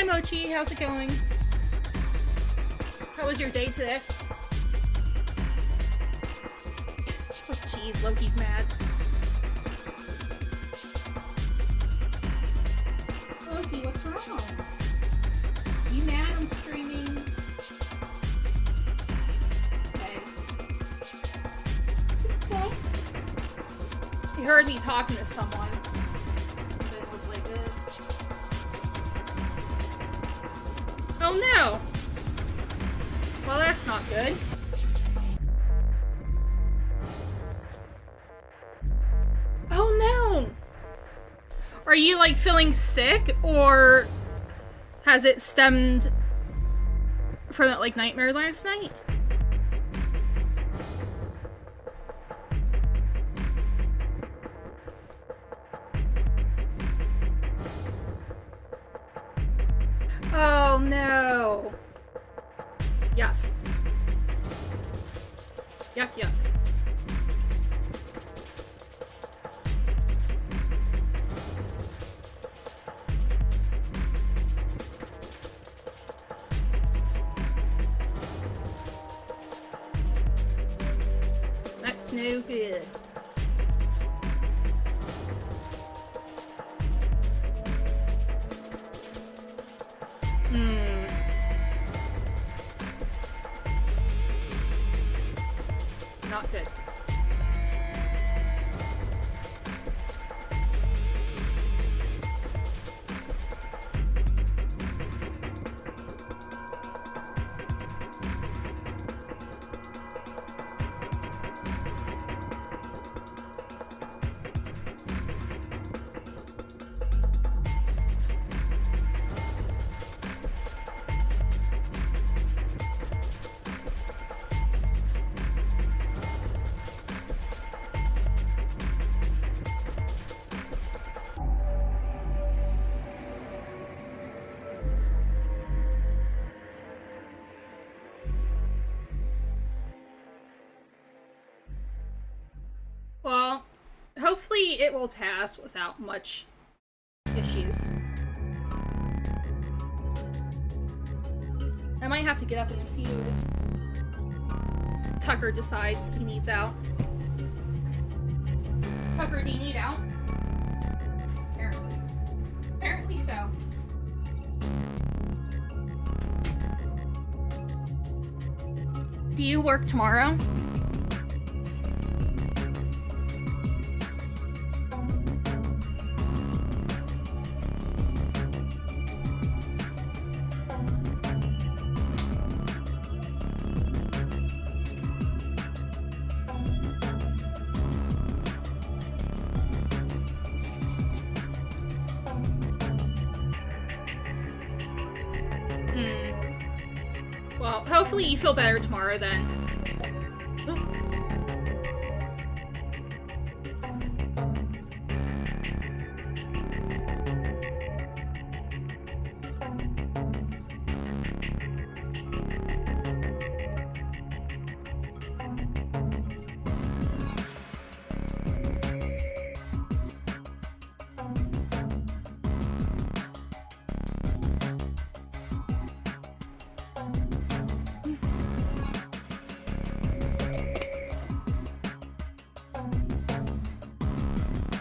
Hi Mochi, how's it going? How was your day today? Oh jeez, Loki's mad. Loki, what's wrong? You mad I'm streaming? Okay. It's okay. You heard me talking to someone. It was like this. Oh no! Well, that's not good. Oh no! Are you like feeling sick, or has it stemmed from that like nightmare last night? Oh no. Yuck. Yuck, yuck. That's no good. Not good. Well, hopefully it will pass without much issues. I might have to get up in a few if Tucker decides he needs out. Tucker, do you need out? Apparently. Apparently so. Do you work tomorrow? Well, hopefully you feel better tomorrow then.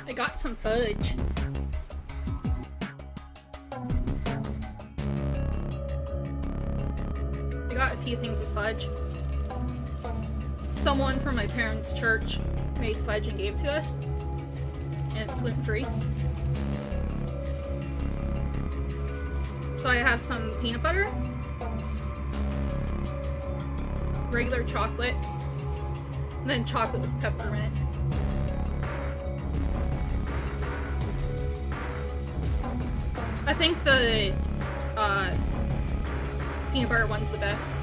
I got some fudge. I got a few things of fudge. Someone from my parents' church made fudge and gave it to us. And it's gluten-free. So I have some peanut butter, regular chocolate, and then chocolate with peppermint. I think the peanut butter one's the best.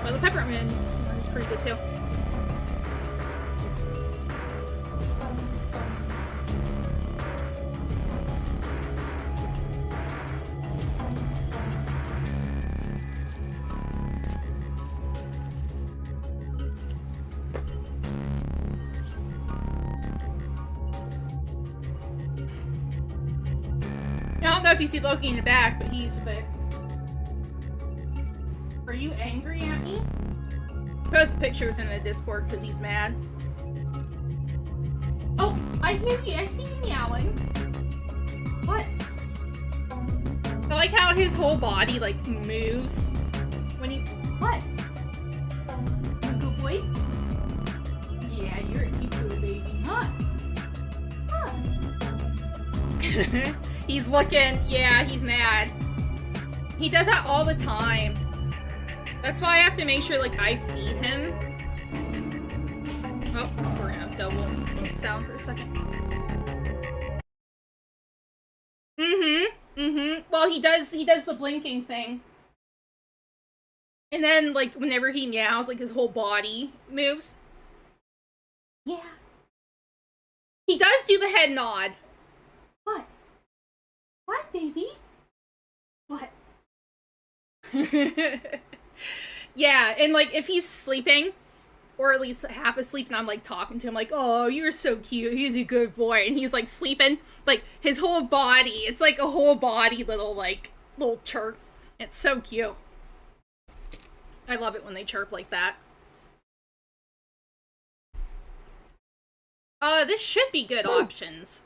But the peppermint one is pretty good too. Yeah. don't know if you see Loki in the back, but he's a bit... Are you angry at me? Post pictures in the Discord because he's mad. Oh, I hear you. I see you meowing. What? I like how his whole body, like, moves when he... What? You a good boy? Yeah, you're a cute little baby, huh? Huh. He's looking... Yeah, he's mad. He does that all the time. That's why I have to make sure, like, I feed him. Oh, we're gonna have double sound for a second. Well, he does the blinking thing. And then, like, whenever he meows, like, his whole body moves. Yeah. He does do the head nod. What? What, baby? What? Yeah, and, like, if he's sleeping, or at least half asleep, and I'm, like, talking to him, like, oh, you're so cute, he's a good boy, and he's, like, sleeping, like, his whole body, it's, like, a whole body little chirp. It's so cute. I love it when they chirp like that. This should be good options.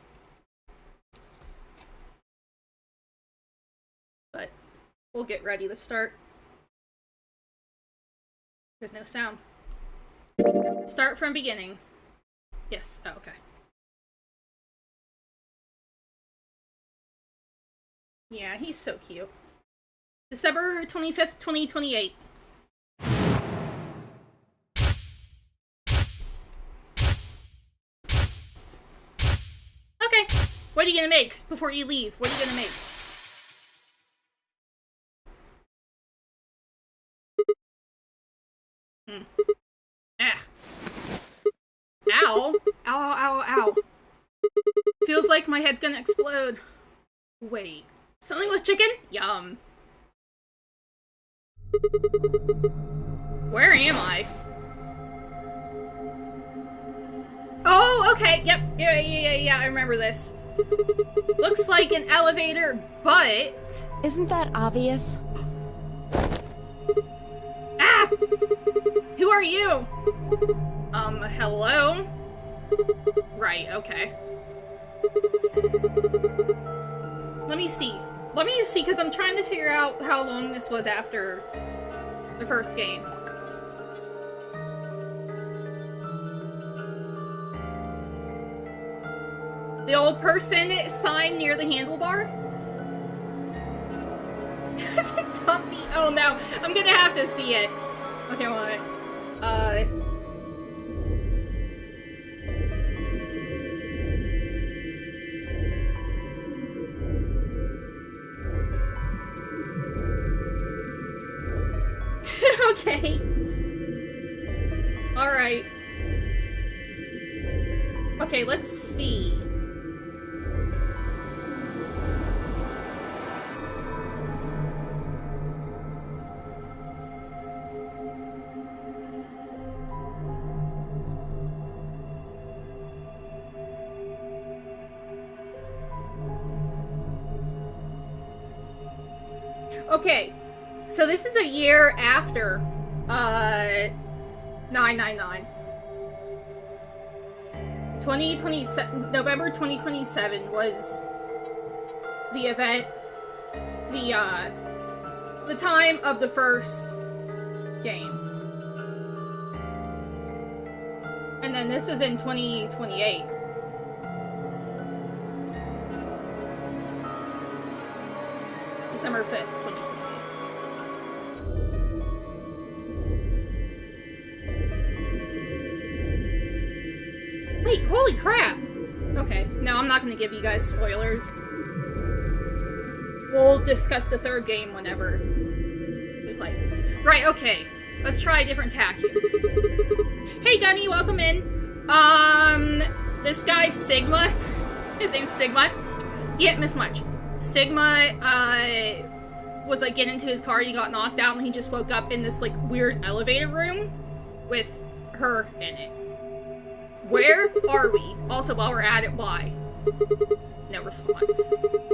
But, we'll get ready to start. There's no sound. Start from beginning. Yes. Oh, okay. Yeah, he's so cute. December 25th, 2028. Okay. What are you gonna make before you leave? What are you gonna make? Ah. Ow. Ow, ow, ow. Feels like my head's gonna explode. Wait. Something with chicken? Yum. Where am I? Oh, okay. Yep. Yeah, I remember this. Looks like an elevator, but... Isn't that obvious? Ah! Who are you? Hello? Right, okay. Let me see. Let me just see, because I'm trying to figure out how long this was after the first game. The old person sign near the handlebar? Is it Dumpy? Oh no, I'm gonna have to see it. Okay, wait. Okay. Alright. Okay, let's see. Okay, so this is a year after, 999. 2027, November 2027 was the event, the time of the first game. And then this is in 2028. December 5th, 2028. Wait, holy crap! Okay, no, I'm not gonna give you guys spoilers. We'll discuss the third game whenever we play. Right, okay. Let's try a different tack here. Hey Gunny, welcome in. This guy, Sigma. His name's Sigma. You didn't miss much. Sigma, was like getting into his car, he got knocked out, and he just woke up in this like weird elevator room with her in it. Where are we? Also, while we're at it, why? No response.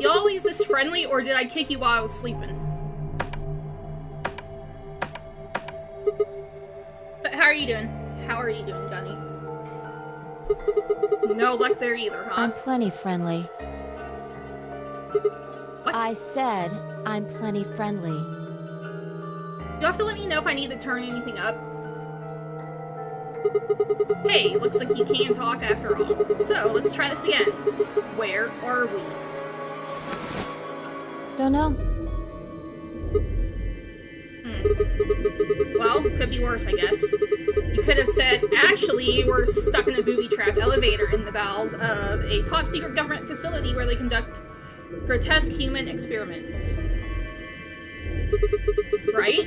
You always this friendly, or did I kick you while I was sleeping? But how are you doing? How are you doing, Gunny? No luck there either, huh? I'm plenty friendly. What? I said I'm plenty friendly. You have to let me know if I need to turn anything up. Hey, looks like you can talk after all. So, let's try this again. Where are we? Don't know. Well, could be worse, I guess. You could have said, actually, we're stuck in a booby-trapped elevator in the bowels of a top-secret government facility where they conduct grotesque human experiments. Right?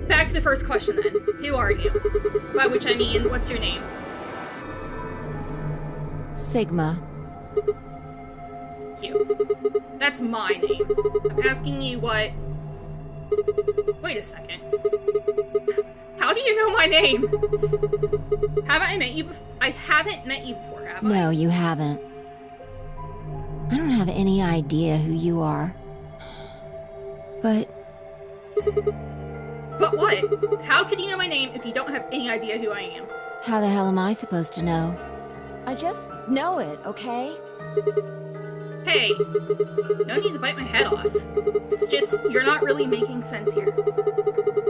Back to the first question then. Who are you? By which I mean, what's your name? Sigma. Cute. That's my name. I'm asking you what... Wait a second. How do you know my name? Haven't I met you before? I haven't met you before, have I? No, you haven't. I don't have any idea who you are. But... But what? How could you know my name if you don't have any idea who I am? how the hell am I supposed to know? I just know it, okay? Hey, no need to bite my head off. It's just, you're not really making sense here.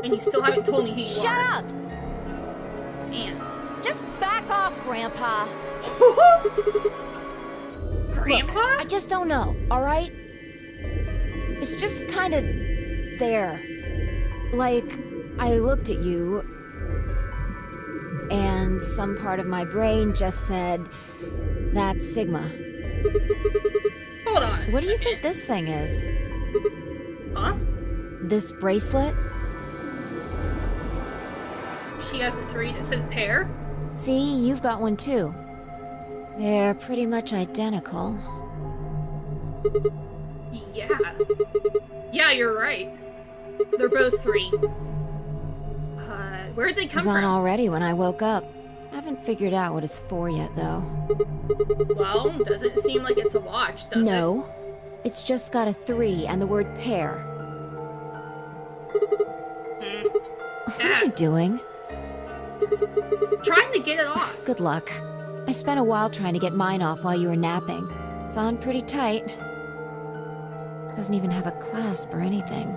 And you still haven't told me who you are. Shut up! Man. Just back off, Grandpa. Grandpa? Look, I just don't know, alright? It's just kind of there. Like, I looked at you, and some part of my brain just said, that's Sigma. Hold on a What do you second. think this thing is? Huh? This bracelet? She has a 3 that says pair? See, you've got one too. They're pretty much identical. Yeah. Yeah, you're right. They're both 3. Where'd they It come was on from? already when I woke up. I haven't figured out what it's for yet, though. Well, doesn't seem like it's a watch, does it? No. It's just got a 3 and the word pair. What are you doing? Trying to get it off. Good luck. I spent a while trying to get mine off while you were napping. It's on pretty tight. Doesn't even have a clasp or anything.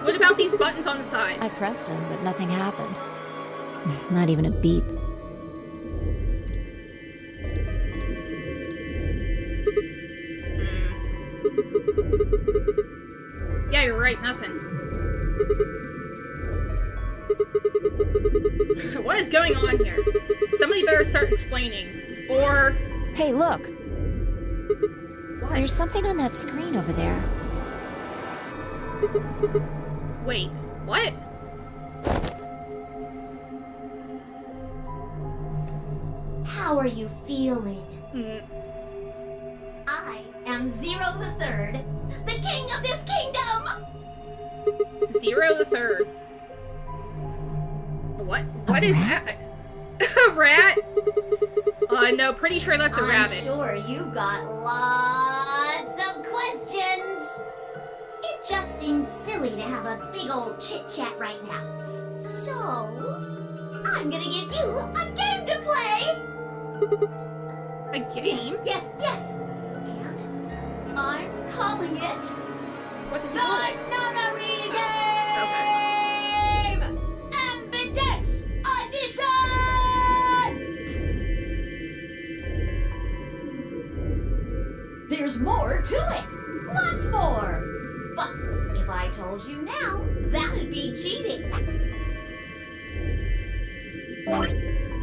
What about these buttons on the sides? I pressed them, but nothing happened. Not even a beep. Yeah, you're right, nothing. What is going on here? Somebody better start explaining. Or... Hey, look! What? There's something on that screen over there. Wait, what? How are you feeling? Hmm. I am Zero the Third, the king of this kingdom! 0 the 3rd. What? What is that? A rat? No, pretty sure that's a rabbit. I'm sure you got lots of questions. It just seems silly to have a big old chit-chat right now. So, I'm gonna give you a game to play! A game? Yes. And I'm calling it What does he call it? Nonary Game! Okay. Ambidex Audition! There's more to it! Lots more! But if I told you now, that'd be cheating.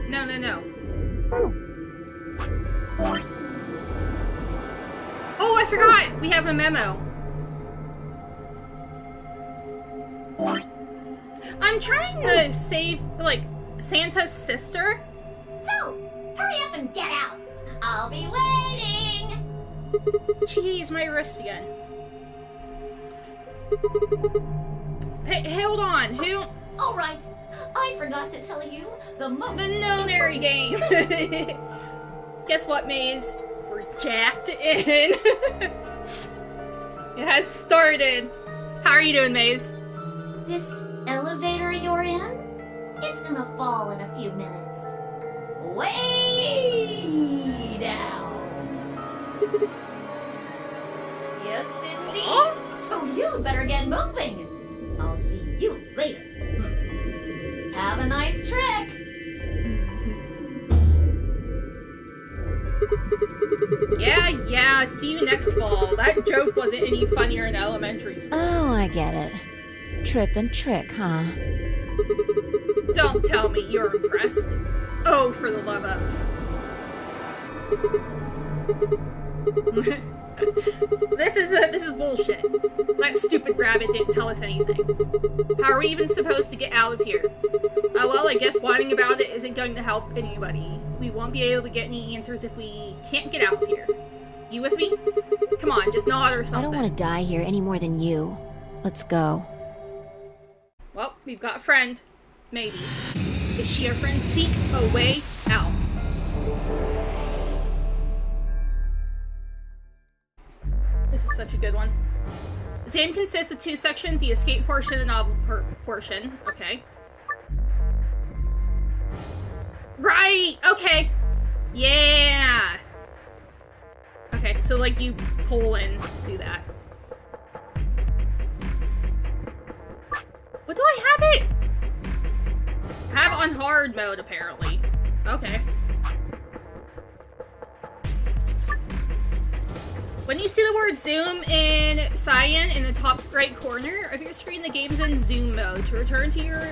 No. Oh, I forgot! We have a memo. I'm trying to save, like, Santa's sister. So, hurry up and get out. I'll be waiting. Jeez, my wrist again. Hey, hold on. Who? All right. I forgot to tell you the most The Nonary game. Guess what, Maze? We're jacked in. It has started. How are you doing, Maze? This elevator you're in, it's gonna fall in a few minutes. Way down. Yes, indeed. Oh? So you better get moving. I'll see you later. Have a nice trek. Yeah, see you next fall. That joke wasn't any funnier in elementary school. Oh, I get it. Trip and trick, huh? Don't tell me you're impressed. Oh, for the love of... This is bullshit. That stupid rabbit didn't tell us anything. How are we even supposed to get out of here? Well, I guess whining about it isn't going to help anybody. We won't be able to get any answers if we can't get out of here. You with me? Come on, just nod or something. I don't want to die here any more than you. Let's go. Well, we've got a friend. Maybe. Is she our friend? Seek a way out. This is such a good one. This game consists of two sections, the escape portion and the novel portion. Okay. Right! Okay. Yeah! Okay, so like you pull and do that. What do I have it? I have on hard mode, apparently. Okay. When you see the word zoom in cyan in the top right corner of your screen, the game's in zoom mode. To return to your...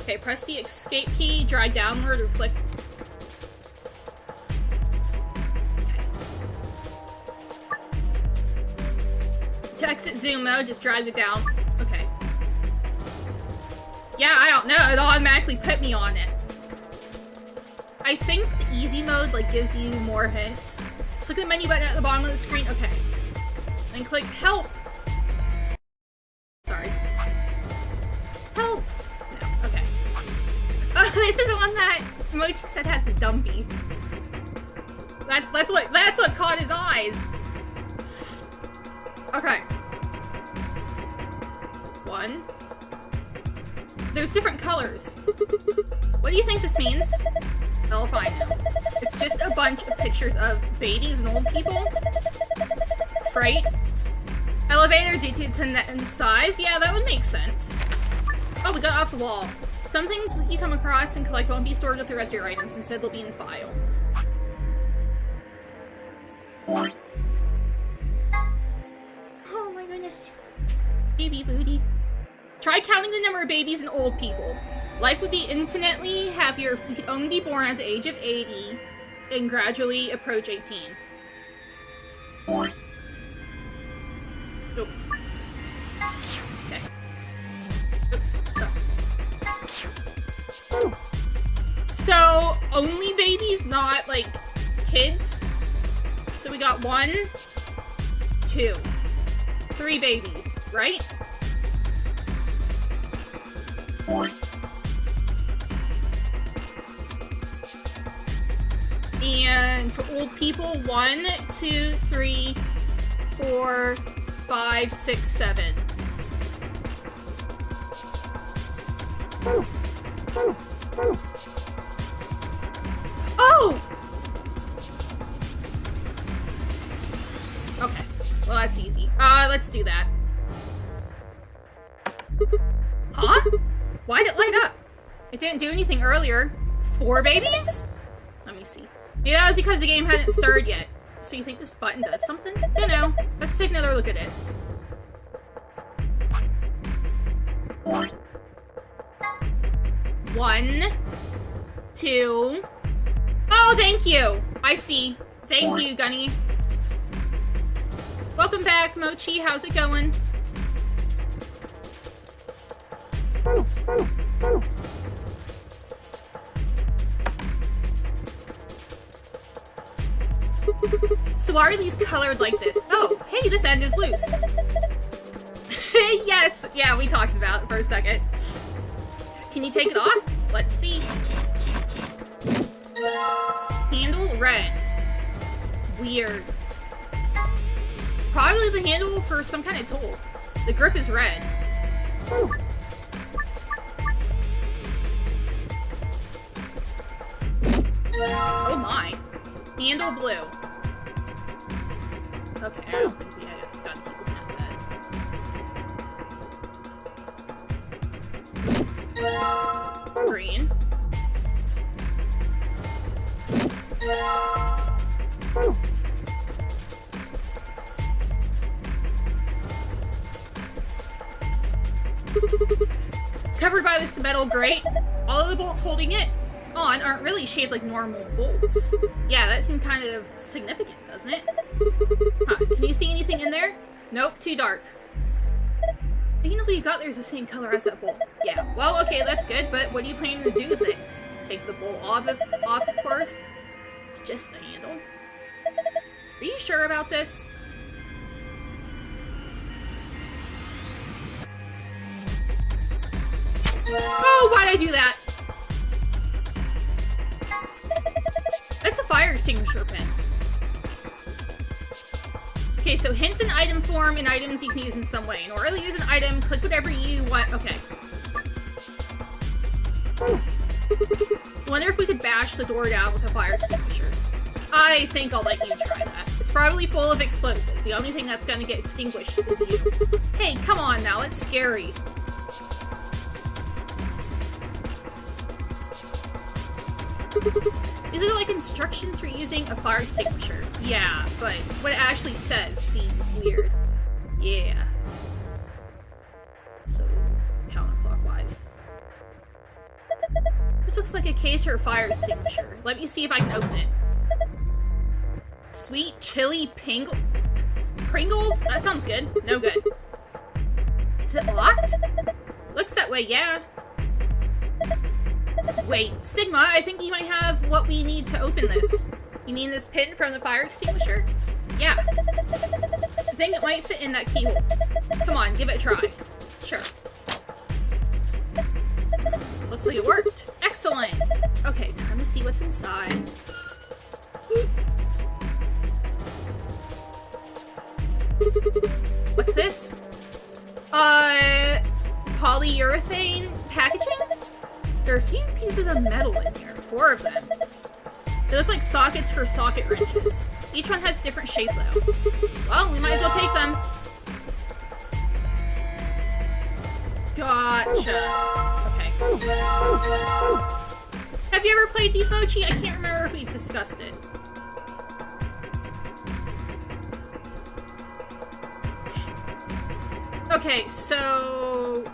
Okay, press the escape key, drag downward, or click... Okay. To exit zoom mode, just drag it down. Okay. Yeah, I don't know. It automatically put me on it. I think the easy mode, like, gives you more hints. Click the menu button at the bottom of the screen. Okay. And click help. Sorry. Help! No, okay. Oh, this is the one that Mochi said has a dumpy. That's what caught his eyes. Okay. One. There's different colors. What do you think this means? I'll find out. It's just a bunch of pictures of babies and old people. Right? Elevator due to its size? Yeah, that would make sense. Oh, we got off the wall. Some things you come across and collect won't be stored with the rest of your items. Instead, they'll be in the file. Oh my goodness. Baby booty. Try counting the number of babies and old people. Life would be infinitely happier if we could only be born at the age of 80 and gradually approach 18. Oh. Okay. Oops, so only babies, not like kids? So we got 1, 2, 3 babies, right? And for old people, 1, 2, 3, 4, 5, 6, 7. Oh! Okay. Well, that's easy. Let's do that. Huh? Why'd it light up? It didn't do anything earlier. 4 babies? Let me see. Maybe that was because the game hadn't started yet. So you think this button does something? Dunno. Let's take another look at it. One, 2. Oh, thank you. I see. Thank you, Gunny. Welcome back, Mochi. How's it going? So why are these colored like this? Oh, hey, this end is loose. Yes, yeah, we talked about it for a second. Can you take it off? Let's see. Handle red. weird. Probably the handle for some kind of tool. The grip is red. Oh my. Handle blue. Okay, I don't think we gotta keep looking at that. Green. It's covered by this metal grate. All of the bolts holding it on aren't really shaped like normal bolts. Yeah, that seemed kind of significant, doesn't it? Huh, can you see anything in there? Nope, too dark. The handle you got there is the same color as that bolt. Yeah, well, okay, that's good, but what are you planning to do with it? Take the bolt off, of course? It's just the handle. Are you sure about this? Oh, why'd I do that? That's a fire extinguisher pin. Okay, so hints in item form and items you can use in some way. In order to use an item, click whatever you want. Okay. I wonder if we could bash the door down with a fire extinguisher. I think I'll let you try that. It's probably full of explosives. The only thing that's gonna get extinguished is you. Hey, come on now, it's scary. These are like instructions for using a fire extinguisher. Yeah, but what it actually says seems weird. Yeah. So, counterclockwise. This looks like a case for a fire extinguisher. Let me see if I can open it. Sweet chili Pringles? That sounds good. No good. Is it locked? Looks that way, yeah. Wait, Sigma, I think you might have what we need to open this. You mean this pin from the fire extinguisher? Yeah. I think it might fit in that keyhole. Come on, give it a try. Sure. Looks like it worked. Excellent! Okay, time to see what's inside. What's this? Polyurethane packaging? There are a few pieces of metal in here, 4 of them. They look like sockets for socket wrenches. Each one has a different shape though. Well, we might as well take them. Gotcha. Okay. Have you ever played these, Mochi? I can't remember if we've discussed it. Okay, so...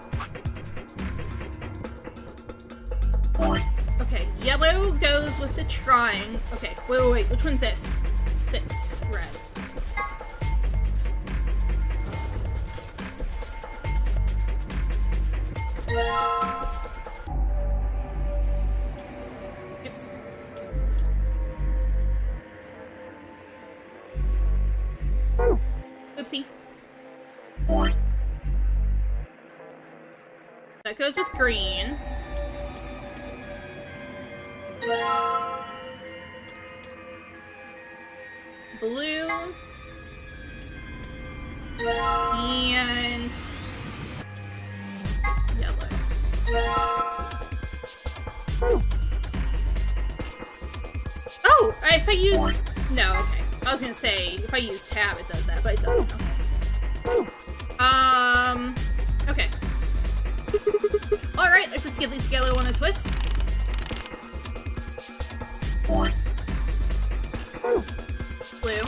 Okay, yellow goes with the trying. Okay, wait, which one's this? 6, red. Oops. Oopsie. That goes with green. Blue. And yellow. Oh, if I use... No, okay. I was gonna say, if I use tab, it does that, but it doesn't. Okay. Alright, let's just give this yellow one a twist. Blue.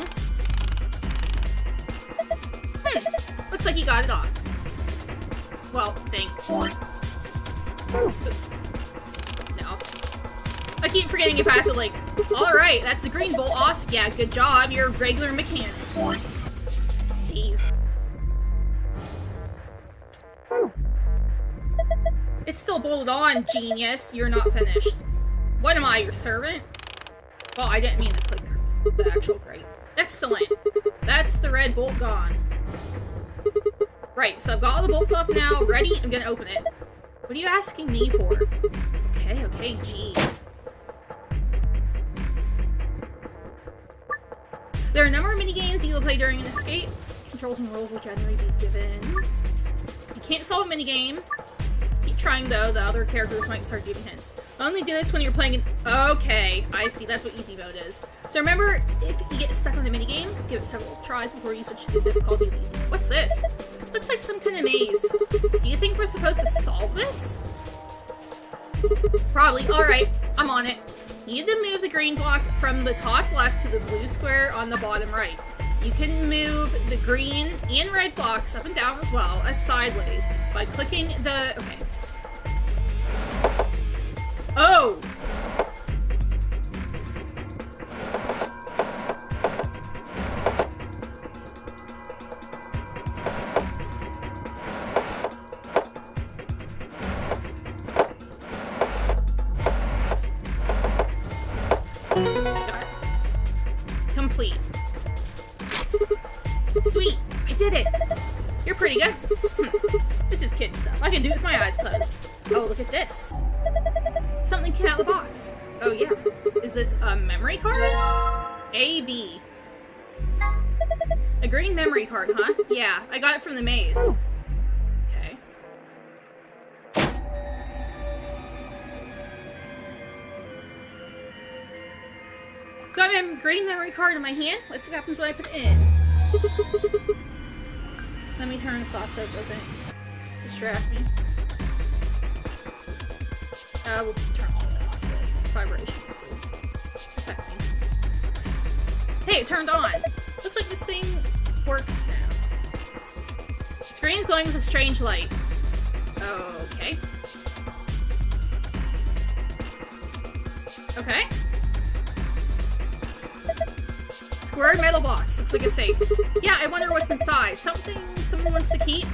Looks like you got it off. Well, thanks. Oops. No. I keep forgetting if I have to, like... Alright, that's the green bolt off. Yeah, good job. You're a regular mechanic. Jeez. It's still bolted on, genius. You're not finished. What am I, your servant? Well, I didn't mean to click the actual grate. Excellent. That's the red bolt gone. Right, so I've got all the bolts off now. Ready? I'm gonna open it. What are you asking me for? Okay, jeez. There are a number of minigames you will play during an escape. Controls and rules will generally be given. You can't solve a minigame. Keep trying though, the other characters might start giving hints. Only do this when you're playing an... Okay, I see, that's what easy mode is. So remember, if you get stuck on the minigame, give it several tries before you switch to the difficulty of easy. What's this? Looks like some kind of maze. Do you think we're supposed to solve this? Probably. Alright, I'm on it. You need to move the green block from the top left to the blue square on the bottom right. You can move the green and red blocks up and down as well as sideways by clicking the... Okay. Oh! Got it. Complete. Sweet! I did it! You're pretty good. This is kid stuff. I can do it with my eyes closed. Oh, look at this. Something came out of the box. Oh, yeah. Is this a memory card? A, B. A green memory card, huh? Yeah, I got it from the maze. Okay. Got my green memory card in my hand. Let's see what happens when I put it in. Let me turn this off so it doesn't distract me. We'll turn all of it off. The vibrations affect me. Hey, it turned on! Looks like this thing works now. The screen's glowing with a strange light. Okay. Okay. Square metal box. Looks like a safe. Yeah, I wonder what's inside. Something someone wants to keep?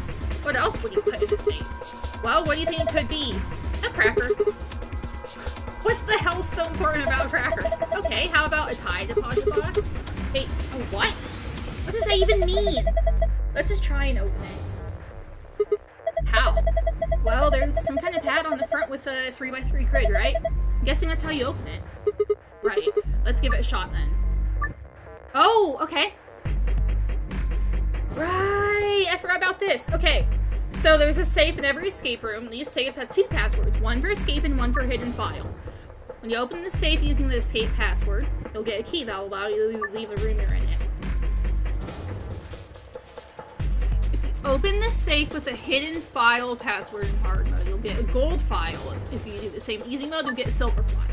What else would you put in a safe? Well, what do you think it could be? A cracker. What the hell's so important about a cracker? Okay, how about a tie deposit box? Hey, a what? What does that even mean? Let's just try and open it. How? Well, there's some kind of pad on the front with a 3x3 grid, right? I'm guessing that's how you open it. Right. Let's give it a shot then. Oh, okay. Right, I forgot about this. Okay, so there's a safe in every escape room. These safes have two passwords, one for escape and one for hidden file. When you open the safe using the escape password, you'll get a key that will allow you to leave the room you're in it. If you open the safe with a hidden file password in hard mode, you'll get a gold file. If you do the same easy mode, you'll get a silver file.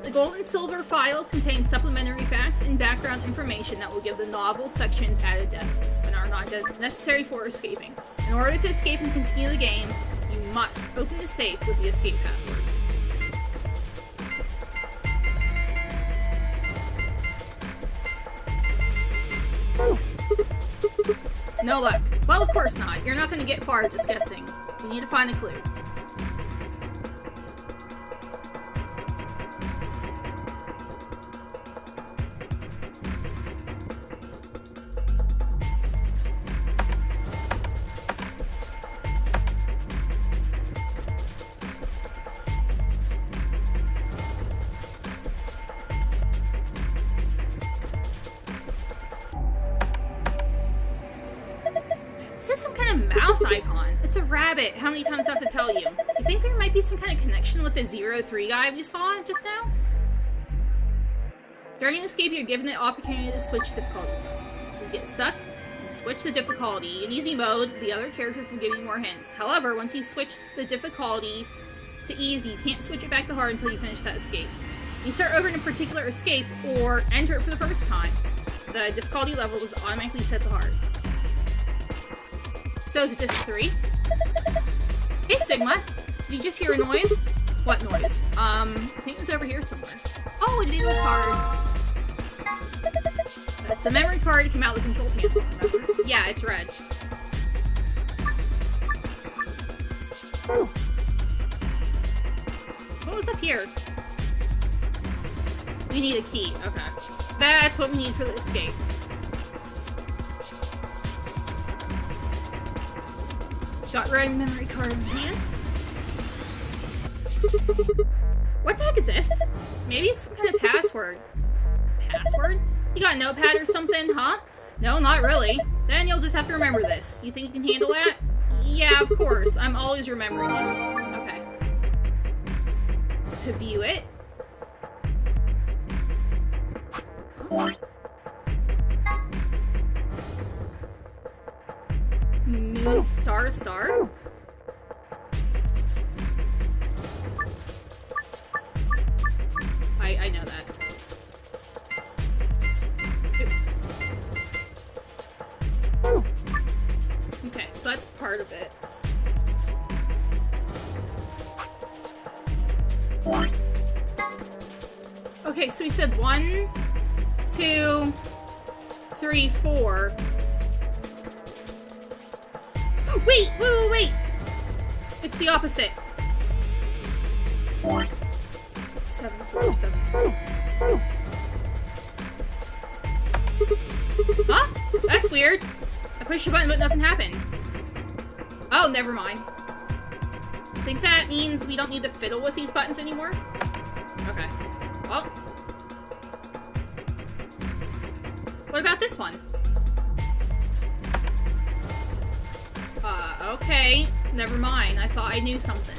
The gold and silver files contain supplementary facts and background information that will give the novel sections added depth and are not necessary for escaping. In order to escape and continue the game, you must open the safe with the escape password. No luck. Well, of course not. You're not going to get far just guessing. We need to find a clue. Is this some kind of mouse icon? It's a rabbit. How many times do I have to tell you? You think there might be some kind of connection with the 03 guy we saw just now? During an escape, you're given the opportunity to switch difficulty. So you get stuck, and switch the difficulty. In easy mode, the other characters will give you more hints. However, once you switch the difficulty to easy, you can't switch it back to hard until you finish that escape. You start over in a particular escape, or enter it for the first time. The difficulty level is automatically set to hard. So is it just 3? Hey Sigma, did you just hear a noise? What noise? I think it was over here somewhere. Oh, it is a card. That's a memory card. It came out of the control panel, remember? Yeah, it's red. What was up here? We need a key. Okay. That's what we need for the escape. Got red memory card in hand. What the heck is this? Maybe it's some kind of password. Password? You got a notepad or something, huh? No, not really. Then you'll just have to remember this. You think you can handle that? Yeah, of course. I'm always remembering you. Okay. To view it. Oh. Moon star star? I know that. Oops. Okay, so that's part of it. Okay, so we said 1, 2, 3, 4. Wait! It's the opposite. 7, 4, 7. Huh? That's weird. I pushed a button, but nothing happened. Oh, never mind. I think that means we don't need to fiddle with these buttons anymore. Okay. Well. What about this one? Okay. Never mind. I thought I knew something.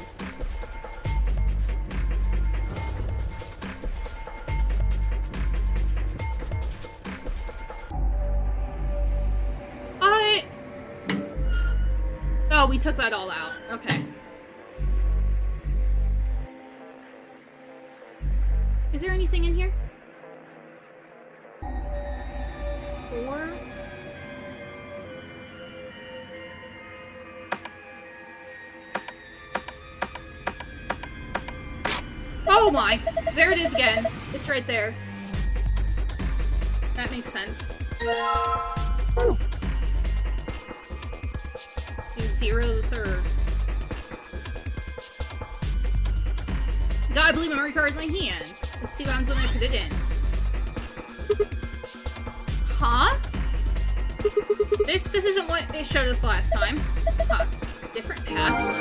Oh, we took that all out. Okay. Is there anything in here? 4? Oh my! There it is again. It's right there. That makes sense. 0 to the 3rd. God, I believe memory card in my hand. Let's see what happens when I put it in. Huh? This isn't what it showed us last time. Huh. Different password.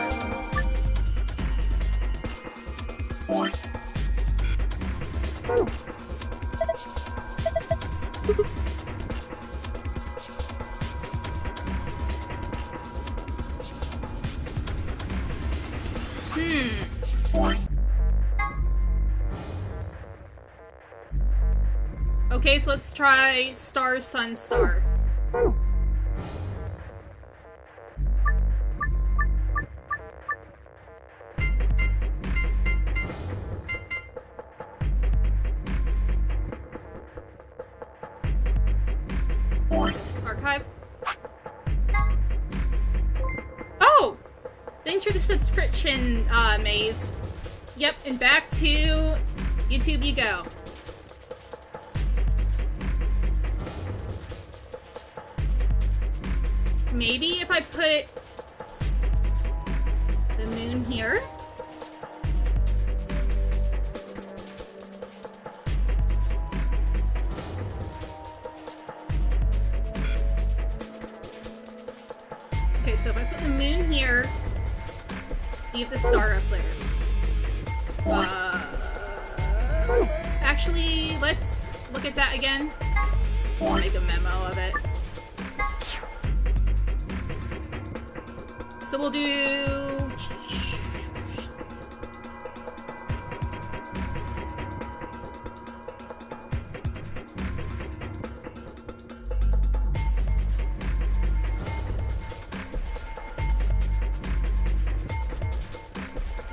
Okay, so let's try star, sun, star. Archive. Oh! Thanks for the subscription, Maze. Yep, and back to YouTube you go. Maybe if I put the moon here. Okay, so if I put the moon here, leave the star up there. Actually, let's look at that again. Make a memo of it. So we'll do...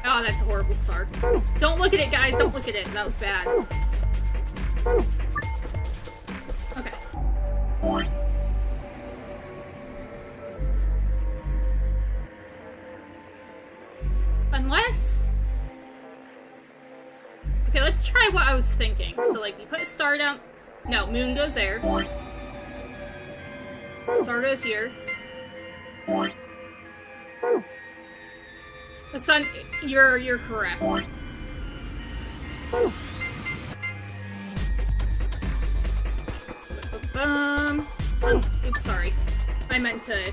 Oh, that's a horrible start. Don't look at it, guys. Don't look at it. That was bad. Okay. Unless... Okay, let's try what I was thinking. So, like, you put a star down... No, moon goes there. Star goes here. The sun... You're correct. Oops, sorry. I meant to...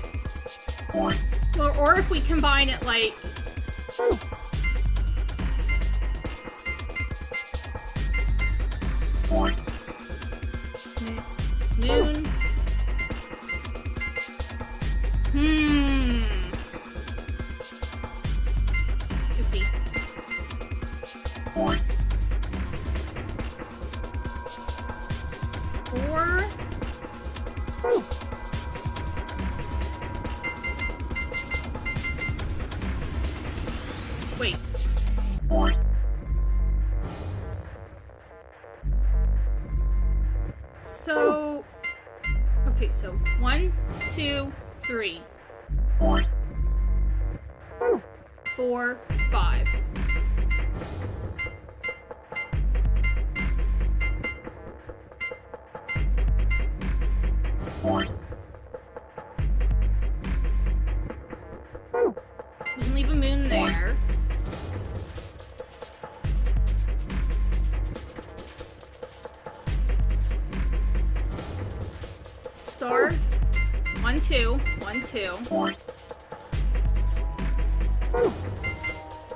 Or if we combine it, like... Moon. Oopsie. Four. Wait. So... Okay, so 1, 2, 3. 4, 5. We can leave a moon there. Star. 1, 2. 1, 2.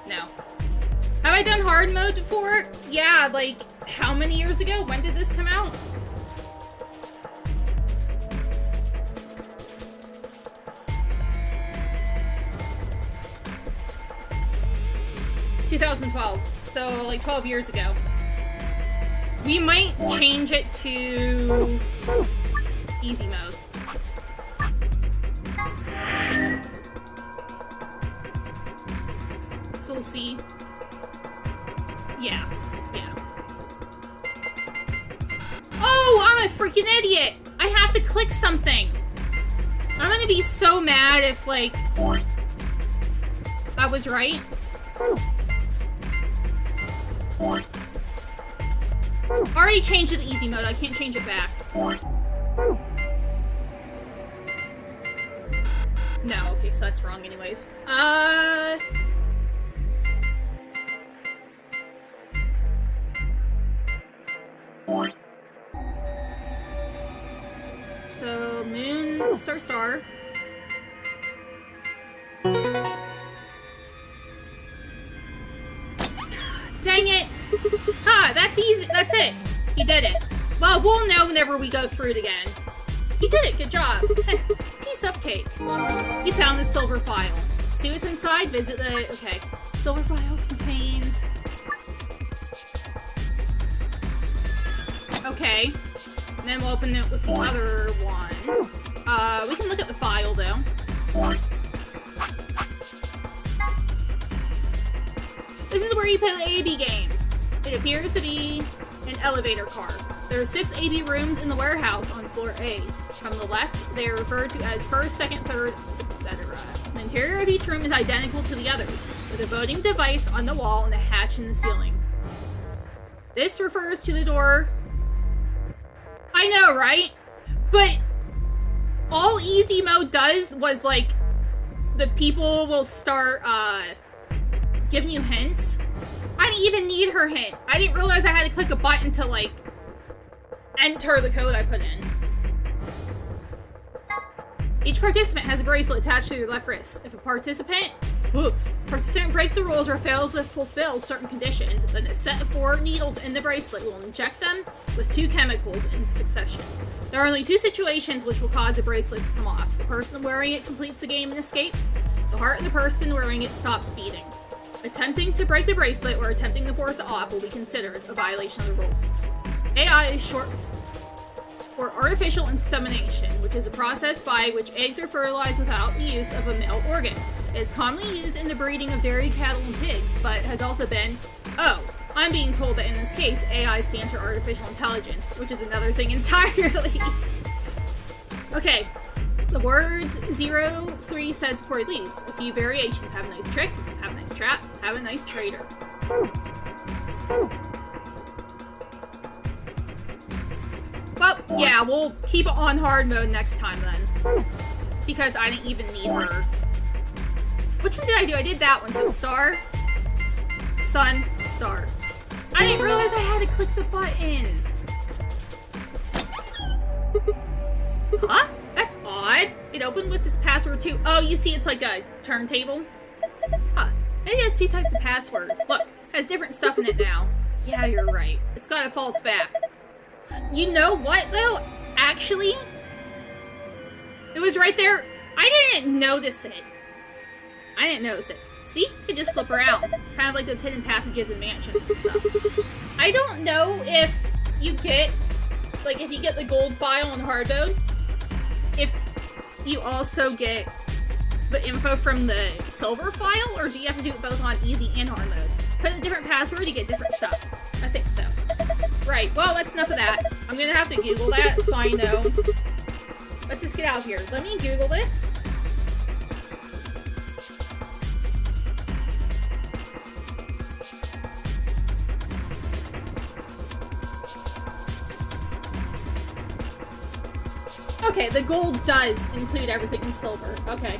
No. Have I done hard mode before? Yeah, like, how many years ago? When did this come out? ...2012. So, like, 12 years ago. We might change it to... easy mode. So we'll see. Yeah. Oh, I'm a freaking idiot! I have to click something! I'm gonna be so mad if, like... I was right. Already changed it to easy mode, I can't change it back. No, okay, so that's wrong anyways. So, moon, star. Dang it! Ha, that's easy, that's it! You did it. Well, we'll know whenever we go through it again. You did it, good job. Piece of cake. You found the silver file. See what's inside? Visit the... Okay. Silver file contains... Okay. And then we'll open it with the other one. We can look at the file, though. This is where you play the AB game. It appears to be an elevator car. There are 6 AB rooms in the warehouse on floor A. From the left, they are referred to as first, second, third, etc. The interior of each room is identical to the others, with a voting device on the wall and a hatch in the ceiling. This refers to the door... I know, right? But all easy mode does was, like, the people will start, giving you hints. I didn't even need her hint. I didn't realize I had to click a button to, like, enter the code I put in. Each participant has a bracelet attached to their left wrist. If a participant breaks the rules or fails to fulfill certain conditions, then a set of 4 needles in the bracelet will inject them with 2 chemicals in succession. There are only 2 situations which will cause the bracelet to come off. The person wearing it completes the game and escapes. The heart of the person wearing it stops beating. Attempting to break the bracelet or attempting to force it off will be considered a violation of the rules. AI is short for artificial insemination, which is a process by which eggs are fertilized without the use of a male organ. It is commonly used in the breeding of dairy cattle and pigs, but has also been... Oh, I'm being told that in this case, AI stands for artificial intelligence, which is another thing entirely. Okay, the words 03 says before he leaves. A few variations. Have a nice trick, have a nice trap, have a nice trader. Well, yeah, we'll keep it on hard mode next time then. Because I didn't even need her. Which one did I do? I did that one. So star, sun, star. I didn't realize I had to click the button. Huh? That's odd. It opened with this password too. Oh, you see it's like a turntable? Huh. Maybe it has 2 types of passwords. Look, it has different stuff in it now. Yeah, you're right. It's got a false back. You know what, though? Actually, it was right there. I didn't notice it. See? You can just flip her out. Kind of like those hidden passages in mansions and stuff. I don't know if you get, like, if you get the gold file on hard mode, if you also get the info from the silver file, or do you have to do it both on easy and hard mode? Put a different password, you get different stuff. I think so. Right, well, that's enough of that. I'm gonna have to Google that, so I know. Let's just get out of here. Let me Google this. Okay, the gold does include everything in silver. Okay.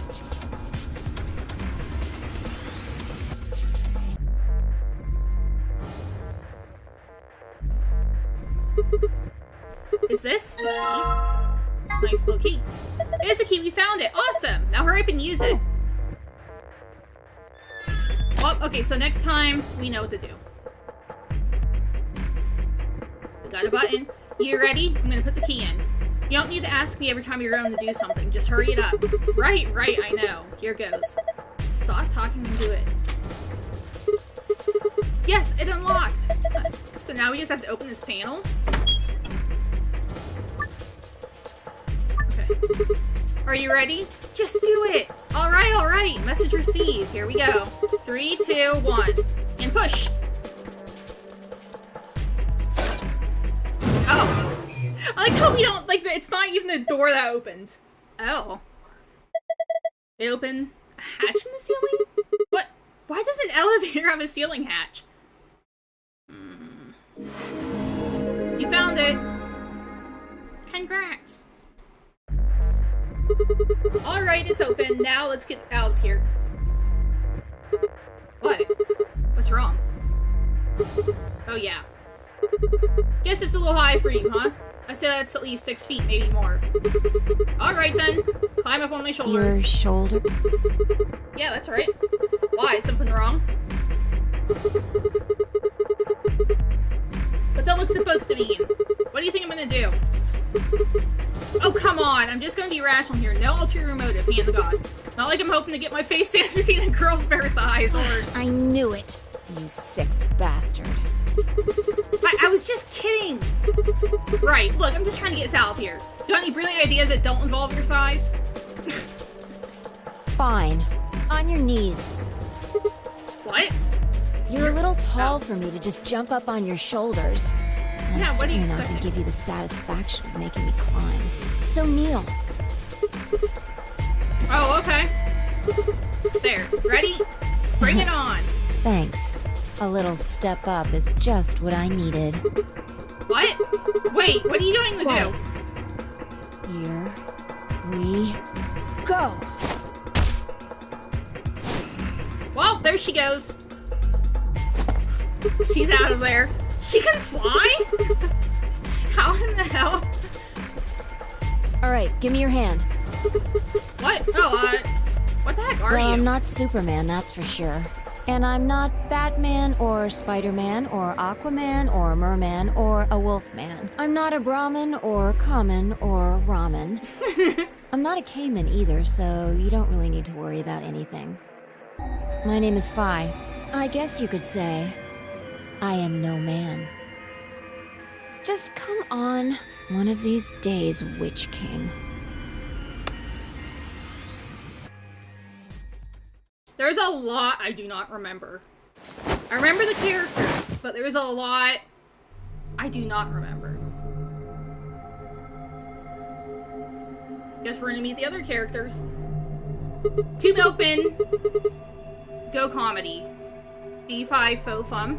Is this the key? Nice little key. It is the key, we found it. Awesome! Now hurry up and use it. Oh, okay, so next time, we know what to do. We got a button. You ready? I'm gonna put the key in. You don't need to ask me every time you're going to do something. Just hurry it up. Right, I know. Here goes. Stop talking and do it. Yes, it unlocked! So now we just have to open this panel. Okay. Are you ready? Just do it! Alright. Message received. Here we go. 3, 2, 1. And push! Oh. I like how we don't, like, it's not even the door that opens. Oh. They open a hatch in the ceiling? What? Why does an elevator have a ceiling hatch? You found it. Congrats. Alright, it's open. Now let's get out of here. What? What's wrong? Oh, yeah. Guess it's a little high for you, huh? I say that's at least 6 feet, maybe more. Alright then. Climb up on my shoulders. Your shoulder? Yeah, that's right. Why? Something wrong? What's that look supposed to mean? What do you think I'm gonna do? Oh, come on. I'm just gonna be rational here. No ulterior motive, hand to God. Not like I'm hoping to get my face sandwiched between a girl's bare thighs, or... I knew it, you sick bastard. I was just kidding! Right, look, I'm just trying to get us out of here. Got any brilliant ideas that don't involve your thighs? Fine. On your knees. What? You're a little tall for me to just jump up on your shoulders. And Yeah, I'm what do you certainly not expect? gonna give you the satisfaction of making me climb. So kneel. Oh, okay. There, ready? Bring it on! Thanks. A little step up is just what I needed. What? Wait, what are you going to do? Here we go. Well, there she goes. She's out of there. She can fly? How in the hell? Alright, give me your hand. What? Oh, what the heck are Well, you? I'm not Superman, that's for sure. And I'm not Batman, or Spider-Man, or Aquaman, or Merman, or a Wolfman. I'm not a Brahmin, or Common, or Ramen. I'm not a Cayman either, so you don't really need to worry about anything. My name is Phi. I guess you could say I am no man. Just come on, one of these days, Witch King. There's a lot I do not remember. I remember the characters, but there's a lot I do not remember. Guess we're gonna meet the other characters. 2 Milkmen. Go comedy. B5 faux fun.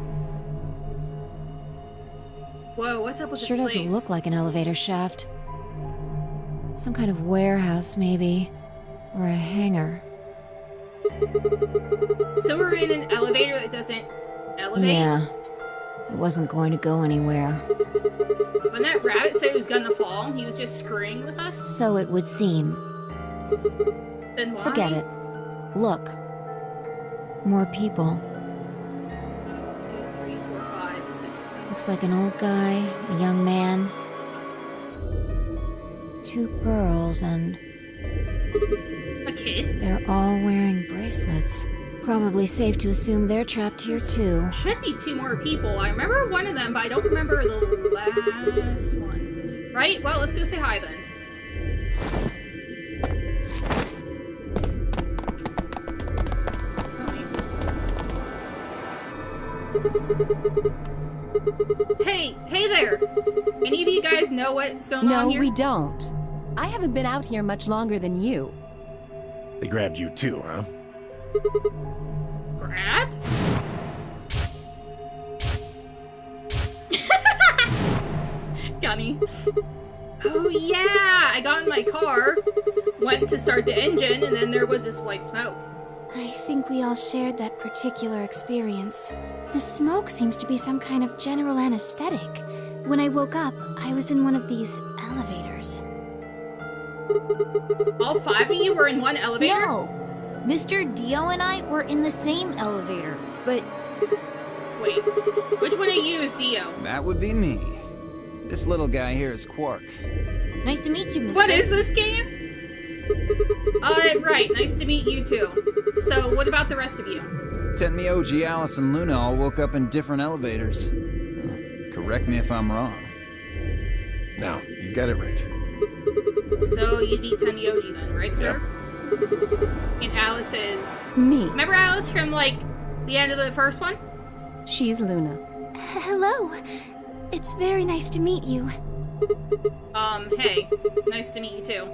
Whoa, what's up with Sure this doesn't place? look like an elevator shaft. Some kind of warehouse, maybe. Or a hangar. So we're in an elevator that doesn't elevate? Yeah. It wasn't going to go anywhere. When that rabbit said it was gonna fall, he was just screwing with us? So it would seem. Then why? Forget it. Look. More people. 2, 3, 4, 5, 6, 7. Looks like an old guy, a young man, 2 girls, and A kid? they're all wearing bracelets. Probably safe to assume they're trapped here too. Should be 2 more people. I remember one of them, but I don't remember the last one. Right? Well, let's go say hi then. Hey there! Any of you guys know what's going on No, here? we don't. I haven't been out here much longer than you. They grabbed you too, huh? Grabbed? Gunny. Oh yeah! I got in my car, went to start the engine, and then there was this white smoke. I think we all shared that particular experience. The smoke seems to be some kind of general anesthetic. When I woke up, I was in one of these elevators. All 5 of you were in one elevator? No! Mr. Dio and I were in the same elevator, but Wait, which one of you is Dio? That would be me. This little guy here is Quark. nice to meet you, Mr. What is this game? Right, nice to meet you too. So, what about the rest of you? Tenmyo, G, Alice, and Luna all woke up in different elevators. Correct me if I'm wrong. No, you got it right. So, you'd be Tenyoji then, right, sir? And Alice is... Me. Remember Alice from, like, the end of the first one? She's Luna. Hello. It's very nice to meet you. Hey. Nice to meet you too.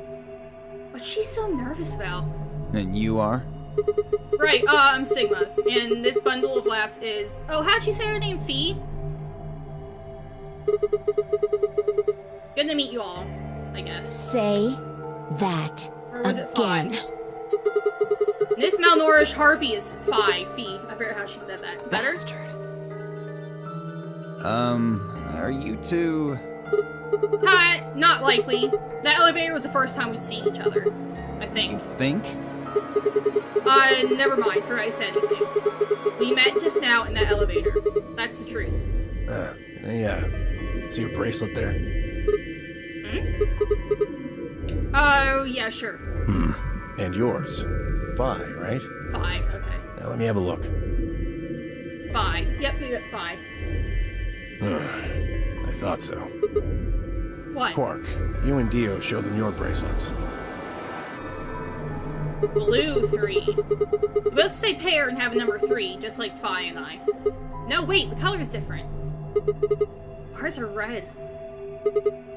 What's she so nervous about? And you are? Right, I'm Sigma, and this bundle of laughs is... Oh, how'd you say her name? Fee? Good to meet you all, I guess. Say that Or was it again. Fi? This malnourished harpy is Fee. I forget how she said that. Better? Bastard. Are you two... Hi, not likely. That elevator was the first time we'd seen each other. I You think. think? Never mind for I said anything. We met just now in that elevator. That's the truth. See your bracelet there? Oh, yeah, sure. And yours. Phi, right? Fi, okay. Now let me have a look. Fi. Yep, Fi. I thought so. What? Quark, you and Dio show them your bracelets. Blue 3. We both say pair and have a number 3, just like Fi and I. No, wait, the color's different. Ours are red.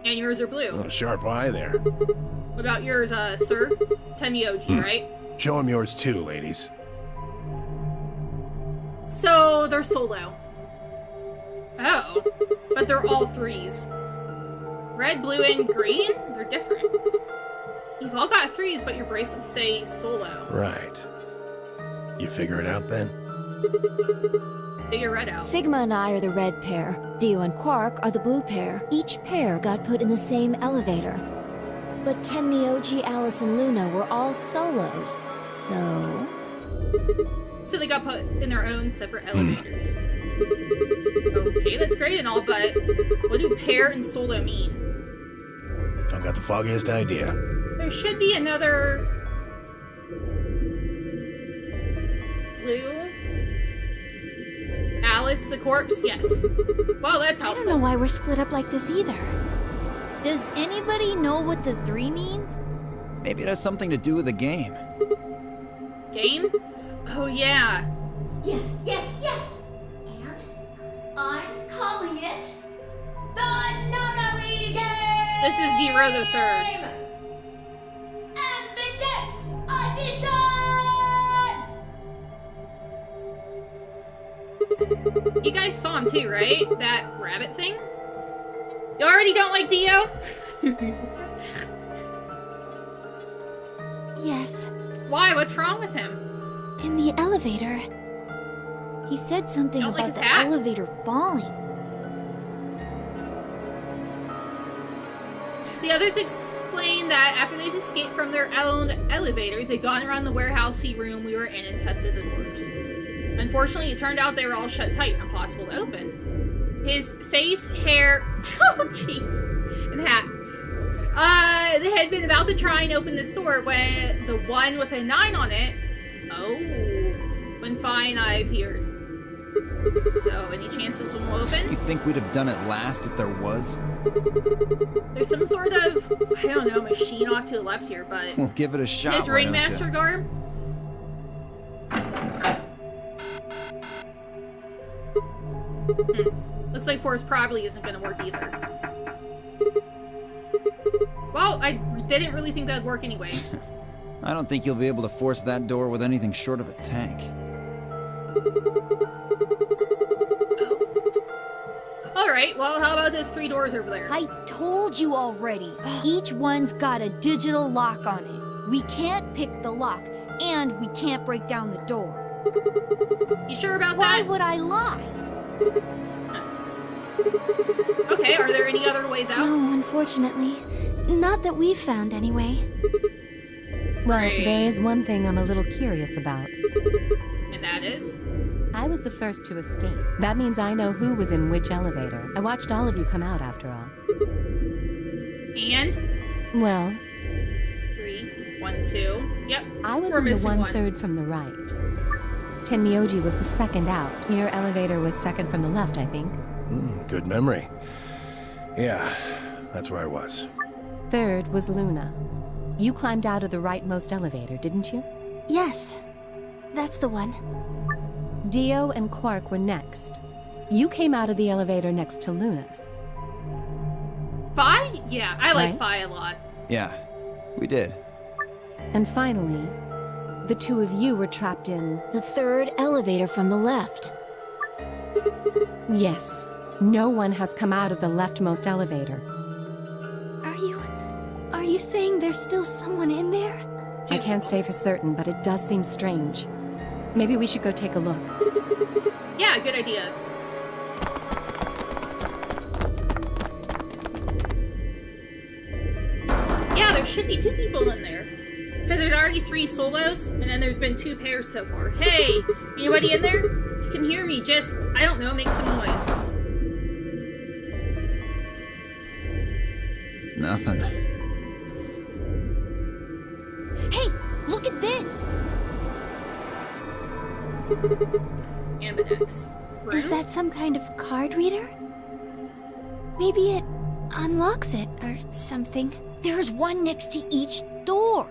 And yours are blue. Oh, sharp eye there. What about yours, sir? Tenyoji, right? Show them yours too, ladies. So, they're solo. Oh. But they're all 3s. Red, blue, and green? They're different. You've all got 3s, but your bracelets say solo. Right. You figure it out then? Figure red out. Sigma and I are the red pair. Dio and Quark are the blue pair. Each pair got put in the same elevator. But Tenmyo, G, Alice, and Luna were all solos. So... So they got put in their own separate elevators. Okay, that's great and all, but what do pair and solo mean? I've got the foggiest idea. There should be another... Blue? Alice the corpse? Yes. Well, that's I helpful. don't know why we're split up like this either. Does anybody know what the 3 means? Maybe it has something to do with the game. Game? Oh, yeah. Yes, yes, yes! And I'm calling it the Nunnery Game! This is Zero the Third. Ambidextrous Audition! You guys saw him too, right? That rabbit thing? You already don't like Dio? Yes, Why? What's wrong with him? in the elevator. He said something Don't like about his the hat? elevator falling. The others explained that after they'd escaped from their own elevators, they'd gone around the warehousey room we were in and tested the doors. Unfortunately, it turned out they were all shut tight and impossible to open. His face, hair, oh jeez, and hat. They had been about to try and open this door when the one with a 9 on it, when Fine Eye appeared. So, any chance this one will open? You think we'd have done it last if there was? There's some sort of, I don't know, machine off to the left here, but... We'll give it a shot, his why don't ringmaster ya? garb? Looks like Force probably isn't gonna work either. Well, I didn't really think that would work anyways. I don't think you'll be able to force that door with anything short of a tank. Alright, well, how about those 3 doors over there? I told you already. Each one's got a digital lock on it. We can't pick the lock, and we can't break down the door. You sure about Why that? would I lie? Okay, are there any other ways out? No, unfortunately. Not that we've found, anyway. Well, Great. there is one thing I'm a little curious about. And that is? I was the first to escape. That means I know who was in which elevator. I watched all of you come out, after all. And? Well, 3, 1, 2. Yep. I was We're in the missing 1/3 from the right. Tenmyoji was the second out. Your elevator was second from the left, I think. Good memory. Yeah, that's where I was. Third was Luna. You climbed out of the rightmost elevator, didn't you? Yes, that's the one. Dio and Quark were next. You came out of the elevator next to Luna's. Fi? Yeah, I like Right. Fi a lot. Yeah, we did. And finally, the two of you were trapped in... The 3rd elevator from the left. Yes, no one has come out of the leftmost elevator. Are you saying there's still someone in there? I can't say for certain, but it does seem strange. Maybe we should go take a look. Yeah, good idea. Yeah, there should be 2 people in there. Because there's already 3 solos, and then there's been 2 pairs so far. Hey, anybody in there? If you can hear me, just, I don't know, make some noise. Nothing. Hey, look at this! Ambidex. Room? Is that some kind of card reader? Maybe it unlocks it or something. There's one next to each door.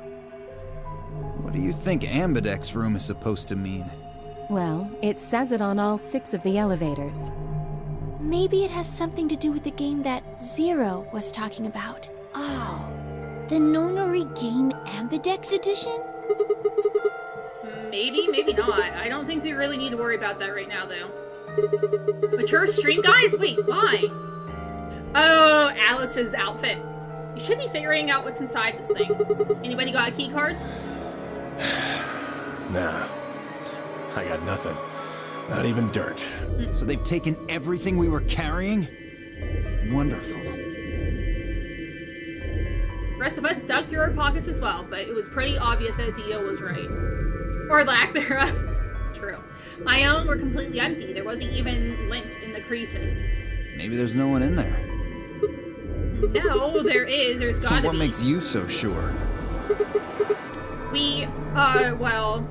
What do you think Ambidex room is supposed to mean? Well, it says it on all 6 of the elevators. Maybe it has something to do with the game that Zero was talking about. Oh, the Nonori Game Ambidex Edition? Maybe, maybe not. I don't think we really need to worry about that right now, though. Mature stream guys? Wait, why? Oh, Alice's outfit. You should be figuring out what's inside this thing. Anybody got a key card? Nah, I got nothing. Not even dirt. So they've taken everything we were carrying? Wonderful. The rest of us dug through our pockets as well, but it was pretty obvious that Dio was right. Or lack thereof. True. My own were completely empty. There wasn't even lint in the creases. Maybe there's no one in there. No, there is. There's gotta be. What makes you so sure? We, well,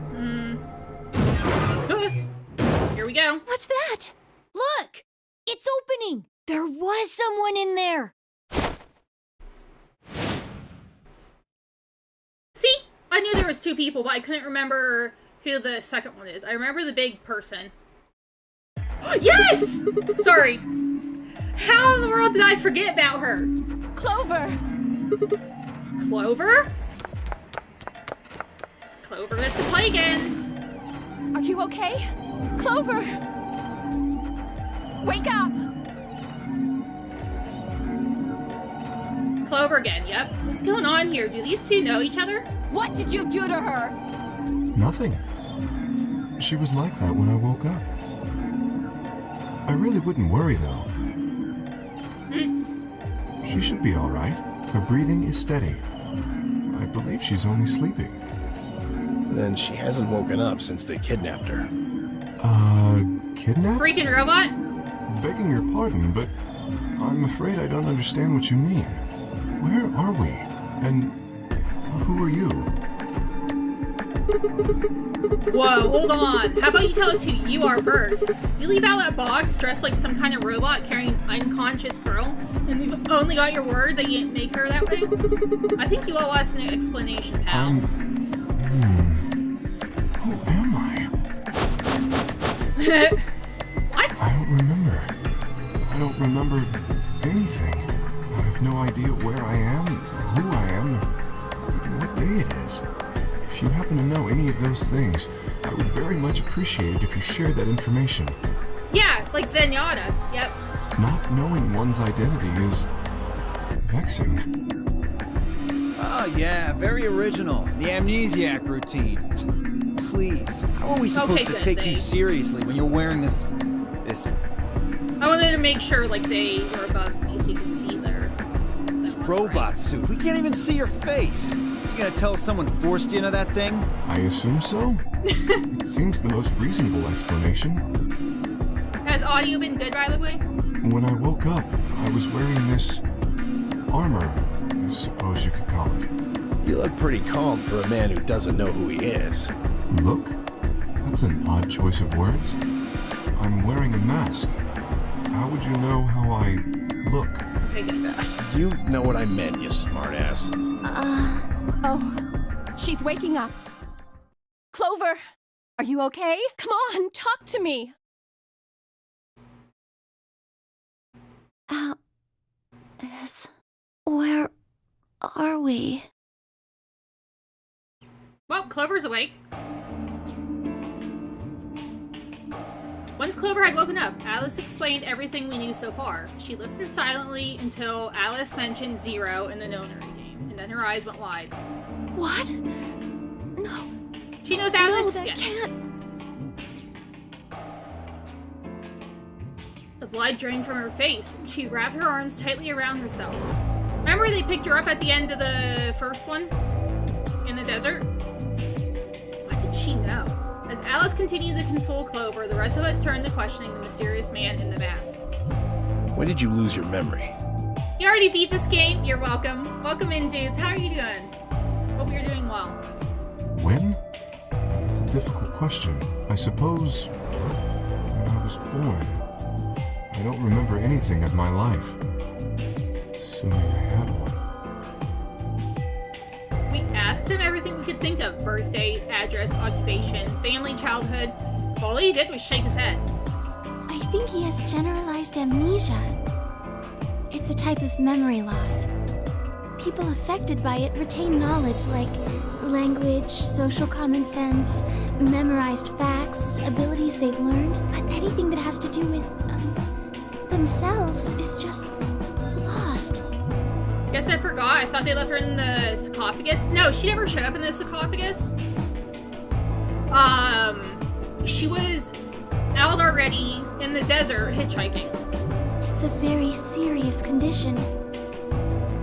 here we go. What's that? Look! It's opening! There was someone in there! See? I knew there was 2 people, but I couldn't remember who the second one is. I remember the big person. Yes! Sorry. How in the world did I forget about her? Clover! Clover? Clover gets to play again. Are you okay? Clover! Wake up! Clover again, yep. What's going on here? Do these 2 know each other? What did you do to her? Nothing. She was like that when I woke up. I really wouldn't worry, though. She should be all right. Her breathing is steady. I believe she's only sleeping. Then she hasn't woken up since they kidnapped her. Kidnapped? Freaking robot? begging your pardon, but I'm afraid I don't understand what you mean. Where are we? And who are you? Whoa, hold on. How about you tell us who you are first? You leave out that box dressed like some kind of robot carrying an unconscious girl, and we've only got your word that you didn't make her that way? I think you owe us an explanation, pal. Who am I? What? I don't remember. I don't remember anything. I have no idea where I am, who I am, or even what day it is. If you happen to know any of those things, I would very much appreciate it if you shared that information. Yeah, like Zenyatta. Yep. Not knowing one's identity is vexing. Oh yeah, very original. The amnesiac routine. Please, how are we supposed to take you seriously when you're wearing this... I wanted to make sure, like, they were above me so you could see this robot suit. We can't even see your face. You gonna tell us someone forced you into that thing? I assume so. It seems the most reasonable explanation. Has audio been good, by the way? When I woke up, I was wearing this armor, I suppose you could call it. You look pretty calm for a man who doesn't know who he is. Look? That's an odd choice of words. I'm wearing a mask. How would you know how I look? Okay, good. You know what I meant, you smartass. Oh, she's waking up. Clover, are you okay? Come on, talk to me. Where are we? Well, Clover's awake. Once Clover had woken up, Alice explained everything we knew so far. She listened silently until Alice mentioned Zero in the Nonary game, and then her eyes went wide. What? No. She knows Alice, no, that yes. Can't. The blood drained from her face, and she wrapped her arms tightly around herself. Remember they picked her up at the end of the first one? In the desert? What did she know? As Alice continued to console Clover, the rest of us turned to questioning the mysterious man in the mask. When did you lose your memory? You already beat this game. You're welcome. Welcome in, dudes. How are you doing? Hope you're doing well. When? It's a difficult question. I suppose when I was born. I don't remember anything of my life. Assuming I had one. We asked him everything we could think of. Birthday, address, occupation, family, childhood. All he did was shake his head. I think he has generalized amnesia. It's a type of memory loss. People affected by it retain knowledge like language, social common sense, memorized facts, abilities they've learned, but anything that has to do with themselves is just lost. Guess I forgot. I thought they left her in the sarcophagus. No, she never showed up in the sarcophagus. She was out already in the desert hitchhiking. It's a very serious condition.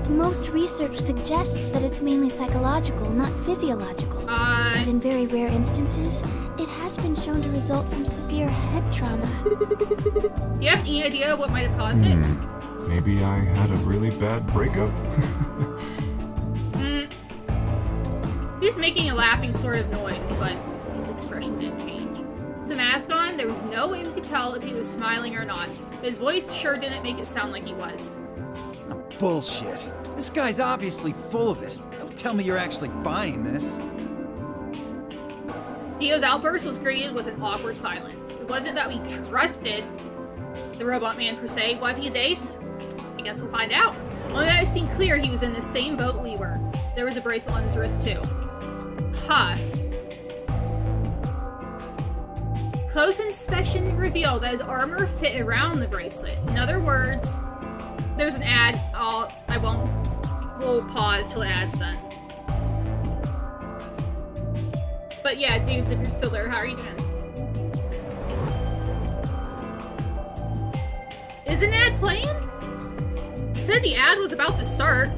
Most research suggests that it's mainly psychological, not physiological. But in very rare instances, it has been shown to result from severe head trauma. Do you have any idea what might have caused it? Maybe I had a really bad breakup? He was making a laughing sort of noise, but his expression didn't change. With the mask on, there was no way we could tell if he was smiling or not. His voice sure didn't make it sound like he was. Bullshit. This guy's obviously full of it. Don't tell me you're actually buying this. Dio's outburst was greeted with an awkward silence. It wasn't that we trusted the robot man per se. What if he's ace? I guess we'll find out. Only that it seemed clear he was in the same boat we were. There was a bracelet on his wrist too. Huh. Close inspection revealed that his armor fit around the bracelet. In other words, there's an ad. We'll pause till the ad's done. But yeah, dudes, if you're still there, how are you doing? Is an ad playing? It said the ad was about to start.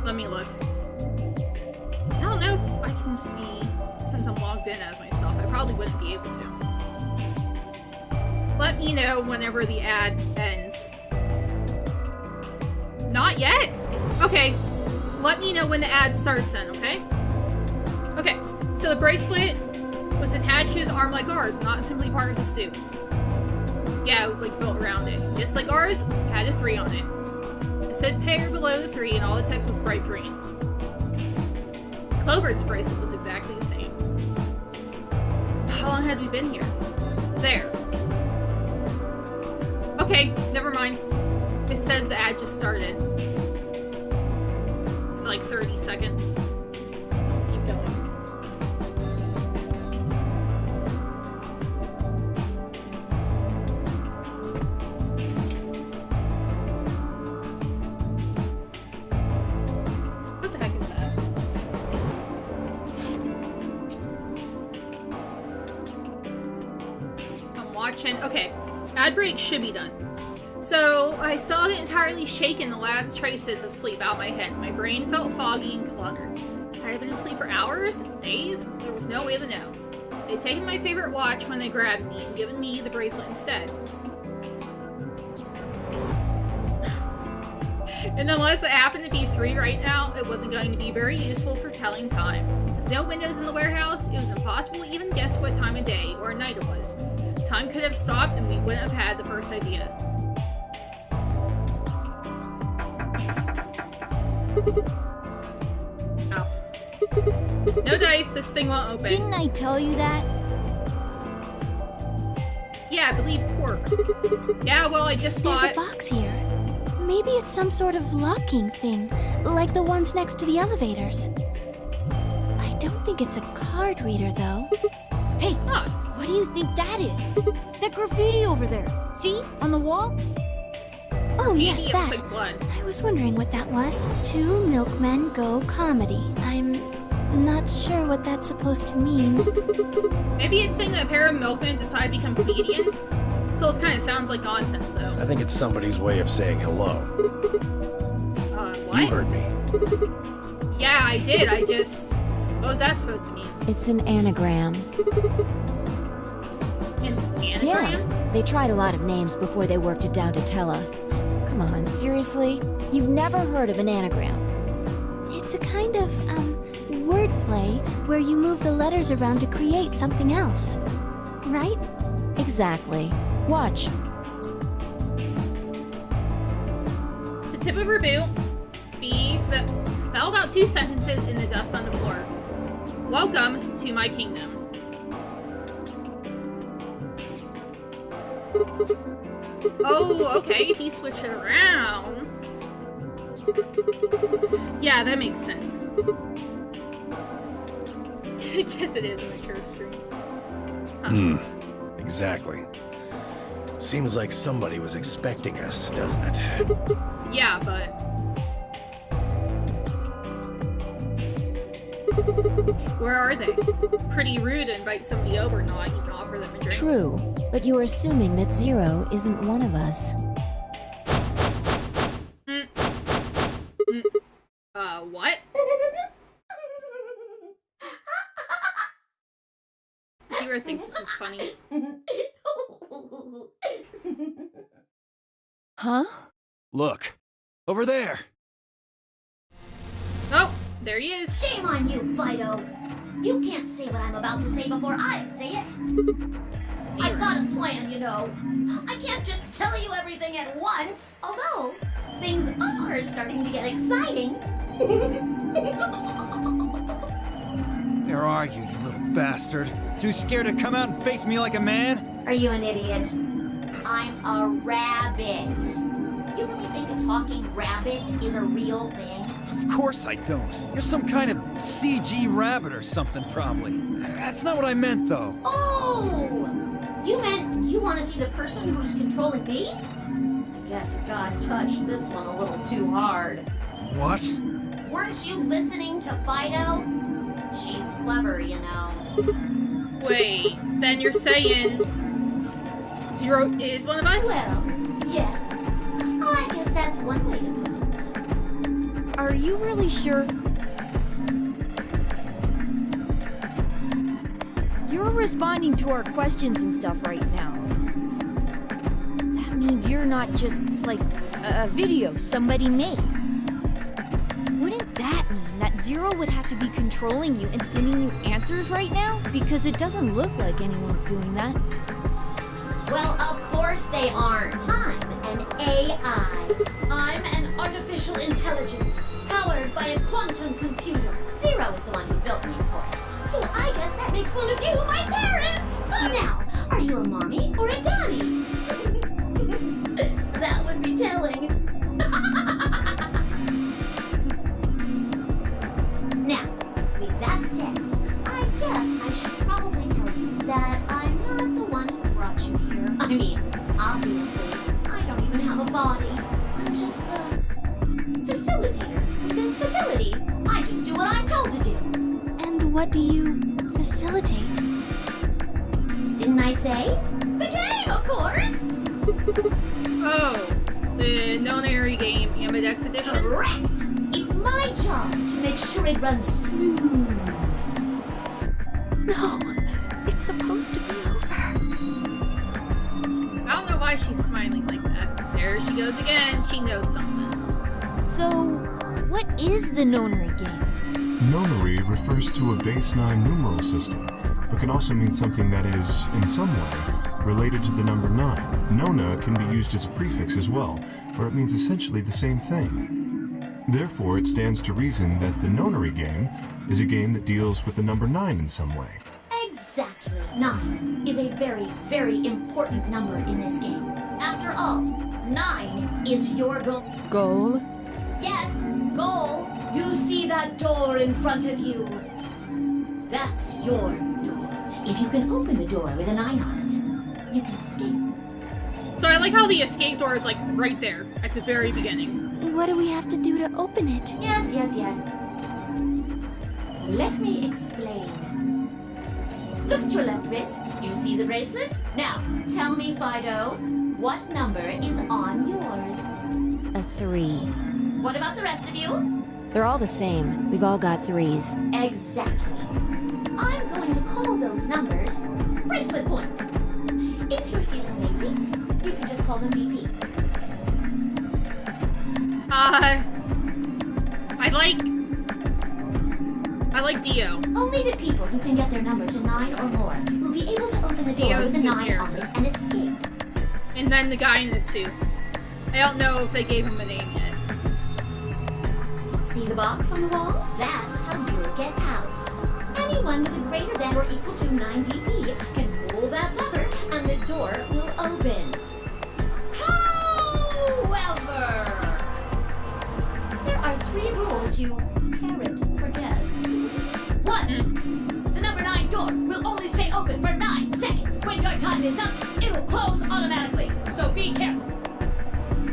Let me look. I don't know if I can see, since I'm logged in as myself. I probably wouldn't be able to. let me know whenever the ad ends. Not yet? Okay. Let me know when the ad starts then, okay? Okay, so the bracelet was attached to his arm like ours, not simply part of the suit. Yeah, it was like built around it. Just like ours, had a 3 on it. It said pair below the 3 and all the text was bright green. Clover's bracelet was exactly the same. How long had we been here? There. Okay, never mind. It says the ad just started. It's like 30 seconds. Keep going. What the heck is that? I'm watching. Okay, ad break should be done. So, I saw it entirely shaken the last traces of sleep out my head. My brain felt foggy and cluttered. Had I been asleep for hours? Days? There was no way to know. They'd taken my favorite watch when they grabbed me and given me the bracelet instead. And unless it happened to be 3 right now, it wasn't going to be very useful for telling time. There's no windows in the warehouse, it was impossible to even guess what time of day or night it was. Time could have stopped and we wouldn't have had the first idea. Ow. No dice, this thing won't open. Didn't I tell you that? Yeah, I believe pork. Yeah, well, I just saw There's it. a box here. Maybe it's some sort of locking thing, like the ones next to the elevators. I don't think it's a card reader, though. Hey, Huh. what do you think that is? That graffiti over there. See? On the wall? Oh, yes, It looks that. like blood. I was wondering what that was. 2 milkmen go comedy. I'm not sure what that's supposed to mean. Maybe it's saying that a pair of milkmen decide to become comedians? So it kind of sounds like nonsense, though. I think it's somebody's way of saying hello. What? You heard me. Yeah, I did. What was that supposed to mean? It's an anagram. An anagram? Yeah, they tried a lot of names before they worked it down to Tella. Come on, seriously? You've never heard of an anagram? It's a kind of, wordplay where you move the letters around to create something else. Right? Exactly. Watch. The tip of her boot, Fee spelled out 2 sentences in the dust on the floor. Welcome to my kingdom. Oh, okay, he switched it around. Yeah, that makes sense. I guess it is a mature stream. Huh. Exactly. Seems like somebody was expecting us, doesn't it? Yeah, but... Where are they? Pretty rude to invite somebody over and not even offer them a drink. True, but you're assuming that Zero isn't one of us. What? Zero thinks this is funny. Huh? Look, over there. Oh, there he is. Shame on you, Fido. You can't say what I'm about to say before I say it. I've got a plan, you know. I can't just tell you everything at once, although things are starting to get exciting. Where are you, you little bastard? Too scared to come out and face me like a man? Are you an idiot? I'm a rabbit. You really think a talking rabbit is a real thing? Of course I don't. You're some kind of CG rabbit or something, probably. That's not what I meant, though. Oh! You meant you want to see the person who's controlling me? I guess God touched this one a little too hard. What? Weren't you listening to Fido? She's clever, you know. Wait, then you're saying Zero is one of us? Well, yes. I guess that's one way to put it. Are you really sure? You're responding to our questions and stuff right now. means you're not just, like, a video somebody made. Wouldn't that mean that Zero would have to be controlling you and sending you answers right now? Because it doesn't look like anyone's doing that. Well, of course they aren't. I'm an AI. I'm an artificial intelligence powered by a quantum computer. Zero is the one who built me, of course. So I guess that makes one of you my parent. Now, are you a mommy or a daddy? That would be telling. Now, with that said, I guess I should probably tell you that I'm not the one who brought you here. I mean, obviously, I don't even have a body. I'm just the facilitator for this facility. I just do what I'm told to do. And what do you facilitate? Didn't I say? The game, of course! Oh, the non-airy game, Ambidex Edition? Correct! It's my job to make sure it runs smooth. No, it's supposed to be over. I don't know why she's smiling like that. There she goes again. She knows something. So, what is the nonary game? Nonary refers to a base 9 numeral system, but can also mean something that is, in some way, related to the number 9. Nona can be used as a prefix as well, where it means essentially the same thing. Therefore, it stands to reason that the nonary game is a game that deals with the number 9 in some way. Exactly. 9 is a very, very important number in this game. After all, 9 is your goal. Goal? Yes, goal. You see that door in front of you? That's your door. If you can open the door with a 9 on it, you can escape. So I like how the escape door is like right there at the very beginning. What do we have to do to open it? Yes. Let me explain. Look at your left wrists. You see the bracelet? Now, tell me, Fido, what number is on yours? A 3. What about the rest of you? They're all the same. We've all got 3s. Exactly. I'm going to call those numbers bracelet points. If you're feeling lazy, you can just call them BP. I like Dio. Only the people who can get their number to 9 or more will be able to open the door Dio's with a good 9 on it and escape. And then the guy in the suit. I don't know if they gave him a name yet. See the box on the wall? That's how you'll get out. Anyone with a greater than or equal to 9 BP can pull that lever and the door will open. However, there are 3 rules you can't forget. 1. The number 9 door will only stay open for 9 seconds. When your time is up, it'll close automatically, so be careful.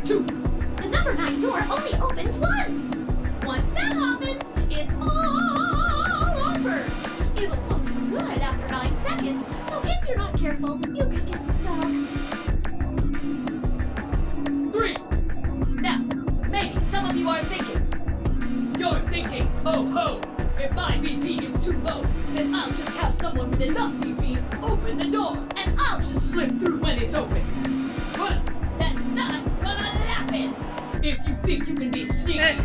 2. The number 9 door only opens once. Once that happens, it's all over. It'll close for good after 9 seconds, so if you're not careful, you can get stuck. 3. Now, maybe some of you are thinking. You're thinking, oh ho, if my BP is too low, then I'll just have someone with enough BP open the door, and I'll just slip through when it's open. Well, that's not gonna happen. If you think you can be sneaky,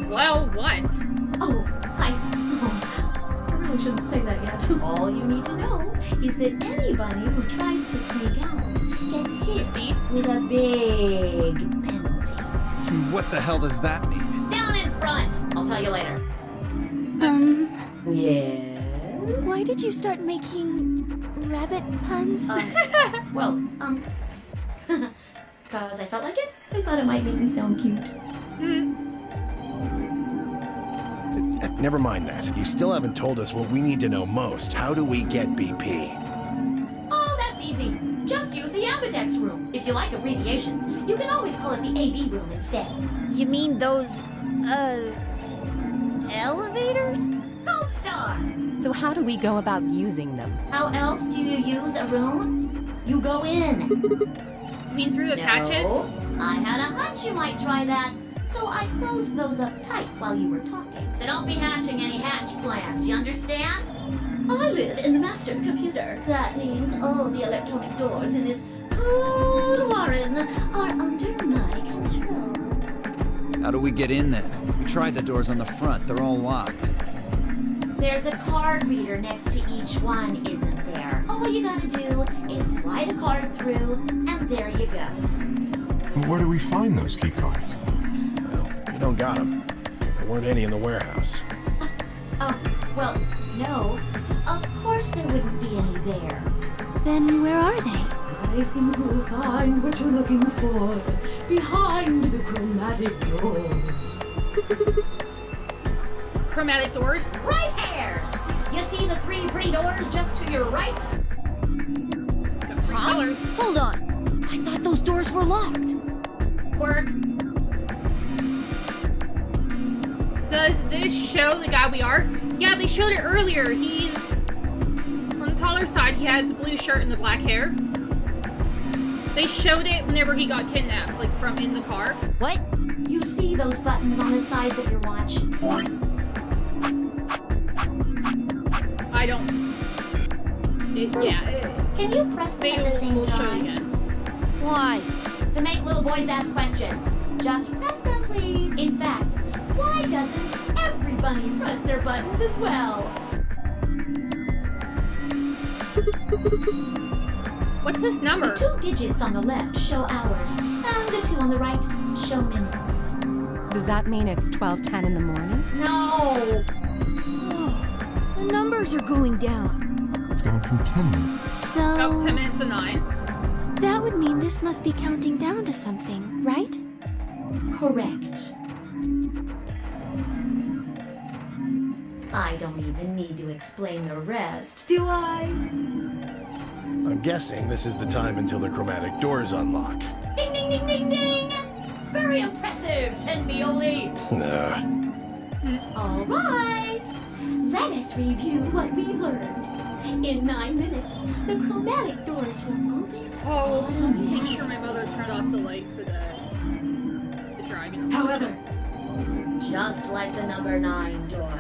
Well, what? Oh, I really shouldn't say that yet. All you need to know is that anybody who tries to sneak out gets hit with a big penalty. What the hell does that mean? Down in front. I'll tell you later. Yeah? Why did you start making rabbit puns? Because I felt like it. I thought it might make me sound cute. Never mind that. You still haven't told us what we need to know most. How do we get BP? Oh, that's easy. Just use the Ambidex room. If you like abbreviations, you can always call it the AB room instead. You mean those, elevators? Gold Star! So how do we go about using them? How else do you use a room? You go in. You mean through those hatches? I had a hunch you might try that. So I closed those up tight while you were talking. So don't be hatching any hatch plans, you understand? I live in the master computer. That means all the electronic doors in this whole warren are under my control. How do we get in then? We tried the doors on the front. They're all locked. There's a card reader next to each one, isn't there? All you gotta do is slide a card through, and there you go. Where do we find those key cards? Well, you don't got them. There weren't any in the warehouse. Well, no. Of course there wouldn't be any there. Then where are they? I think you'll find what you're looking for behind the chromatic doors. Chromatic doors? Right here! You see the 3 pretty doors just to your right? Got 3 colors. Hold on. I thought those doors were locked. Quirk. Does this show the guy we are? Yeah, they showed it earlier. He's on the taller side. He has the blue shirt and the black hair. They showed it whenever he got kidnapped, like from in the car. What? You see those buttons on the sides of your watch? I don't. Can you press them at the same we'll show it time? again. Why? To make little boys ask questions. Just press them, please. In fact, why doesn't everybody press their buttons as well? What's this number? The 2 digits on the left show hours, and the 2 on the right show minutes. Does that mean it's 12:10 in the morning? No! The numbers are going down. It's gone from 10 minutes. So... About 10 minutes to 9. that would mean this must be counting down to something, right? Correct. I don't even need to explain the rest, do I? I'm guessing this is the time until the chromatic doors unlock. Ding, ding, ding, ding, ding! Very impressive, Tenbioli! All right, let us review what we've learned. In 9 minutes, the chromatic doors will open. Oh, make sure my mother turned off the light for the dragon. However, just like the number 9 door,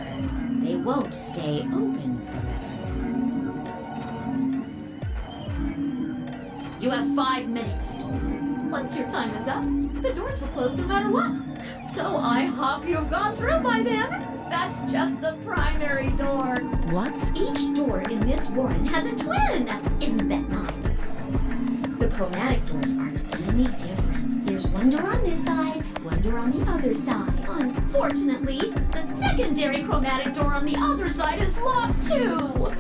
they won't stay open forever. You have 5 minutes. Once your time is up, the doors will close no matter what. So I hope you've gone through by then. That's just the primary door. What? Each door in this warren has a twin. Isn't that nice? The chromatic doors aren't any different. There's one door on this side, one door on the other side. Unfortunately, the secondary chromatic door on the other side is locked too.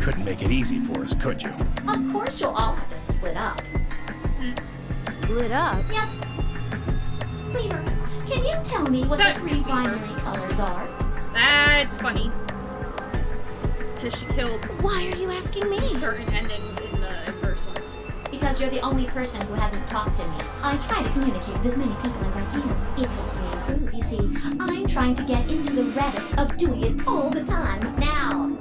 Couldn't make it easy for us, could you? Of course you'll all have to split up. Split up? Yep. Cleaver, can you tell me what the 3 primary colors are? That's funny. Because she killed Why are you asking me? certain endings in the first one. Because you're the only person who hasn't talked to me. I try to communicate with as many people as I can. It helps me improve, you see. I'm trying to get into the habit of doing it all the time. Now,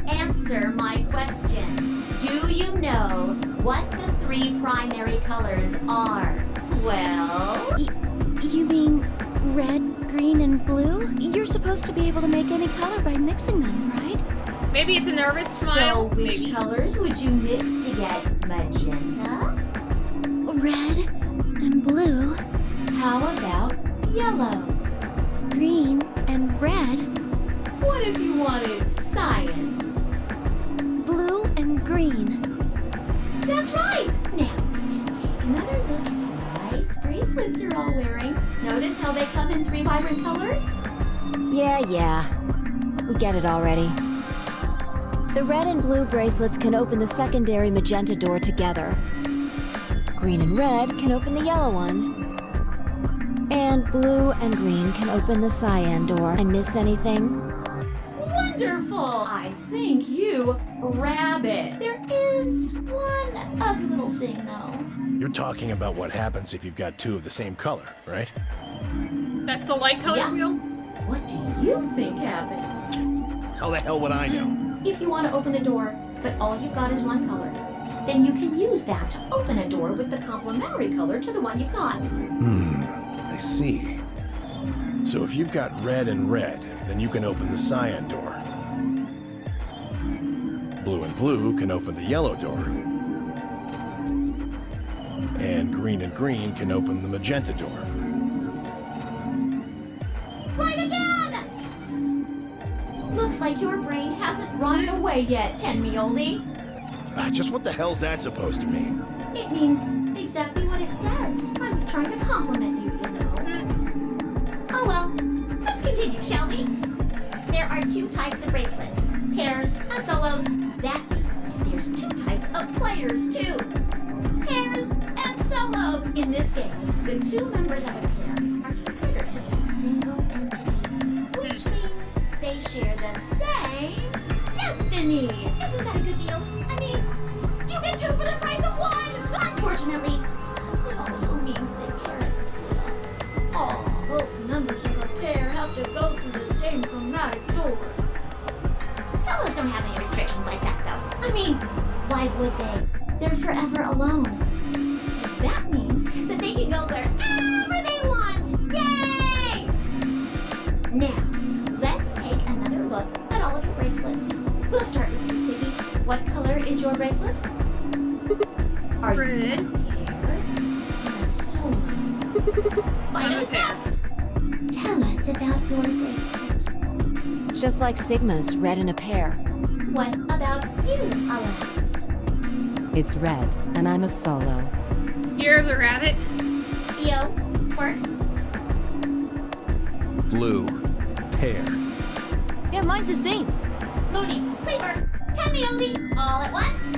answer my questions. Do you know what the 3 primary colors are? Well... You mean red, green, and blue? You're supposed to be able to make any color by mixing them, right? Maybe it's a nervous smile. So which maybe. colors would you mix to get magenta? Red and blue, How about yellow? green and red, What if you wanted cyan? blue and green. That's right! Now, take another look at the nice bracelets you're all wearing. Notice how they come in 3 vibrant colors? Yeah. We get it already. The red and blue bracelets can open the secondary magenta door together. Green and red can open the yellow one. And blue and green can open the cyan door. I missed anything? Wonderful! I think you rabbit. There is one other little thing, though. You're talking about what happens if you've got 2 of the same color, right? That's the light color Yeah. wheel? What do you think happens? How the hell would I know? If you want to open a door, but all you've got is one color, then you can use that to open a door with the complementary color to the one you've got. I see. So if you've got red and red, then you can open the cyan door. Blue and blue can open the yellow door. And green can open the magenta door. Right again! Looks like your brain hasn't run away yet, Tenmioldi. Just what the hell's that supposed to mean? It means exactly what it says. I was trying to compliment you, you know. Oh well, let's continue, shall we? There are 2 types of bracelets, pairs and solos. That means there's 2 types of players, too. Pairs and solos. In this game, the 2 members of a pair are considered to be a single entity, which means they share the same destiny. Isn't that a good deal? I mean, you get 2 for the price of 1! Unfortunately, it also means they can't split up. All both members of a pair have to go through the same chromatic door. Solos don't have any restrictions like that, though. I mean, why would they? They're forever alone. That means that they can go wherever they want! Yay! Now, let's take another look at all of your bracelets. We'll start with you, Siggy. What color is your bracelet? Are Red. You a pair or a solo? Finally next. Tell us about your bracelet. It's just like Sigma's, red in a pair. What about you, Alex? It's red, and I'm a solo. Year of the Rabbit. Theo, Quirk, Blue. Pair. Yeah, mine's the same. Moody, Cleaver, Tenmioldi, all at once.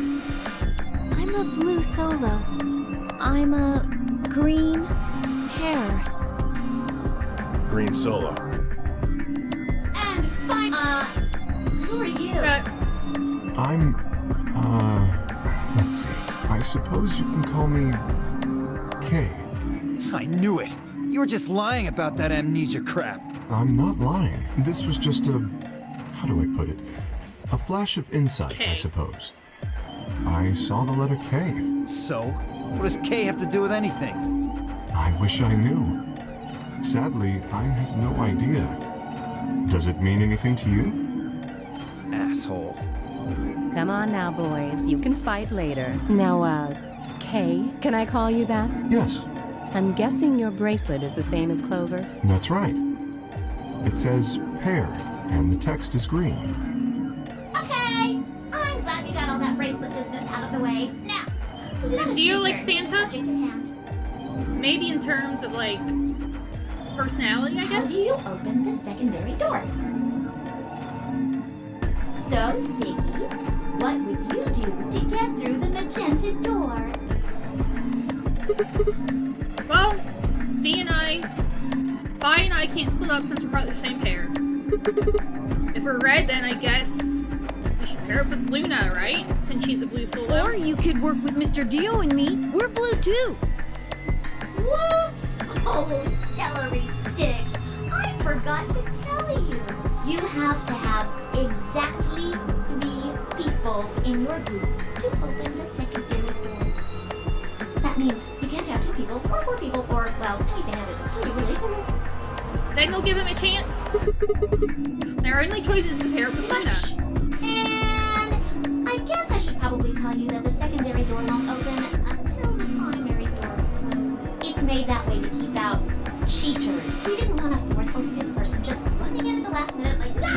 I'm a blue solo. I'm a green pair. Green solo. And fine. Who are you? I'm, let's see. I suppose you can call me Kay. I knew it. You were just lying about that amnesia crap. I'm not lying. This was just a, how do I put it? A flash of insight, I suppose. I saw the letter K. So? What does K have to do with anything? I wish I knew. Sadly, I have no idea. Does it mean anything to you? Asshole. Come on now, boys. You can fight later. Now, Kay, can I call you that? Yes. I'm guessing your bracelet is the same as Clover's. That's right. It says pair, and the text is green. Okay. I'm glad we got all that bracelet business out of the way. Now, let's Dio like return to the Santa? subject at hand. Maybe in terms of, like, personality, I How guess? do you open the secondary door? So, Siggy, what would you do to get through the magenta door? Well, Vi and I can't split up since we're probably the same pair. If we're red, then I guess we should pair up with Luna, right? Since she's a blue solo. Or you could work with Mr. Dio and me. We're blue too. Whoops! Oh, celery sticks! I forgot to tell you. You have to have exactly 3 people in your group to open the secondary door. That means you can't have 2 people, or 4 people, or, well, anything other than 3, really. Then we'll give him a chance. Our only choice is to pair up with Luna. And I guess I should probably tell you that the secondary door won't open until the primary door closes. It's made that way to keep out cheaters. We didn't want a 4th or 5th person just running in at the last minute like, no,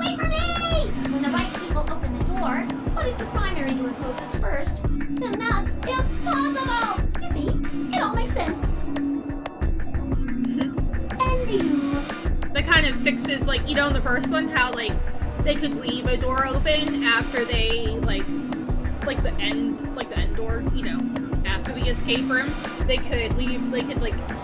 wait for me! When the right people open the door, but if the primary door closes first, then that's impossible! You see, it all makes sense. And you... That kind of fixes, like, you know, in the first one, how, like, they could leave a door open after they, like the end door, you know, after the escape room. They could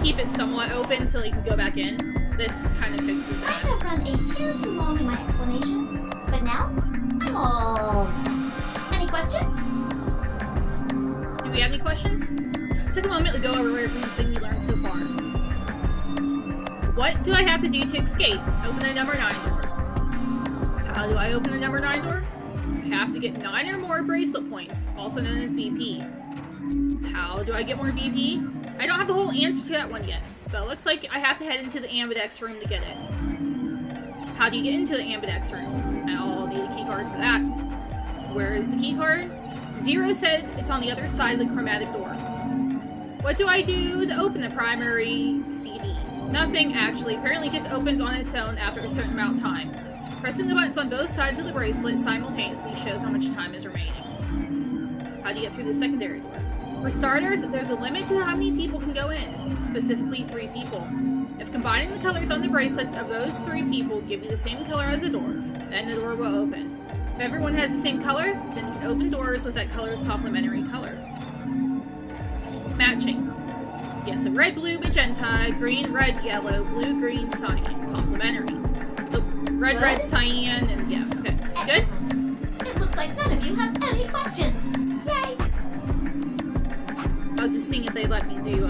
keep it somewhat open so they can go back in. This kind of fixes I that. have run a hair too long in my explanation, but now I'm all done. Any questions? Do we have any questions? Took a moment to go over everything we learned so far. What do I have to do to escape? Open the number 9 door. How do I open the number 9 door? I have to get 9 or more bracelet points, also known as BP. How do I get more BP? I don't have the whole answer to that one yet. But it looks like I have to head into the ambidex room to get it. How do you get into the ambidex room? I'll need a key card for that. Where is the key card? Zero said it's on the other side of the chromatic door. What do I do to open the primary CD? Nothing, actually. Apparently just opens on its own after a certain amount of time. Pressing the buttons on both sides of the bracelet simultaneously shows how much time is remaining. How do you get through the secondary door? For starters, there's a limit to how many people can go in, specifically 3 people. If combining the colors on the bracelets of those 3 people give you the same color as the door, then the door will open. If everyone has the same color, then you can open doors with that color's complementary color. Matching. Yes, so red, blue, magenta, green, red, yellow, blue, green, cyan. Complementary. Oh, red, red, cyan, and yeah, okay. Good? It looks like none of you have any questions. Yay! I was just seeing if they let me do,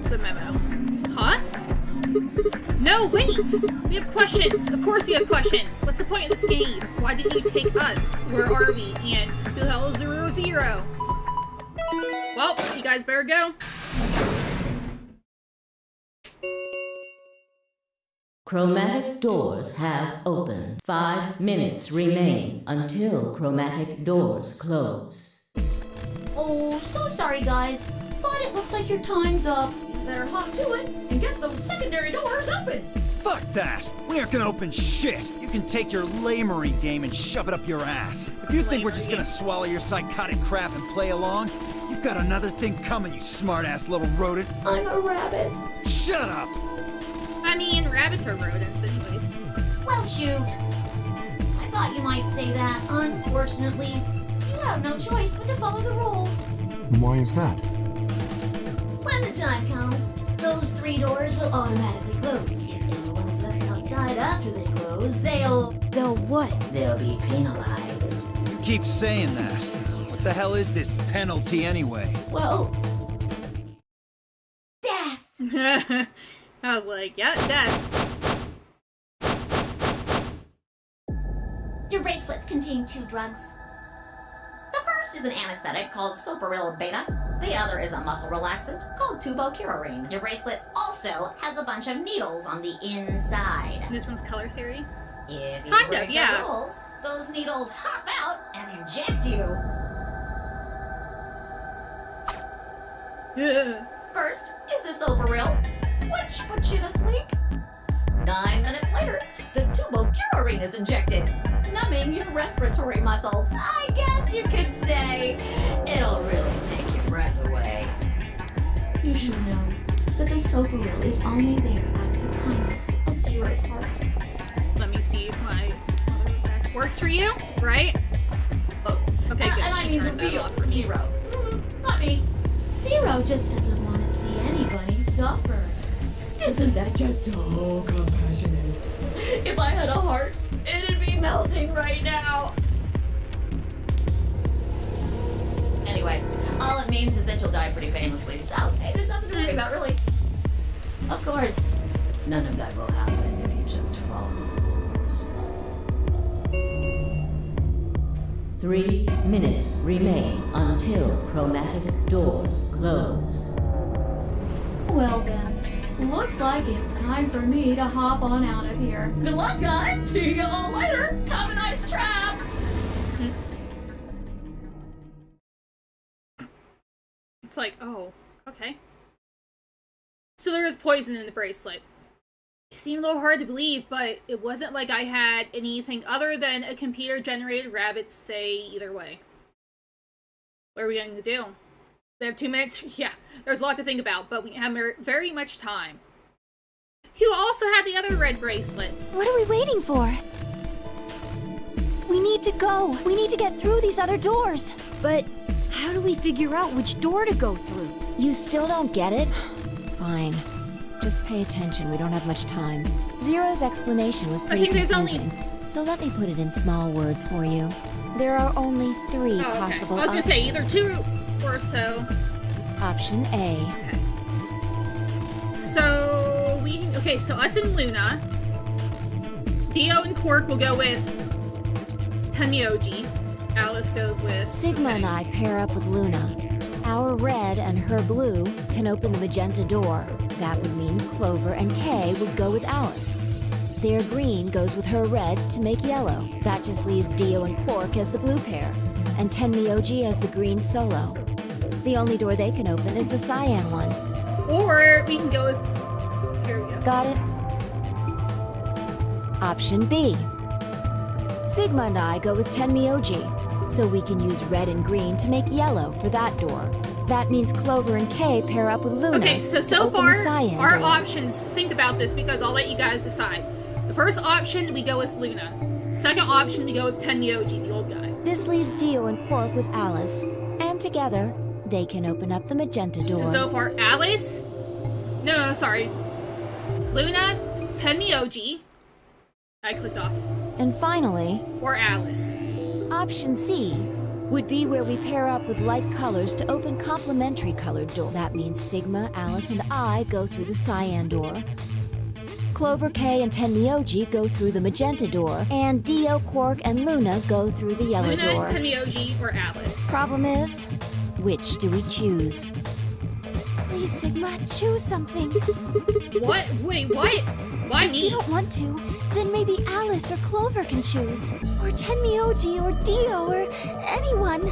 the memo. Huh? No, wait! We have questions! Of course we have questions! What's the point of this game? Why didn't you take us? Where are we? And who the hell is 00? Well, you guys better go. Chromatic doors have opened. 5 minutes remain until chromatic doors close. Oh, so sorry, guys. But it looks like your time's up. You better hop to it and get those secondary doors open. Fuck that! We aren't gonna open shit! You can take your lamery game and shove it up your ass. If you think we're just gonna swallow your psychotic crap and play along, you've got another thing coming, you smart-ass little rodent. I'm a rabbit. Shut up! I mean, rabbits are rodents anyways. Well, shoot. I thought you might say that. Unfortunately, you have no choice but to follow the rules. Why is that? When the time comes, those 3 doors will automatically close. If anyone is left outside after they close, they'll what? They'll be penalized. You keep saying that. What the hell is this penalty anyway? Well, death! I was like, yeah, death. Your bracelets contain 2 drugs. The first is an anesthetic called Soparil Beta. The other is a muscle relaxant called Tubocurarine. Your bracelet also has a bunch of needles on the inside. This one's color theory? If you Kind break of, yeah. the rules, those needles hop out and inject you. First is the Soparil, which puts you to sleep. 9 minutes later, the Tubocurarine is injected, numbing your respiratory muscles. I guess you could say it'll really take your breath away. You should know that the Soparil is only there at the kindness of Zero's heart. Let me see if my works for you, right? Oh, okay, good. And I She mean the turned that real off for me. Zero. Not me. Zero just doesn't want to see anybody suffer. Isn't that just so compassionate? If I had a heart, it'd be melting right now. Anyway, all it means is that you'll die pretty painlessly, so hey, there's nothing to worry about, really. Of course, none of that will happen if you just follow the rules. 3 minutes remain until chromatic doors close. Well then, looks like it's time for me to hop on out of here. Good luck, guys. See you all later. Have a nice trap. It's like, oh, okay. So there was poison in the bracelet. It seemed a little hard to believe, but it wasn't like I had anything other than a computer-generated rabbit say either way. What are we going to do? We have 2 minutes? Yeah, there's a lot to think about, but we have very much time. You also had the other red bracelet. What are we waiting for? We need to go. We need to get through these other doors. But how do we figure out which door to go through? You still don't get it? Fine. Just pay attention, we don't have much time. Zero's explanation was pretty confusing, so let me put it in small words for you. There are only 3 possible I was gonna options. say, either 2 or so. Option A. Okay. So, so us and Luna. Dio and Quark will go with Tenmyoji. Alice goes with... Sigma and I pair up with Luna. our red and her blue can open the magenta door. That would mean Clover and Kay would go with Alice. Their green goes with her red to make yellow. That just leaves Dio and Quark as the blue pair, and Tenmyoji as the green solo. The only door they can open is the cyan one. Or we can go with... Here we go. Got it? Option B. Sigma and I go with Tenmyoji, so we can use red and green to make yellow for that door. That means Clover and Kay pair up with Luna. Okay, so far, our options, think about this because I'll let you guys decide. The first option, we go with Luna. Second option, we go with Tenmyoji, the old guy. This leaves Dio and Quark with Alice, and together, they can open up the magenta door. So far, Alice? No, sorry. Luna, Tenmyoji. I clicked off. And finally... Or Alice. Option C would be where we pair up with light colors to open complementary colored door. That means Sigma, Alice, and I go through the cyan door. Clover, Kay, and Tenmyoji go through the magenta door, and Dio, Quark, and Luna go through the yellow door. Luna, Tenmyoji, or Alice. Problem is, which do we choose? Please, Sigma, choose something. What? Wait, what? Why me? If you don't want to, then maybe Alice or Clover can choose. Or Tenmyoji or Dio or anyone.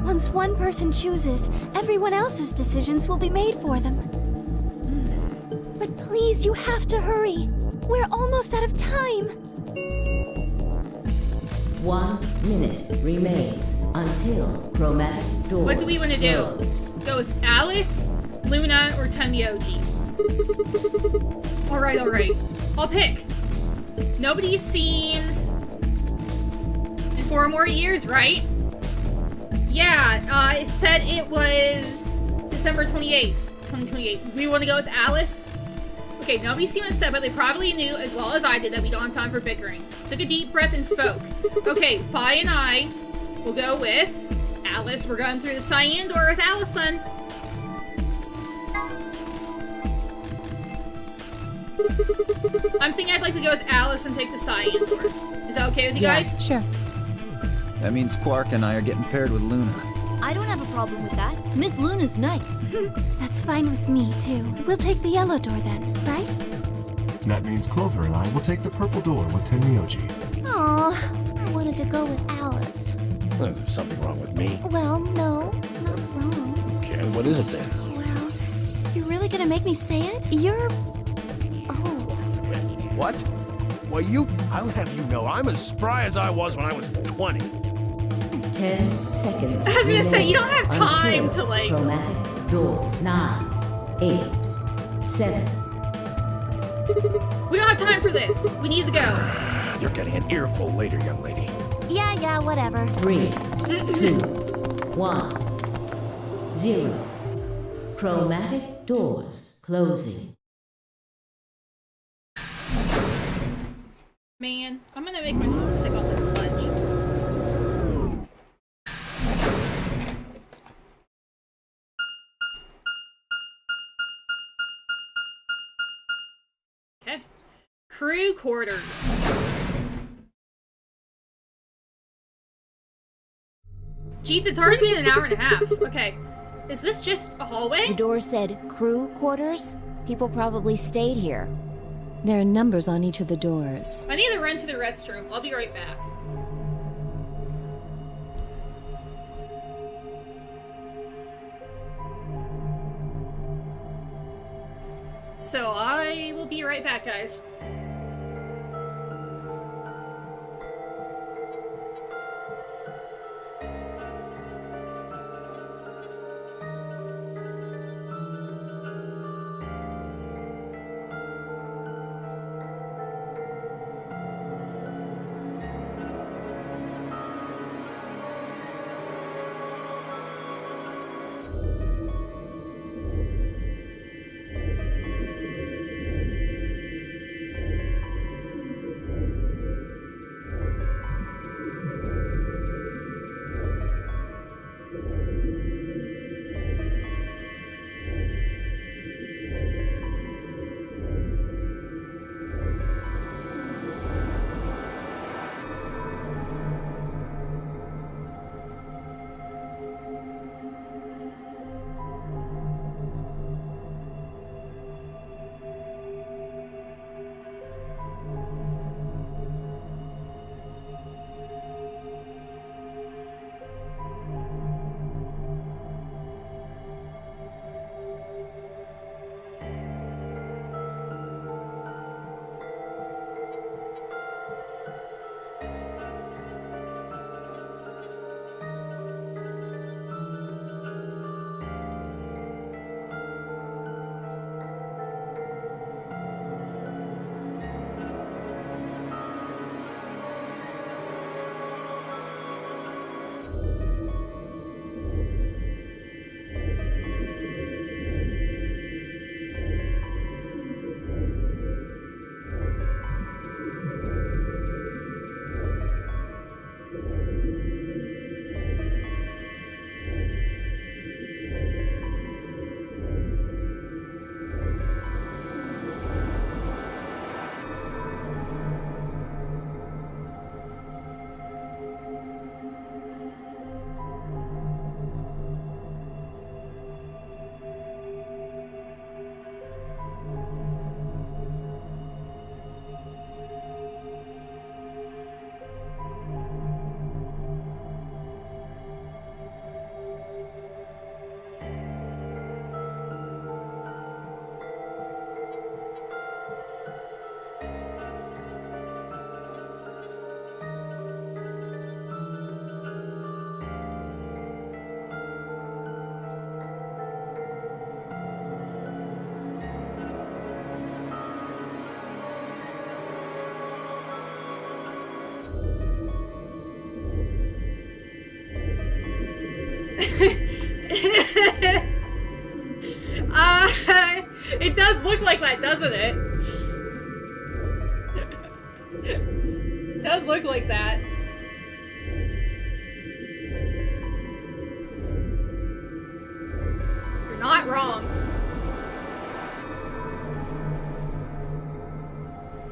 Once one person chooses, everyone else's decisions will be made for them. But please, you have to hurry. We're almost out of time. 1 minute remains until chromatic door. What do we want to do? Go with Alice, Luna, or Tenmyoji? Alright. I'll pick. Nobody seems... In 4 more years, right? Yeah, it said it was December 28th, 2028. We want to go with Alice? Okay, nobody seemed upset, but they probably knew as well as I did that we don't have time for bickering. Took a deep breath and spoke. Okay, Fi and I will go with Alice. We're going through the cyan door with Alice then. I'm thinking I'd like to go with Alice and take the cyan door. Is that okay with you guys? Sure. That means Quark and I are getting paired with Luna. I don't have a problem with that. Miss Luna's nice. That's fine with me, too. We'll take the yellow door then, right? That means Clover and I will take the purple door with Tenmyoji. Aw, I wanted to go with Alice. There's something wrong with me. Well, no, not wrong. Okay, what is it then? Well, you're really gonna make me say it? You're old. What? Well, I'll have you know, I'm as spry as I was when I was 20. 10 seconds. I was gonna say, you don't have until time to, like... chromatic doors. 9, 8, 7. We don't have time for this. We need to go. You're getting an earful later, young lady. Yeah, whatever. 3, 2, 1, 0. Chromatic doors closing. Man, I'm gonna make myself sick on this fudge. Okay. Crew quarters. Jeez, it's already been an hour and a half. Okay. Is this just a hallway? The door said crew quarters. People probably stayed here. There are numbers on each of the doors. I need to run to the restroom. I'll be right back. So I will be right back, guys. It does look like that, doesn't it? It does look like that. You're not wrong.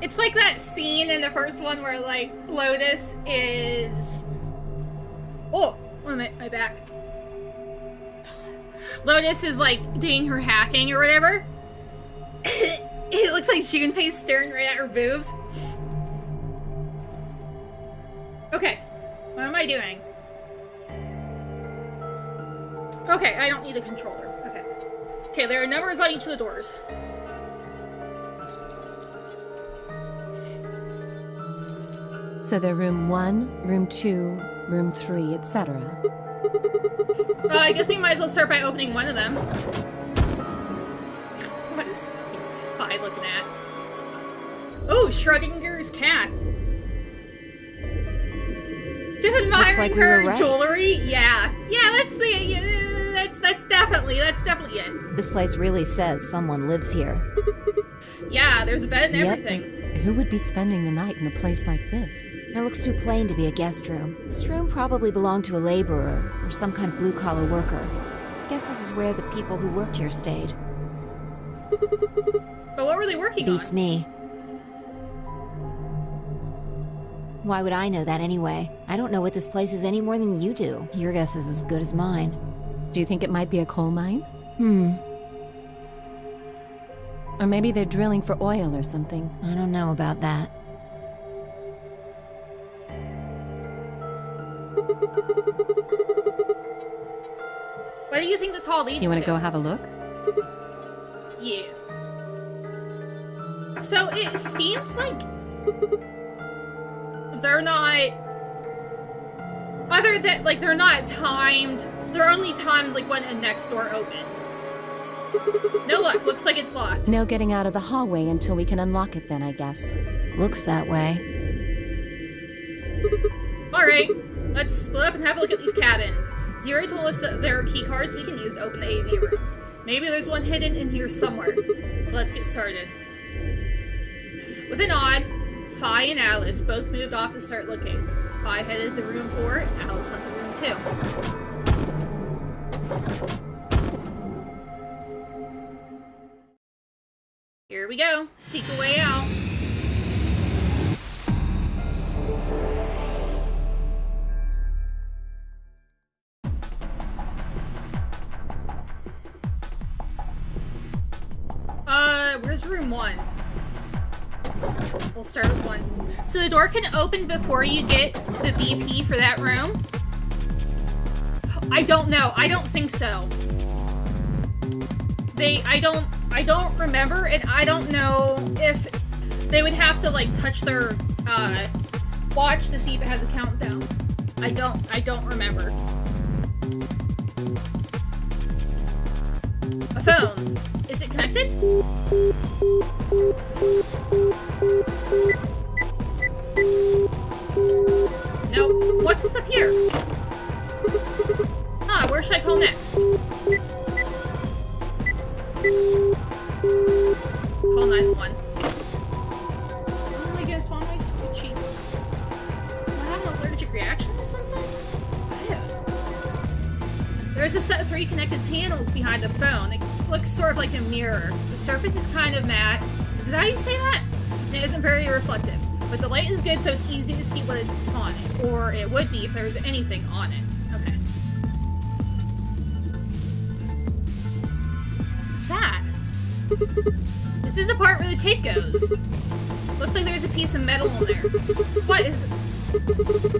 It's like that scene in the first one where, like, Lotus is... Oh, wait a minute, my back. Lotus is, like, doing her hacking or whatever. It looks like Junpei's staring right at her boobs. Okay, what am I doing? Okay, I don't need a controller. Okay. Okay, there are numbers on each of the doors. So they're room 1, room 2, room 3, etc. I guess we might as well start by opening one of them. What is Fi looking at? Oh, Schrodinger's cat. Just admiring like we her were right. jewelry. Yeah, that's the. Yeah, that's definitely it. This place really says someone lives here. Yeah, there's a bed and Yep. everything. Who would be spending the night in a place like this? It looks too plain to be a guest room. This room probably belonged to a laborer or some kind of blue-collar worker. I guess this is where the people who worked here stayed. But what were they working on? Beats me. Why would I know that anyway? I don't know what this place is any more than you do. Your guess is as good as mine. Do you think it might be a coal mine? Or maybe they're drilling for oil or something. I don't know about that. What do you think this hall leads to? You want to go have a look? Yeah. So it seems like they're not, other than, like, they're not timed, they're only timed, like, when a next door opens. No luck, looks like it's locked. No getting out of the hallway until we can unlock it then, I guess. Looks that way. Alright, let's split up and have a look at these cabins. Zero told us that there are key cards we can use to open the AV rooms. Maybe there's one hidden in here somewhere. So let's get started. With a nod, Fi and Alice both moved off and start looking. Fi headed to room 4, Alice went to room 2. Here we go. Seek a way out. Where's room 1? We'll start with 1. So the door can open before you get the BP for that room? I don't know. I don't think so. I don't remember, and I don't know if they would have to, like, touch their, watch to see if it has a countdown. I don't remember. A phone. Is it connected? Nope. What's this up here? Huh, where should I call next? Call 911. Oh, I guess, why am I so cheap? Do I have an allergic reaction to something? There's a set of 3 connected panels behind the phone. It looks sort of like a mirror. The surface is kind of matte. Is that how you say that? And it isn't very reflective. But the light is good, so it's easy to see what it's on it. Or it would be if there was anything on it. Okay. What's that? This is the part where the tape goes. Looks like there's a piece of metal in there. What is it?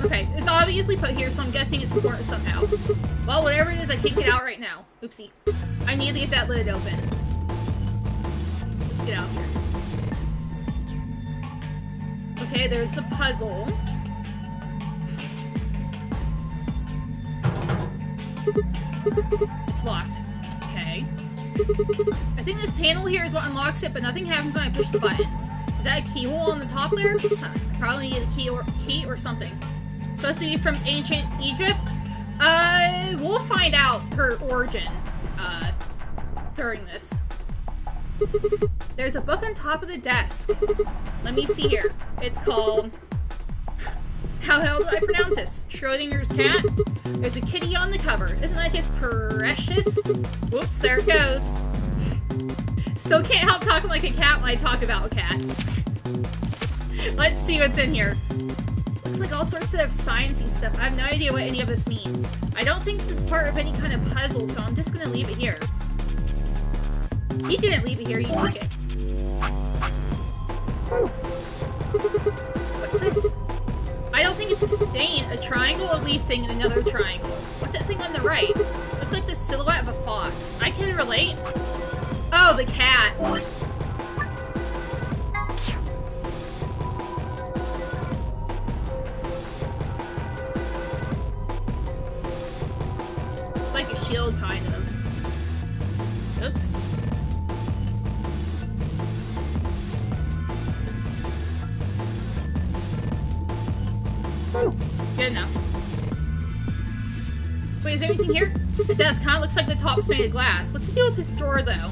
Okay, it's obviously put here, so I'm guessing it's important somehow. Well, whatever it is, I can't get out right now. Oopsie. I need to get that lid open. Let's get out here. Okay, there's the puzzle. It's locked. Okay. I think this panel here is what unlocks it, but nothing happens when I push the buttons. Is that a keyhole on the top there? Huh, I probably need a key or something. It's supposed to be from ancient Egypt. We'll find out her origin, during this. There's a book on top of the desk. Let me see here. It's called... How the hell do I pronounce this? Schrodinger's cat? There's a kitty on the cover. Isn't that just precious? Whoops, there it goes. Still can't help talking like a cat when I talk about a cat. Let's see what's in here. Looks like all sorts of sciencey stuff. I have no idea what any of this means. I don't think this is part of any kind of puzzle, so I'm just gonna leave it here. You didn't leave it here, you took it. What's this? I don't think it's a stain, a triangle, a leaf thing, and another triangle. What's that thing on the right? Looks like the silhouette of a fox. I can relate. Oh, the cat. It's like a shield, kind of. Oops. Good enough. Wait, is there anything here? The desk kind of looks like the top's made of glass. What's the deal with this drawer, though?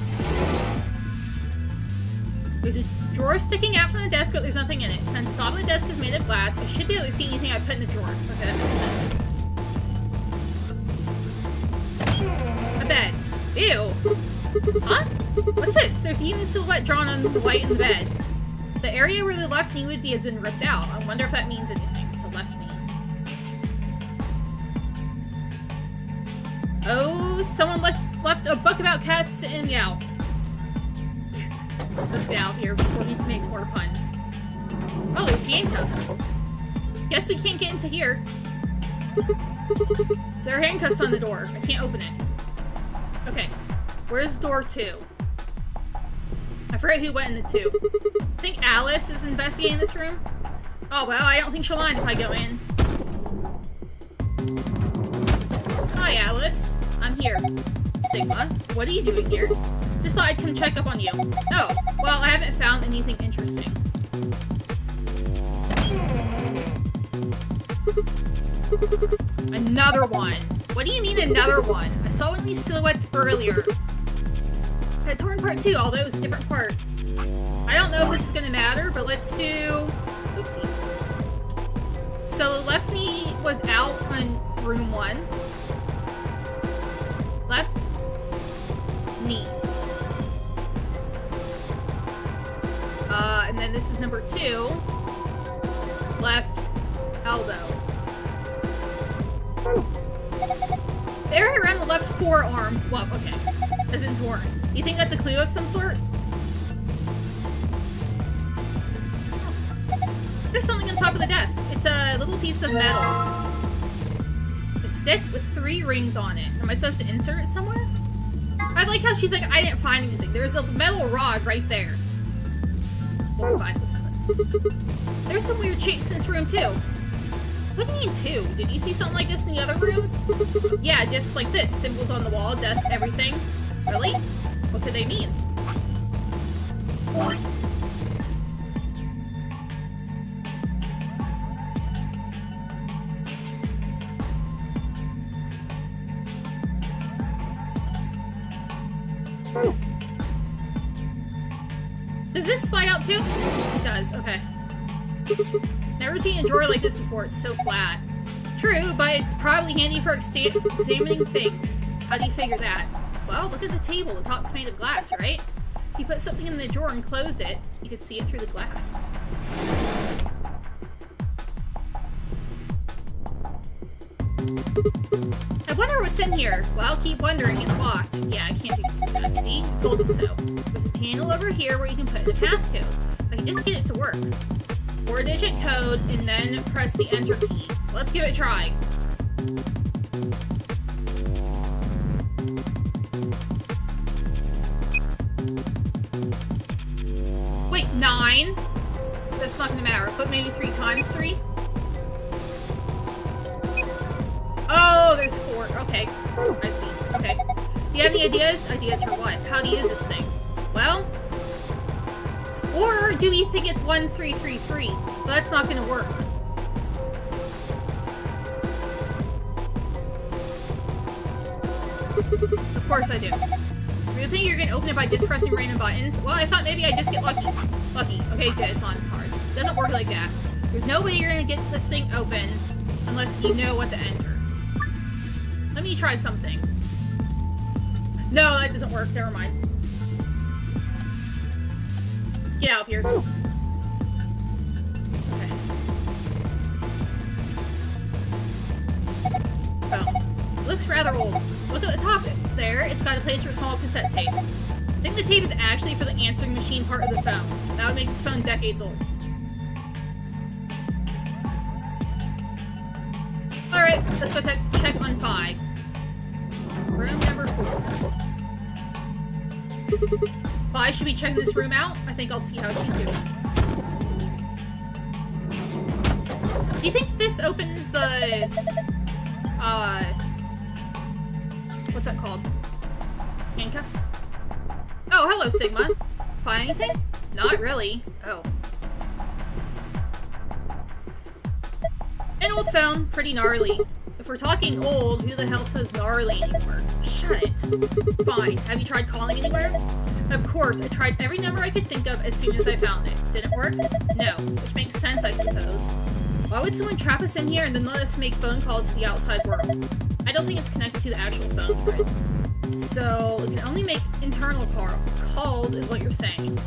There's a drawer sticking out from the desk, but there's nothing in it. Since the top of the desk is made of glass, I should be able to see anything I put in the drawer. Okay, that makes sense. A bed. Ew. Huh? What's this? There's a human silhouette drawn on the white in the bed. The area where the left knee would be has been ripped out. I wonder if that means anything. So left knee. Oh, someone left a book about cats and meow. Let's get out of here before he makes more puns. Oh, there's handcuffs. Guess we can't get into here. There are handcuffs on the door. I can't open it. Okay. Where's door 2? I forget who went in the 2. I think Alice is investigating this room. Oh, well, I don't think she'll mind if I go in. Hi, Alice. I'm here. Sigma, what are you doing here? Just thought I'd come check up on you. Oh, well, I haven't found anything interesting. Another one. What do you mean another one? I saw one of these silhouettes earlier. I torn part 2, although it was a different part. I don't know if this is gonna matter, but let's do... Oopsie. So the left knee was out on room 1. Left knee. And then this is number 2. Left elbow. The area around the left forearm, well, okay, has been torn. Do you think that's a clue of some sort? There's something on top of the desk. It's a little piece of metal. A stick with 3 rings on it. Am I supposed to insert it somewhere? I like how she's like, I didn't find anything. There's a metal rod right there. We'll find something. There's some weird shapes in this room too. What do you mean 2? Did you see something like this in the other rooms? Yeah, just like this. Symbols on the wall, desk, everything. Really? What could they mean? Does this slide out too? It does, okay. Never seen a drawer like this before, it's so flat. True, but it's probably handy for examining things. How do you figure that? Well, look at the table, the top's made of glass, right? If you put something in the drawer and closed it, you could see it through the glass. I wonder what's in here. Well, keep wondering, it's locked. Yeah, I can't do that. See? I told you so. There's a panel over here where you can put in a passcode. I can just get it to work. 4-digit code, and then press the enter key. Let's give it a try. Wait, 9? That's not gonna matter. Put maybe 3 times 3? Oh, there's 4. Okay. I see. Okay. Do you have any ideas? Ideas for what? How to use this thing? Well... Or do we think it's 1333? Well, that's not gonna work. Of course I do. You think you're gonna open it by just pressing random buttons? Well, I thought maybe I'd just get lucky. Lucky. Okay, good, it's on card. It doesn't work like that. There's no way you're gonna get this thing open unless you know what to enter. Let me try something. No, that doesn't work. Never mind. Get out of here. Okay. Phone. It looks rather old. Look at the top there. It's got a place for a small cassette tape. I think the tape is actually for the answering machine part of the phone. That would make this phone decades old. Alright, let's go check on 5. Room number 4. Why should we check this room out? I think I'll see how she's doing. Do you think this opens the... what's that called? Handcuffs? Oh, hello, Sigma. Find anything? Not really. Oh. An old phone. Pretty gnarly. If we're talking old, who the hell says gnarly anymore? Shut it. Fine. Have you tried calling anywhere? Of course, I tried every number I could think of as soon as I found it. Didn't work? No. Which makes sense, I suppose. Why would someone trap us in here and then let us make phone calls to the outside world? I don't think it's connected to the actual phone grid. So, we can only make internal calls, is what you're saying.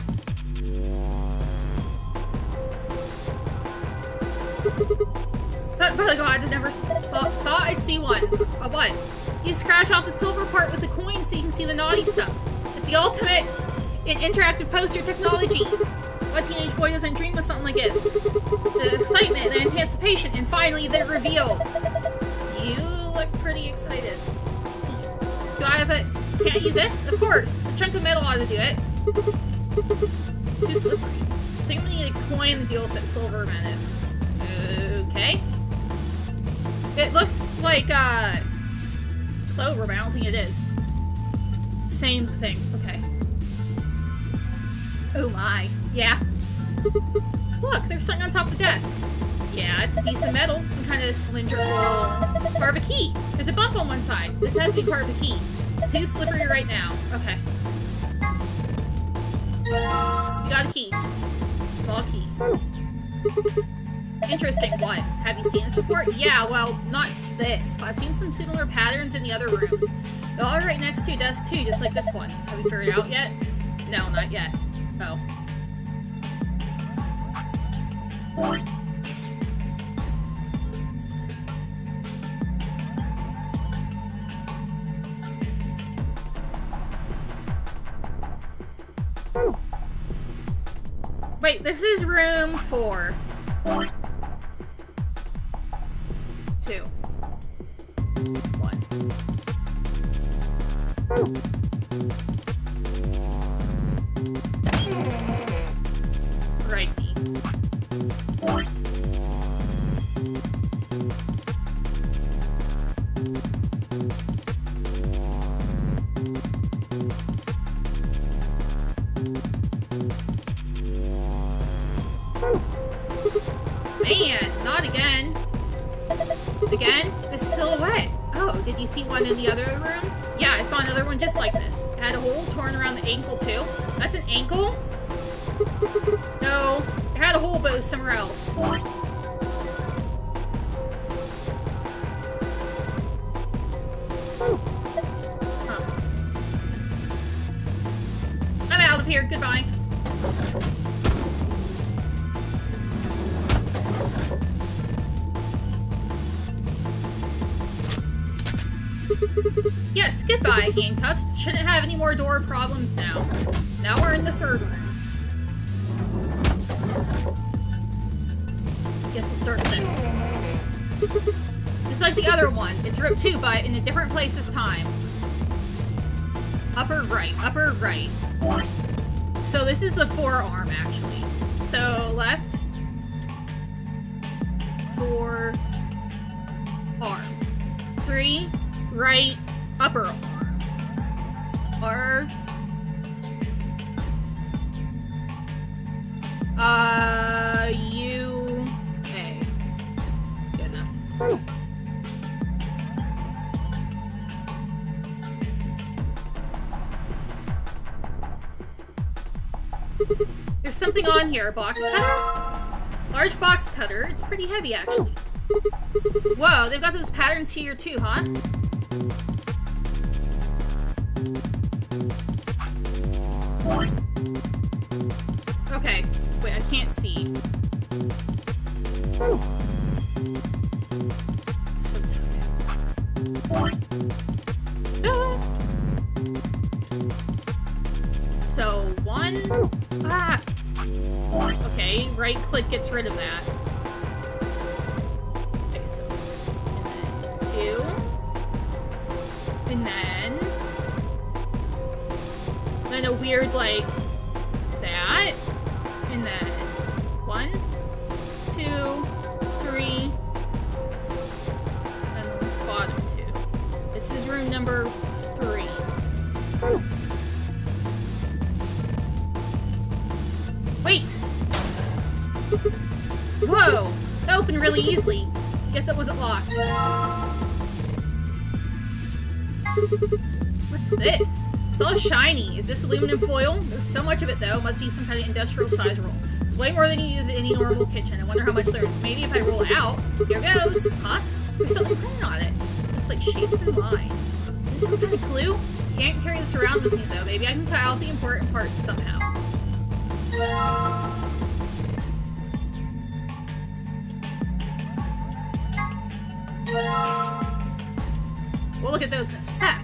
But by the gods, I never thought I'd see one. A what? You scratch off the silver part with a coin so you can see the naughty stuff. It's the ultimate in interactive poster technology. What teenage boy doesn't dream of something like this? The excitement, the anticipation, and finally the reveal. You look pretty excited. Do I have a... Can't I use this? Of course! The chunk of metal ought to do it. It's too slippery. I think I'm gonna need a coin to deal with that silver menace. Okay. It looks like, clover, but I don't think it is. Same thing. Okay. Oh my. Yeah. Look, there's something on top of the desk. Yeah, it's a piece of metal. Some kind of cylindrical... part of a key. There's a bump on one side. This has to be part of a key. Too slippery right now. Okay. You got a key. Small key. Interesting. What? Have you seen this before? Yeah, well, not this. But I've seen some similar patterns in the other rooms. They're all right next to a desk too, just like this one. Have you figured it out yet? No, not yet. Oh. Wait, this is room 4. 2. 1. Right. Man, not again. Again? The silhouette. Oh, did you see one in the other room? Yeah, I saw another one just like this. It had a hole torn around the ankle too. That's an ankle? No, it had a hole but it was somewhere else. Huh. I'm out of here, goodbye. Yes, goodbye, handcuffs. Shouldn't have any more door problems now. Now we're in the 3rd room. Guess we'll start with this. Just like the other one, it's rope 2, but in a different place this time. Upper right, upper right. So this is the forearm, actually. So left, forearm. 3, right, upper arm. R. U. A. Good enough. something on here. Box cutter? Large box cutter. It's pretty heavy, actually. Whoa, they've got those patterns here too, huh? Okay. Wait, I can't see. So So, one... Ah! Okay, right click gets rid of that. Like so. And then two. And then a weird, like, that. And then 1, 2, 3. And bottom 2. This is room number 3. Wait! Whoa! That opened really easily. Guess it wasn't locked. What's this? It's all shiny. Is this aluminum foil? There's so much of it, though. It must be some kind of industrial size roll. It's way more than you use in any normal kitchen. I wonder how much there is. Maybe if I roll it out. Here goes. Huh? There's something written on it. Looks like shapes and lines. Is this some kind of clue? Can't carry this around with me, though. Maybe I can cut out the important parts somehow. We'll look at those in a sec.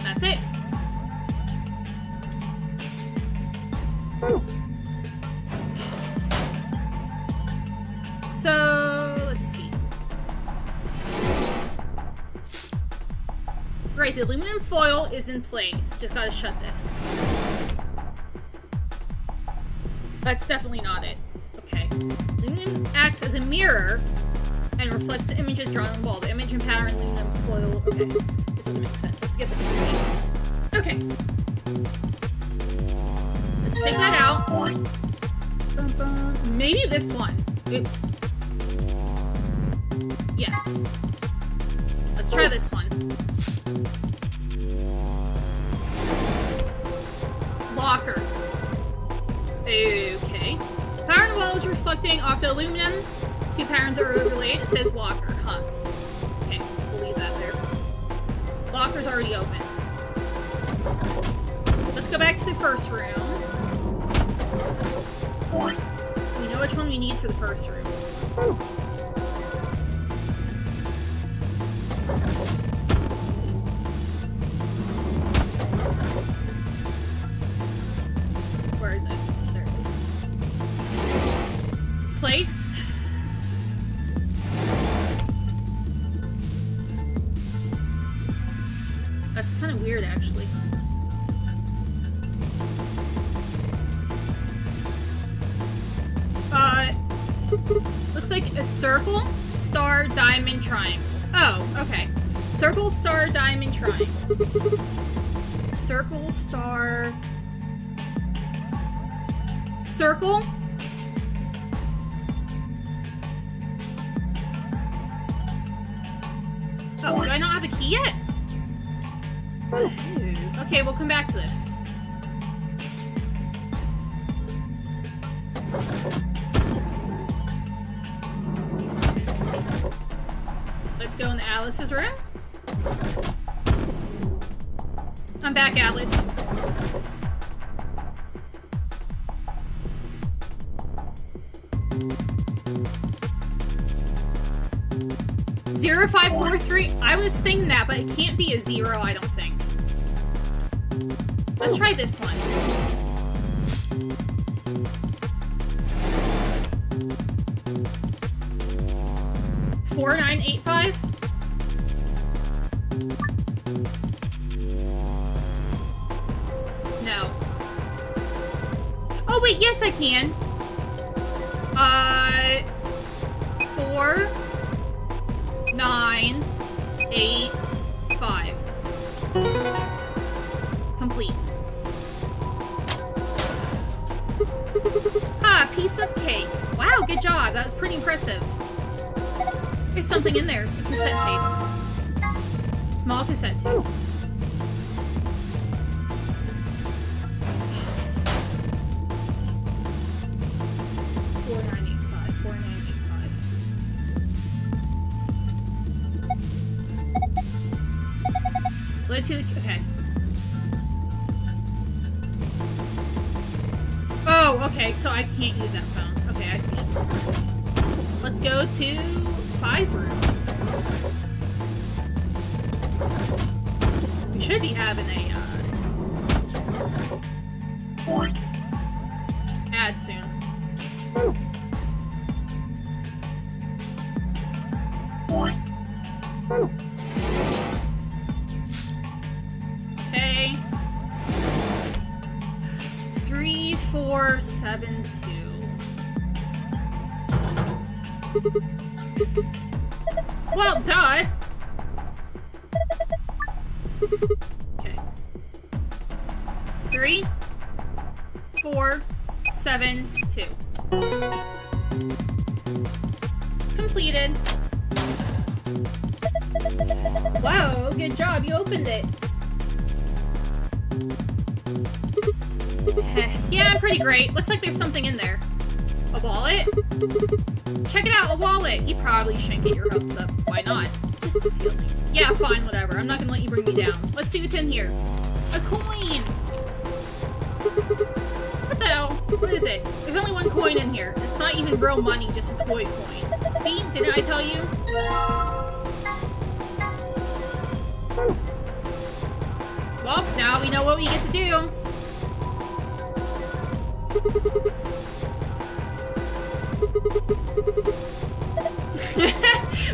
That's it. So, let's see. Right, the aluminum foil is in place. Just gotta shut this. That's definitely not it. Okay. Aluminum acts as a mirror and reflects the images drawn on the wall. The image and pattern aluminum foil. Okay. This doesn't make sense. Let's get this solution. Okay. Let's take that out. Maybe this one. Oops. Yes. Let's try this one. Locker. Okay. Pattern wall is reflecting off the aluminum. 2 patterns are overlaid. It says locker. Huh. Okay, we'll leave that there. Locker's already open. Let's go back to the first room. We know which one we need for the first room. This one. Where is it? There it is. Place. That's kind of weird, actually. Looks like a circle, star, diamond, triangle. Oh, okay. Circle, star, diamond, triangle. Circle, star... Circle. Oh, do I not have a key yet? Ooh. Okay, we'll come back to this. Let's go into Alice's room. I'm back, Alice. Zero 5 4 3. I was thinking that, but it can't be a 0, I don't think. Let's try this one. Four 9 8 5. No. Oh wait, yes I can. 4 9 8 5. Complete. Ah, piece of cake. Wow, good job. That was pretty impressive. There's something in there. A cassette tape. Small cassette tape. Go to the... Okay. Oh, okay, so I can't use that phone. Okay, I see. Let's go to Phi's room. We should be having a, ad soon. Okay. 3, 4, 7, 2. Well, duh. Okay. 3, 4, 7, 2. Completed. Wow, good job. You opened it. Yeah, pretty great. Looks like there's something in there. A wallet? Check it out, a wallet! You probably shouldn't get your hopes up. Why not? Just a feeling. Yeah, fine, whatever. I'm not gonna let you bring me down. Let's see what's in here. A coin! What the hell? What is it? There's only one coin in here. It's not even real money, just a toy coin. See? Didn't I tell you? Well, now we know what we get to do.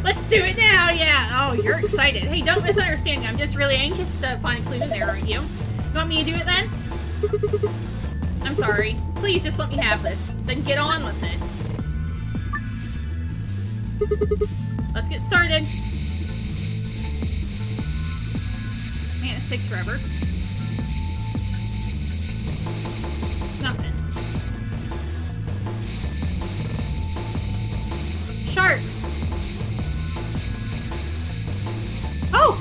Let's do it now, yeah! Oh, you're excited. Hey, don't misunderstand me. I'm just really anxious to find a clue in there, aren't you? You want me to do it then? I'm sorry. Please just let me have this. Then get on with it. Let's get started. Man, this takes forever. Nothing. Shark. Oh!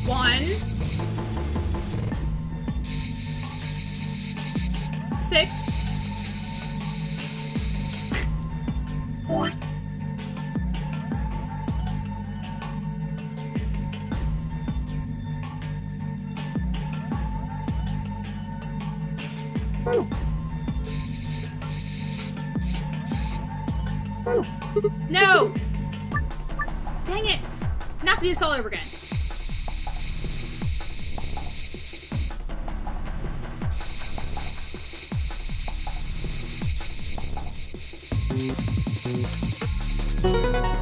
1, 6. No! Dang it! I'm gonna have to do this all over again.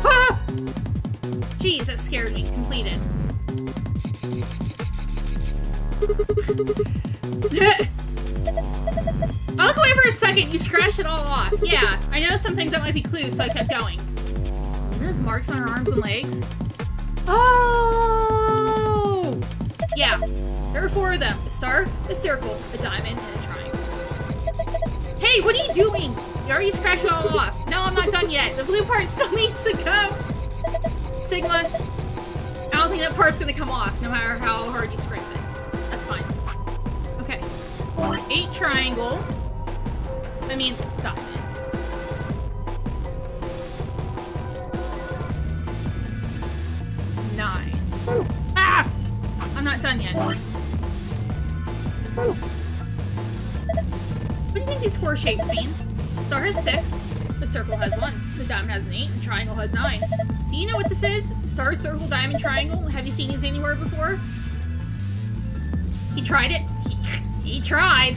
Ah! Jeez, that scared me. Completed. I'll look away for a second. You scratched it all off. Yeah, I know some things that might be clues, so I kept going. And those marks on her arms and legs. Oh! Yeah, there are 4 of them. A star, a circle, a diamond, and a triangle. Hey, what are you doing? You already scratched it all off. No, I'm not done yet. The blue part still needs to go. Sigma, I don't think that part's gonna come off, no matter how hard you scrape it. That's fine. Okay. 8 triangle. I mean, diamond. Ah! I'm not done yet. What do you think these 4 shapes mean? The star has 6, the circle has 1, the diamond has an 8, and the triangle has 9. Do you know what this is? Star, circle, diamond, triangle? Have you seen these anywhere before? He tried it. He tried.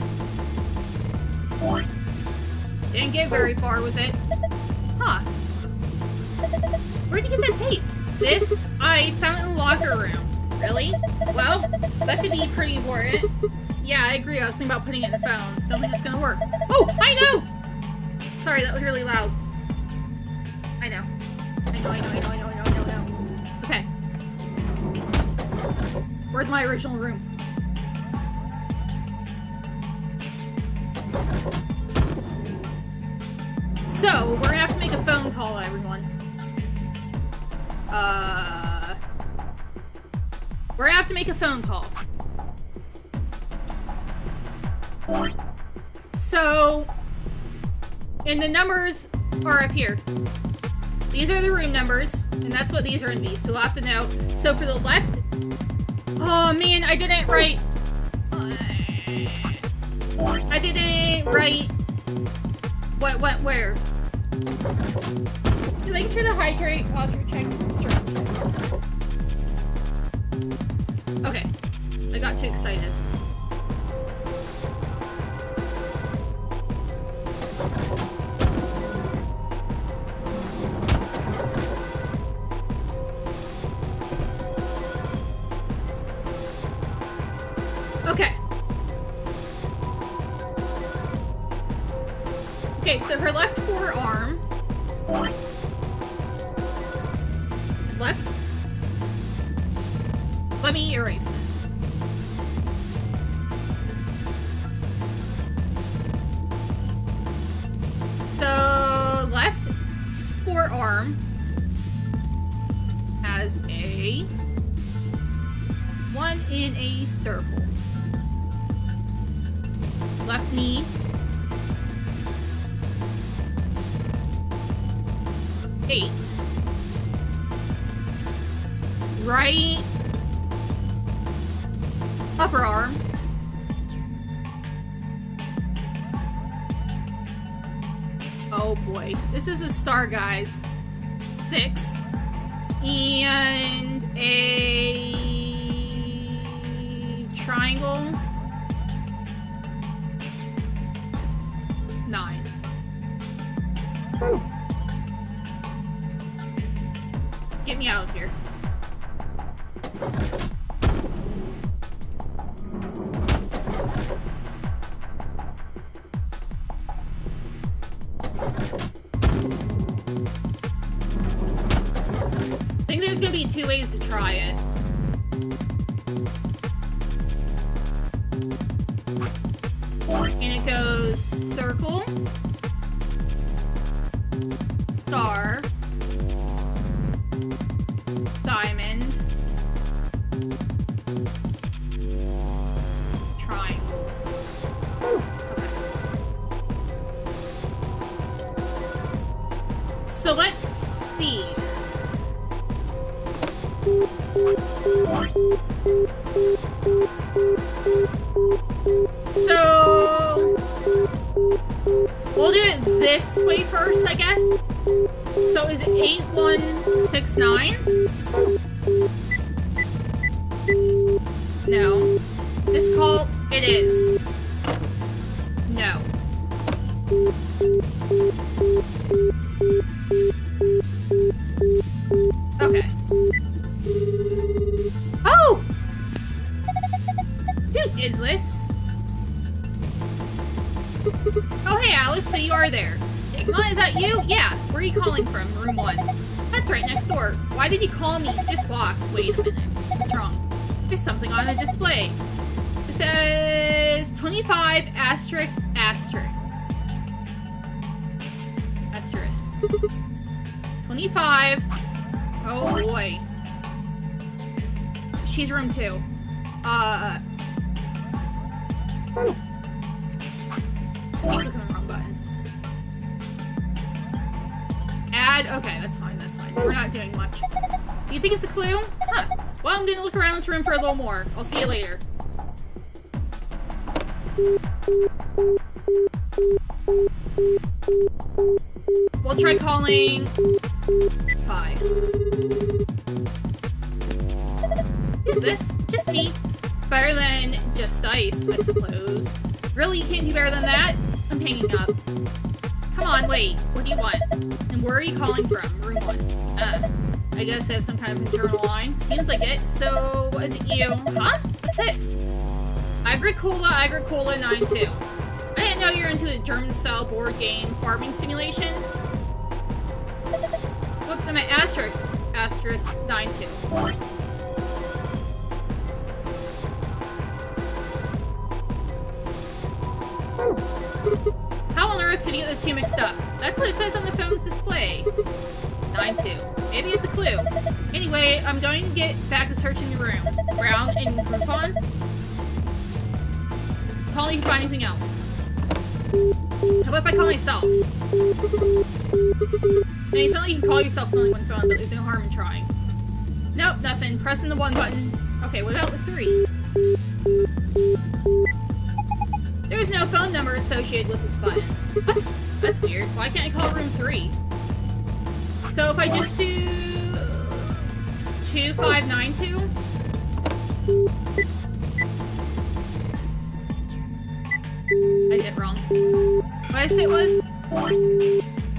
Didn't get very far with it. Huh. Where'd you get that tape? This, I found it in the locker room. Really? Well, that could be pretty important. Yeah, I agree. I was thinking about putting it in the phone. Don't think it's gonna work. Oh, I know! Sorry, that was really loud. I know. I know. Okay. Where's my original room? So, we're gonna have to make a phone call, everyone. We're gonna have to make a phone call. So, and the numbers are up here. These are the room numbers, and that's what these are in these, so we'll have to know. So for the left Oh man, I didn't write. I didn't write. What, where? Thanks for the hydrate. Posture check. Okay. I got too excited. Okay. Okay, so her left forearm. Left. Let me erase this. So, left forearm has a 1 in a circle. Left knee. Eight. Right upper arm. Oh boy. This is a star, guys. 6. And a triangle. 9. Get me out of here. I think there's gonna be 2 ways to try it. And it goes circle, star, diamond, triangle. So let's see. So we'll do it this way first, I guess. So is it 8169? No. Difficult? It is. No. Okay. Oh! Who is this? Oh, hey, Alice, so you are there. Sigma, is that you? Yeah. Where are you calling from? Room 1. That's right, next door. Why did you call me? Just walk. Wait a minute. What's wrong? There's something on the display. It says 25 asterisk asterisk. Asterisk. 25. Oh boy. She's room 2. I keep clicking the wrong button. Add. Okay, that's fine, that's fine. We're not doing much. Do you think it's a clue? Huh. Well, I'm gonna look around this room for a little more. I'll see you later. We'll try calling 5. Who's this? Just me. Better than just ice, I suppose. Really? You can't do better than that? I'm hanging up. Come on, wait. What do you want? And where are you calling from? Room 1. I guess I have some kind of internal line. Seems like it. So, what is it you? Huh? What's this? Agricola 92. I didn't know you were into the German-style board game farming simulations. Whoops, I'm at asterisk 92. How on earth could you get those 2 mixed up? That's what it says on the phone's display. 92. Maybe it's a clue. Anyway, I'm going to get back to searching the room. Brown and Groupon? Call me if you find anything else. How about if I call myself? I mean, it's not like you can call yourself with only one phone, but there's no harm in trying. Nope, nothing. Pressing the 1 button. Okay, what about the 3? There's no phone number associated with this button. What? That's weird. Why can't I call room 3? So if I just do 2592? I did it wrong. What did I say it was?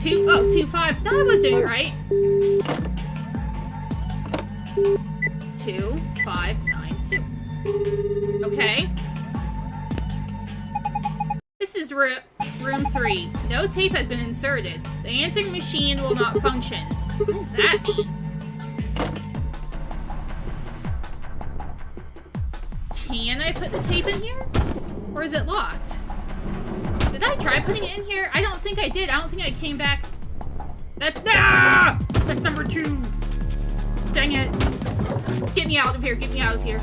25. No, I was doing it right. 2592. Okay. This is room 3. No tape has been inserted. The answering machine will not function. What does that mean? Can I put the tape in here? Or is it locked? Did I try putting it in here? I don't think I did. I don't think I came back. That's number 2. Dang it. Get me out of here. Get me out of here.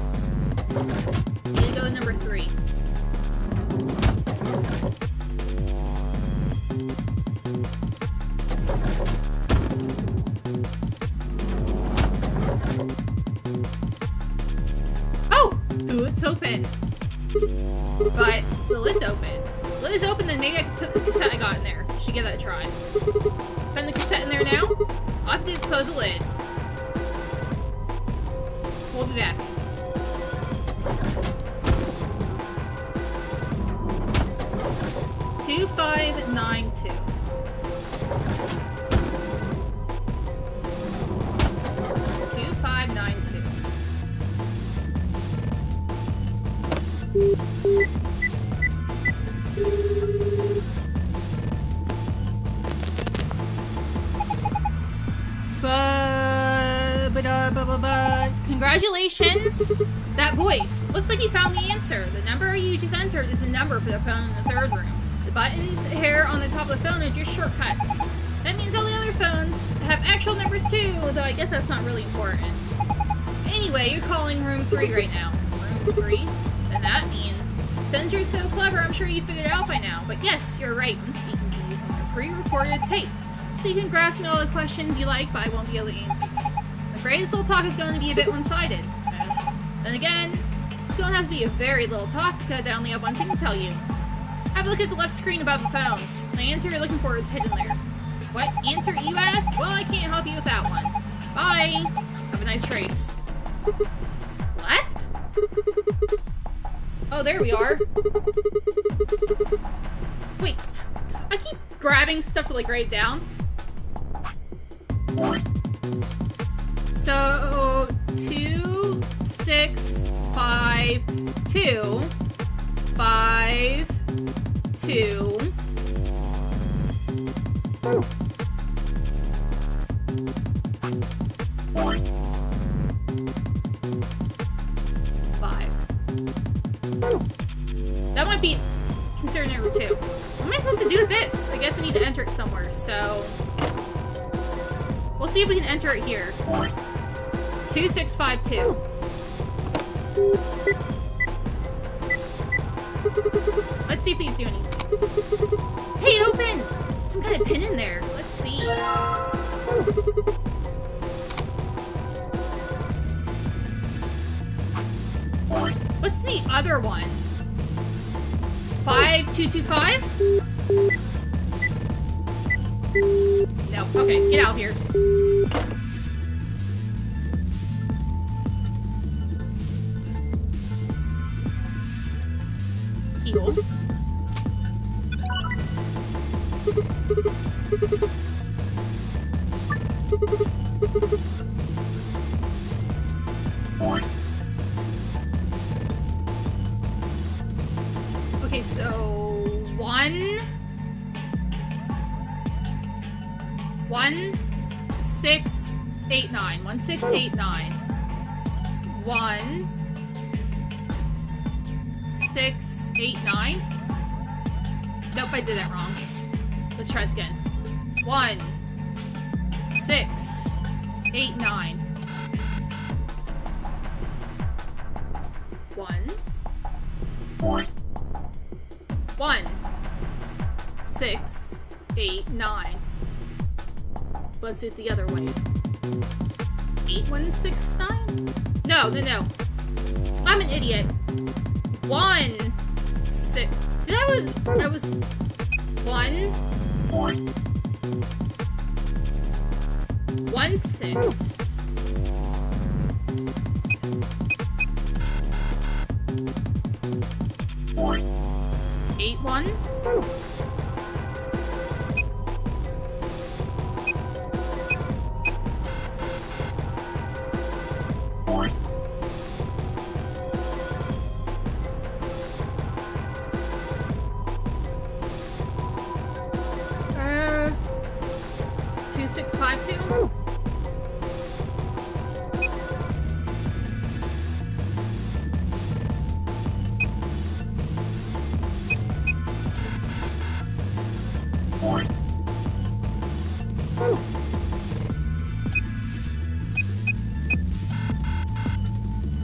Need to go to number 3. Oh! Ooh, it's open. But the lid's open. The lid is open, then maybe I can put the cassette I got in there. Should give that a try. Putting the cassette in there now. I'll have to just close the lid. We'll be back. Two, 592. Congratulations! That voice. Looks like you found the answer. The number you just entered is the number for the phone in the 3rd room. The buttons here on the top of the phone are just shortcuts. That means all the other phones have actual numbers too, though I guess that's not really important. Anyway, you're calling room 3 right now. Room 3? Then that means, since you're so clever, I'm sure you figured it out by now. But yes, you're right. I'm speaking to you from a pre-recorded tape. So you can grasp me all the questions you like, but I won't be able to answer you. I'm afraid this little talk is going to be a bit one-sided. Then again, it's going to have to be a very little talk because I only have one thing to tell you. Have a look at the left screen above the phone. The answer you're looking for is hidden there. What answer, you ask? Well, I can't help you with that one. Bye! Have a nice trace. Left? Oh, there we are. Wait, I keep grabbing stuff to like write it down. So 2, 6, 5, 2, 5, 2. That might be considered number 2. What am I supposed to do with this? I guess I need to enter it somewhere, so... We'll see if we can enter it here. 2652. Let's see if these do anything. Hey, open! Some kind of pin in there. Let's see. What's the other one? 5225? No. Okay, get out of here. Keyhole. Okay, so 1689. 1689. 1689. Nope, I did that wrong. Let's try this again. 1689. 1689. Let's do it the other way. 8169? No. I'm an idiot. 1, 6. I was 1, 1, 6. 8, 1. Uh, 2, 6, 5, 2.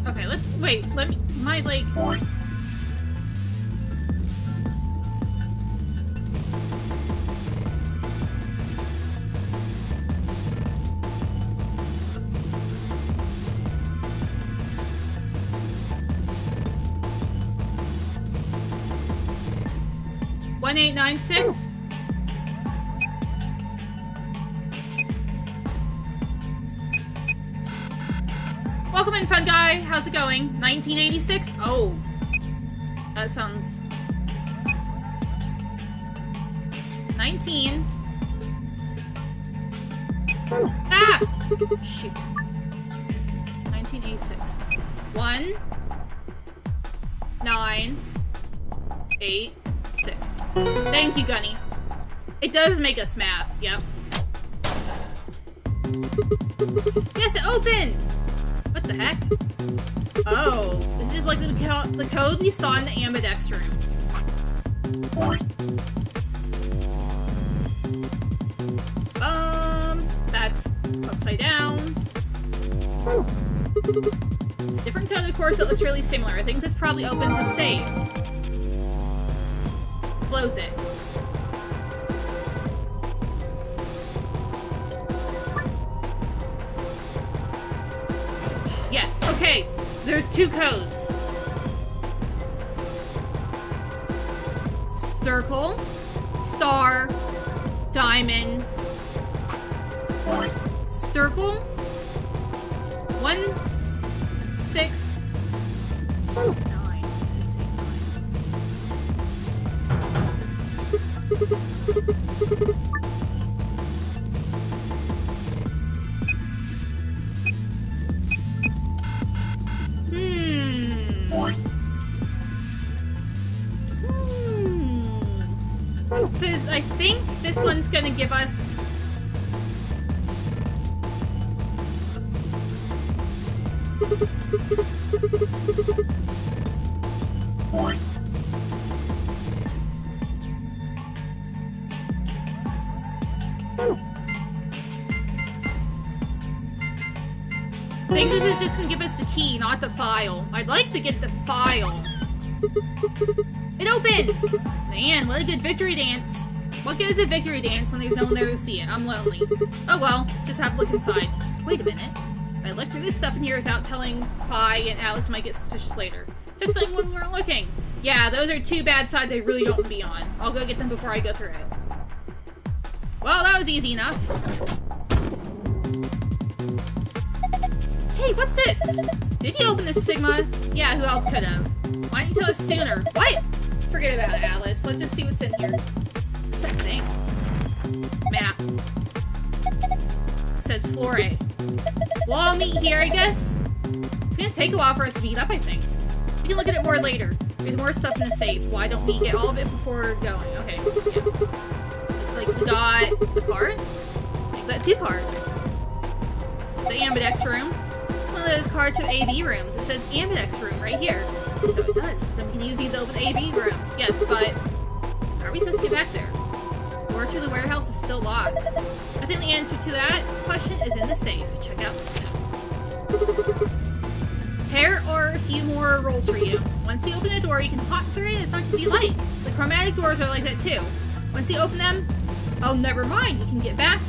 Okay, let's wait. Let me. My like. One 8 9 6. Welcome in, fun guy. How's it going? 1986? Oh. That sounds... 19. Ah! Shoot. 1986. 1, 9, 8, 6. Thank you, Gunny. It does make us math, yep. Yes, it opened! What the heck? Oh, this is just like the code we saw in the Ambidex room. That's upside down. It's a different code, of course, but it looks really similar. I think this probably opens a safe. Close it. Yes, okay. There's 2 codes. Circle, star, diamond. Circle. 1, 6, 9, 6, 8, 9. Because I think this one's gonna give us... I think this is just gonna give us the key, not the file. I'd like to get the file. It opened! Man, what a good victory dance. What good is a victory dance when there's no one there to see it? I'm lonely. Oh well, just have to look inside. Wait a minute. If I look through this stuff in here without telling Fi and Alice might get suspicious later. Took something when we weren't looking. Yeah, those are 2 bad sides I really don't want to be on. I'll go get them before I go through it. Well, that was easy enough. Hey, what's this? Did you open this, Sigma? Yeah, who else could have? Why didn't you tell us sooner? What? Forget about it, Alice. Let's just see what's in here. What's that thing? Map. It says floor A. We'll all meet here, I guess? It's gonna take a while for us to meet up, I think. We can look at it more later. There's more stuff in the safe. Why don't we get all of it before going? Okay, yeah. It's like we got the card. We've got 2 cards. The Ambidex room. It's one of those cards with AV rooms. It says Ambidex room right here. So it does. Then we can use these open AV rooms. Yes, but how are we supposed to get back there? Door to the warehouse is still locked. I think the answer to that question is in the safe. Check out the snow. Here are a few more rolls for you. Once you open the door, you can hop through it as much as you like. The chromatic doors are like that too. Once you open them, oh, never mind. You can get back.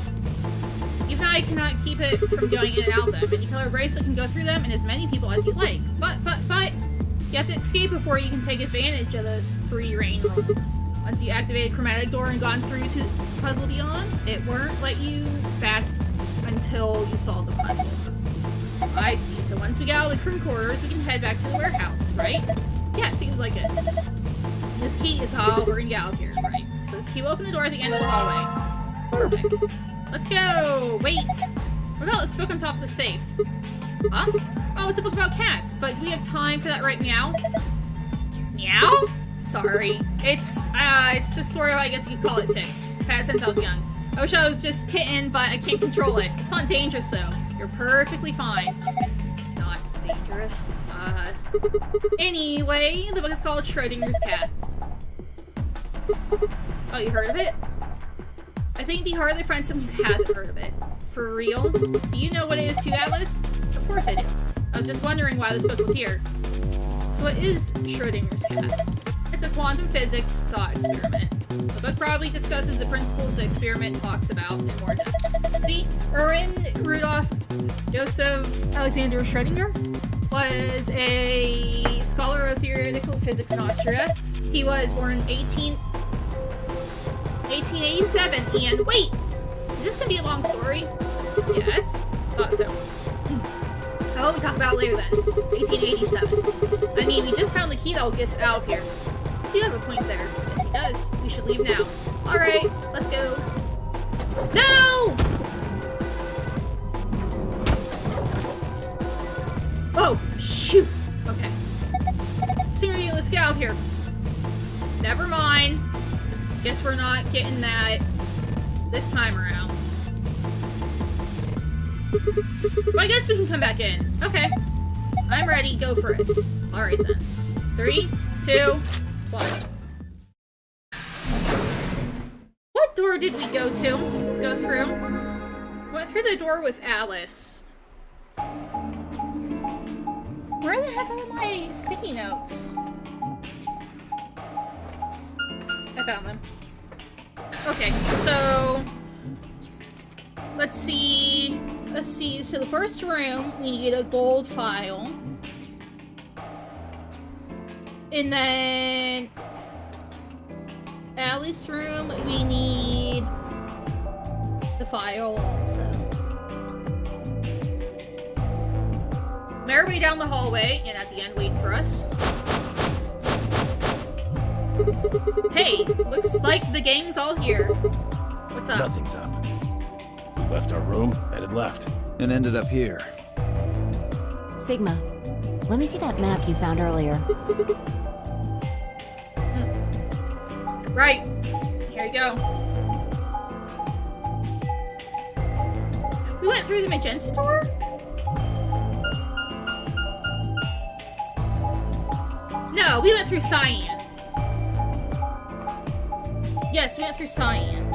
You Even I cannot keep it from going in and out of them. Any color bracelet can go through them and as many people as you like. But, you have to escape before you can take advantage of this free reign room. Once you activate a chromatic door and gone through to Puzzle Beyond, it won't let you back until you solve the puzzle. I see. So once we get out of the crew quarters, we can head back to the warehouse, right? Yeah, seems like it. This key is how we're gonna get out of here, right? So this key will open the door at the end of the hallway. Perfect. Let's go! Wait! What about this book on top of the safe? Huh? Oh, it's a book about cats, but do we have time for that right meow? Meow? Sorry. It's just sort of, I guess you could call it tick. I've had it since I was young. I wish I was just kitten, but I can't control it. It's not dangerous, though. You're perfectly fine. Not dangerous. Anyway, the book is called Schrodinger's Cat. Oh, you heard of it? I think it'd be hard to find someone who hasn't heard of it. For real? Do you know what it is too, Atlas? Of course I do. I was just wondering why this book was here. So what is Schrodinger's Cat? It's a quantum physics thought experiment. The book probably discusses the principles the experiment talks about in more depth. See, Erwin Rudolf Joseph Alexander Schrödinger was a scholar of theoretical physics in Austria. He was born in 1887, and wait! Is this gonna be a long story? Yes? Thought so. Oh, we talk about it later then. 1887. I mean, we just found the key that will get us out of here. You have a point there. Yes, he does. We should leave now. Alright, let's go. No! Oh, shoot! Okay. Siri, let's get out of here. Never mind. Guess we're not getting that this time around. Well, I guess we can come back in. Okay. I'm ready. Go for it. Alright then. 3, 2, 1. What door did we go to? Go through? Went through the door with Alice. Where the heck are my sticky notes? I found them. Okay, so let's see. So the first room, we need a gold file. And then Alice's room, we need the file also. Make our way down the hallway, and at the end, wait for us. Hey, looks like the gang's all here. What's up? Nothing's up. We left our room, headed left. And ended up here. Sigma, let me see that map you found earlier. Right. Here you go. We went through the magenta door? No, we went through cyan. Yes, we went through cyan.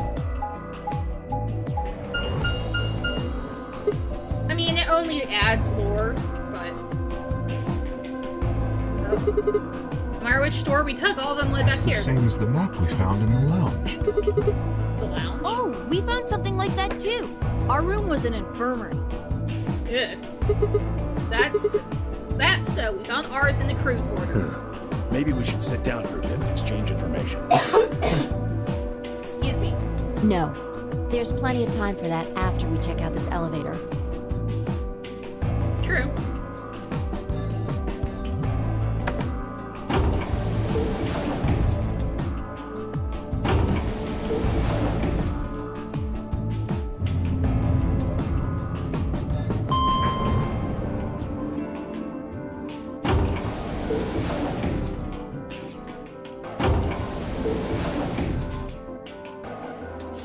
I mean, it only adds lore, but... No matter which door we took, all of them led back here. That's the same as the map we found in the lounge. The lounge? Oh, we found something like that too. Our room was an infirmary. Yeah. That's so. We found ours in the crew quarters. Maybe we should sit down for a bit and exchange information. Excuse me. No. There's plenty of time for that after we check out this elevator. True.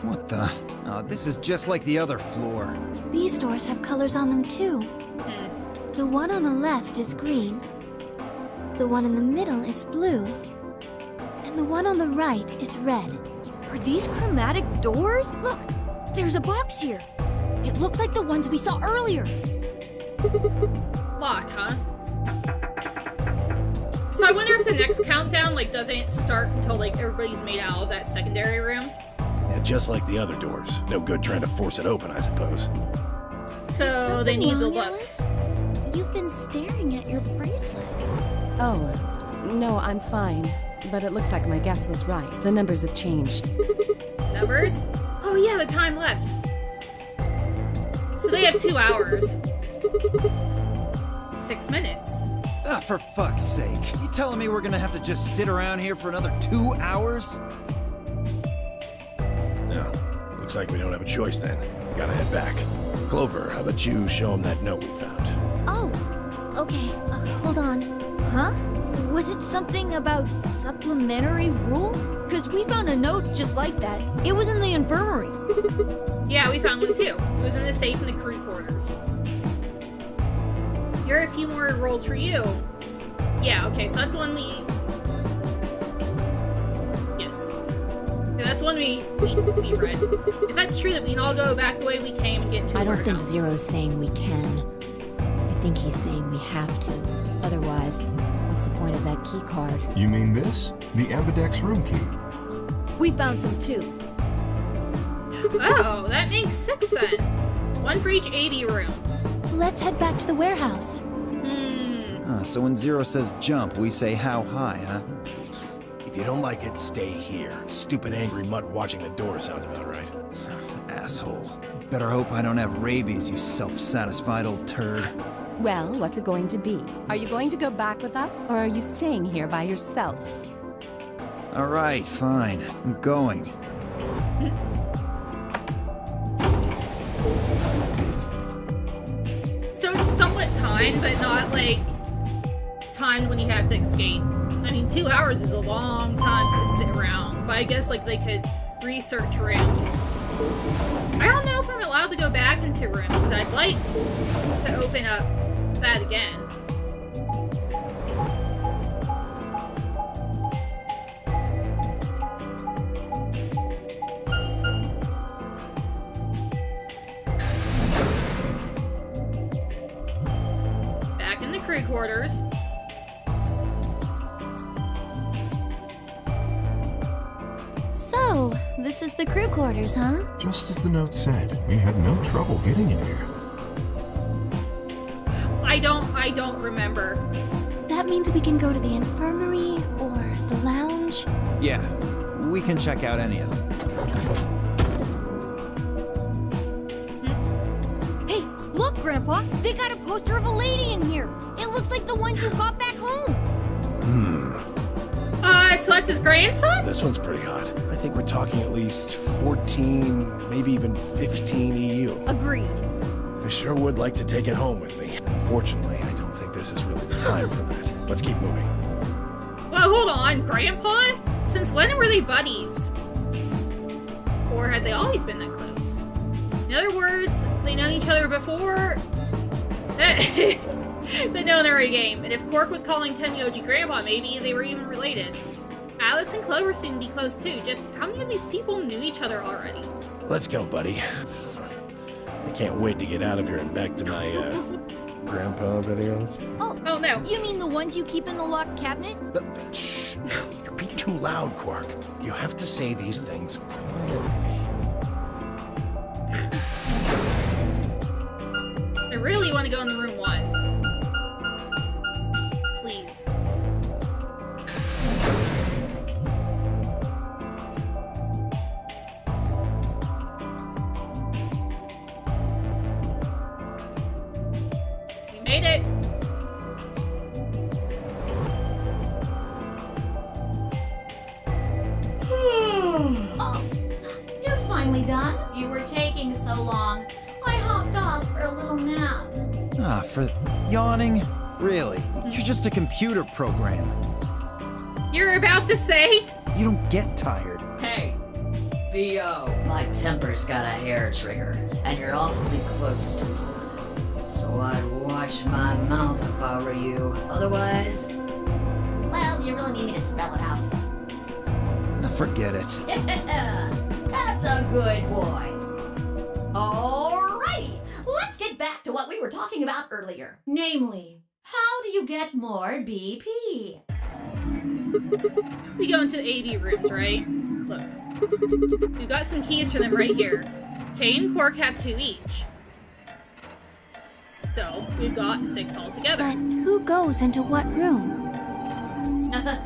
What the? Oh, this is just like the other floor. These doors have colors on them too. The one on the left is green. The one in the middle is blue. And the one on the right is red. Are these chromatic doors? Look, there's a box here. It looked like the ones we saw earlier. Lock, huh? So I wonder if the next countdown, like, doesn't start until, like, everybody's made out of that secondary room. It just like the other doors. No good trying to force it open, I suppose. So they need the look. Alice? You've been staring at your bracelet. Oh, no, I'm fine. But it looks like my guess was right. The numbers have changed. Numbers? Oh yeah, the time left. So they have 2 hours. 6 minutes. Ah, for fuck's sake. You telling me we're gonna have to just sit around here for another 2 hours? No. Looks like we don't have a choice then. We gotta head back. Clover, how about you show him that note we found? Oh, okay. Hold on. Huh? Was it something about supplementary rules? Because we found a note just like that. It was in the infirmary. Yeah, we found one too. It was in the safe in the crew quarters. Here are a few more rolls for you. Yeah, okay, so that's one we... Yes. Okay, that's one we read. If that's true, then we can all go back the way we came and get into I the don't think warehouse. Zero's saying we can. I think he's saying we have to. Otherwise, what's the point of that key card? You mean this? The Ambidex room key? We found some too. Oh, that makes 6 then. One for each 80 room. Let's head back to the warehouse. So when Zero says jump, we say how high, huh? If you don't like it, stay here. Stupid angry mutt watching the door sounds about right. Asshole. Better hope I don't have rabies, you self-satisfied old turd. Well, what's it going to be? Are you going to go back with us, or are you staying here by yourself? All right, fine. I'm going. So it's somewhat timed, but not like timed when you have to escape. I mean, 2 hours is a long time to sit around, but I guess like they could research rooms. I don't know if I'm allowed to go back into rooms, but I'd like to open up that again. Back in the crew quarters. So, this is the crew quarters, huh? Just as the note said, we had no trouble getting in here. I don't remember. That means we can go to the infirmary or the lounge. Yeah, we can check out any of them. Hey, look, Grandpa! They got a poster of a lady in here! It looks like the ones you got back home! So that's his grandson? This one's pretty hot. I think we're talking at least 14, maybe even 15 EU. Agreed. I sure would like to take it home with me. Unfortunately, I don't think this is really the time for that. Let's keep moving. Well, hold on, Grandpa? Since when were they buddies? Or had they always been that close? In other words, they known each other before? The Nonary game. And if Cork was calling Tenyoji Grandpa, maybe they were even related. Alice and Clover seem to be close too. Just how many of these people knew each other already? Let's go, buddy. I can't wait to get out of here and back to my, grandpa videos. Oh no. You mean the ones you keep in the locked cabinet? Shh! You're being too loud, Quark. You have to say these things quietly. I really want to go in the room 1. Please. We made it! Oh, you're finally done? You were taking so long. I hopped off for a little nap. Ah, for yawning? Really? You're just a computer program. You're about to say? You don't get tired. Hey, B.O. My temper's got a hair trigger, and you're awfully close to it. So I'd watch my mouth if I were you. Otherwise... Well, you really need me to spell it out. Forget it. That's a good boy. Alrighty, let's get back to what we were talking about earlier. Namely, how do you get more BP? We go into the AV rooms, right? Look. We've got some keys for them right here. Kay and Quark have 2 each. So, we've got 6 altogether. But who goes into what room? That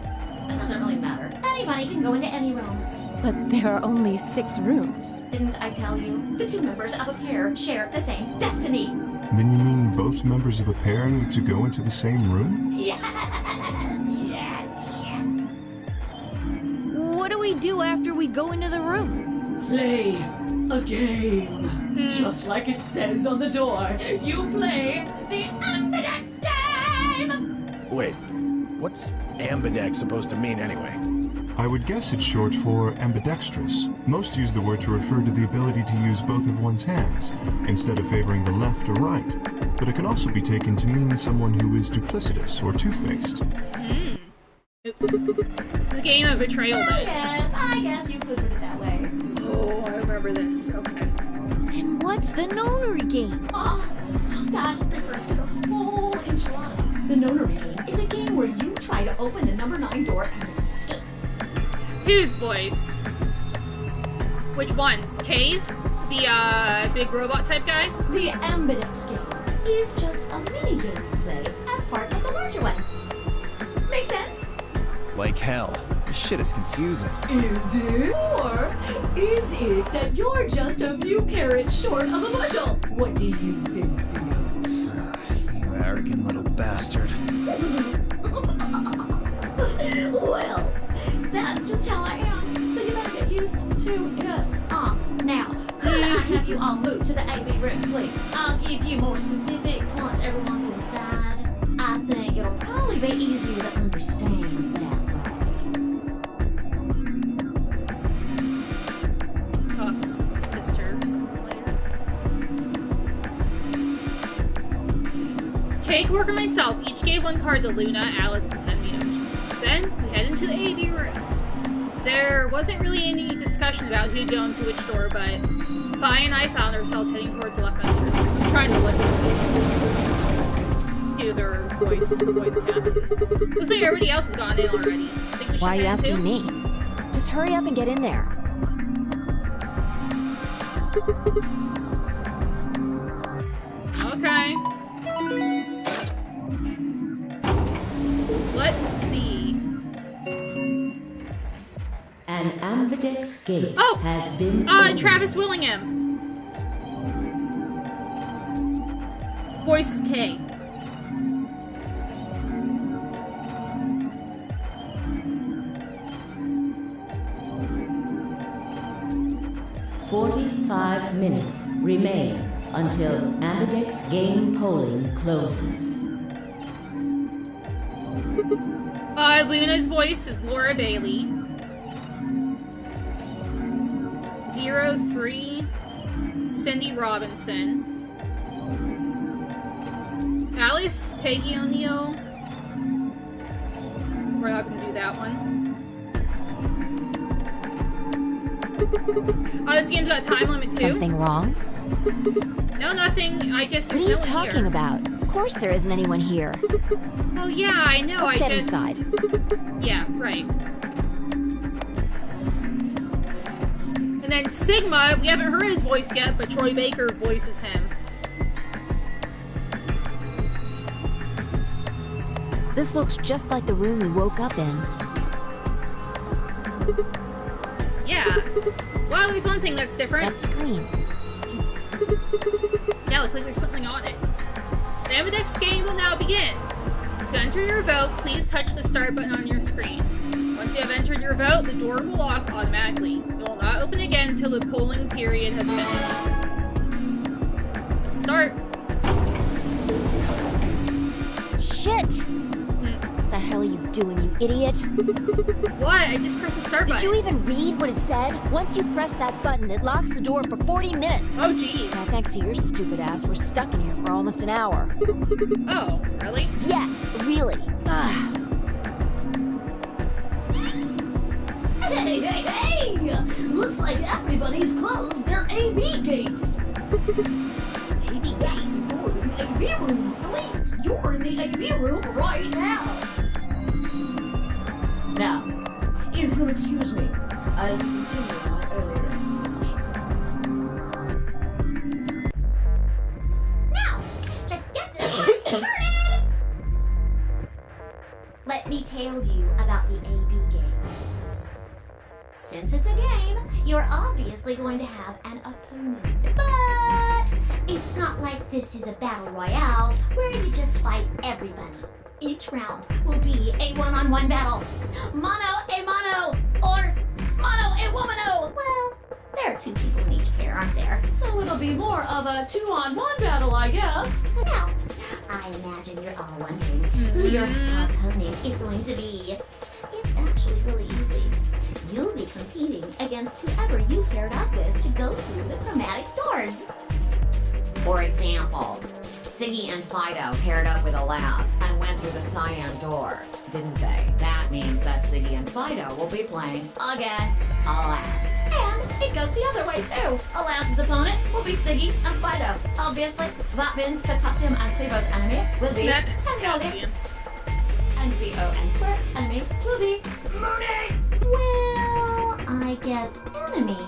doesn't really matter. Anybody can go into any room. But there are only 6 rooms. Didn't I tell you? The 2 members of a pair share the same destiny. Then you mean both members of a pair need to go into the same room? Yes. What do we do after we go into the room? Play a game. Just like it says on the door. You play the Ambidex game! Wait, what's ambidex supposed to mean anyway? I would guess it's short for ambidextrous. Most use the word to refer to the ability to use both of one's hands, instead of favoring the left or right. But it can also be taken to mean someone who is duplicitous or two-faced. Oops. It's a game of betrayal then. Yes, I guess you could put it that way. Oh, I remember this. Okay. And what's the nonary game? Oh, that refers to the whole enchilada. The nonary game is a game where you try to open the number 9 door and escape. Whose voice? Which ones? Kay's? The, big robot type guy? The Ambidex game is just a mini game you play as part of the larger one. Make sense? Like hell. This shit is confusing. Is it? Or is it that you're just a few carrots short of a bushel? What do you think, Theo? You arrogant little bastard. Well, that's just how I am. So you better get used to it. Now, could I have you all move to the AB room, please? I'll give you more specifics once everyone's inside. I think it'll probably be easier to understand that way. Office sister or something later. Kay, Quark, and myself each gave 1 card to Luna, Alice, and Tenmio. Then, we head into the AV rooms. There wasn't really any discussion about who'd go into which door, but Vi and I found ourselves heading towards the leftmost room. We tried to look and see who their voice cast is. Looks like everybody else has gone in already. Think we should Why are you head asking too? me? Just hurry up and get in there. Okay. Let's see. An ambidex gate Oh! has been opened. Travis Willingham. Voice is Kay. "45 minutes remain until ambidex game polling closes." Luna's voice is Laura Bailey. 03, Cindy Robinson. Alice, Peggy O'Neill. We're not gonna do that one. This game's got a time limit too. Something wrong? No, nothing. I just What are there's you no one talking here. about? Of course there isn't anyone here. Oh yeah, I know. Let's I get just inside. Yeah, right. And then Sigma, we haven't heard his voice yet, but Troy Baker voices him. This looks just like the room we woke up in. Yeah. Well, there's one thing that's different. That screen. Yeah, looks like there's something on it. The Ambidex game will now begin. To enter your vote, please touch the start button on your screen. Once you have entered your vote, the door will lock automatically. It will not open again until the polling period has finished. Let's start. Shit! What the hell are you doing, you idiot? What? I just pressed the start Did button. you even read what it said? Once you press that button, it locks the door for 40 minutes. Oh, jeez. Now, thanks to your stupid ass, we're stuck in here for almost an hour. Oh, really? Yes, really. Hey, hey, hey! Looks like everybody's closed their AV gates. AV gates? You're in the AV room, silly. You're in the AV room right now. Now, if you'll excuse me, I'll be continuing my earlier explanation. Now, let's get this party started! Let me tell you about the AB game. Since it's a game, you're obviously going to have an opponent. But it's not like this is a battle royale where you just fight everybody. Each round will be a one-on-one battle. Mono a mono, or mono a womano. Well, there are 2 people in each pair, aren't there? So it'll be more of a 2-on-1 battle, I guess. Now, I imagine you're all wondering who your opponent is going to be. It's actually really easy. You'll be competing against whoever you paired up with to go through the chromatic doors. For example, Siggy and Fido paired up with Alas and went through the cyan door, didn't they? That means that Siggy and Fido will be playing against Alas. And it goes the other way, too. Alas's opponent will be Siggy and Fido. Obviously, that means Potassium and Clevo's enemy will be Tenderly. And Rio and Quirk's enemy will be Mooney. Well, I guess enemy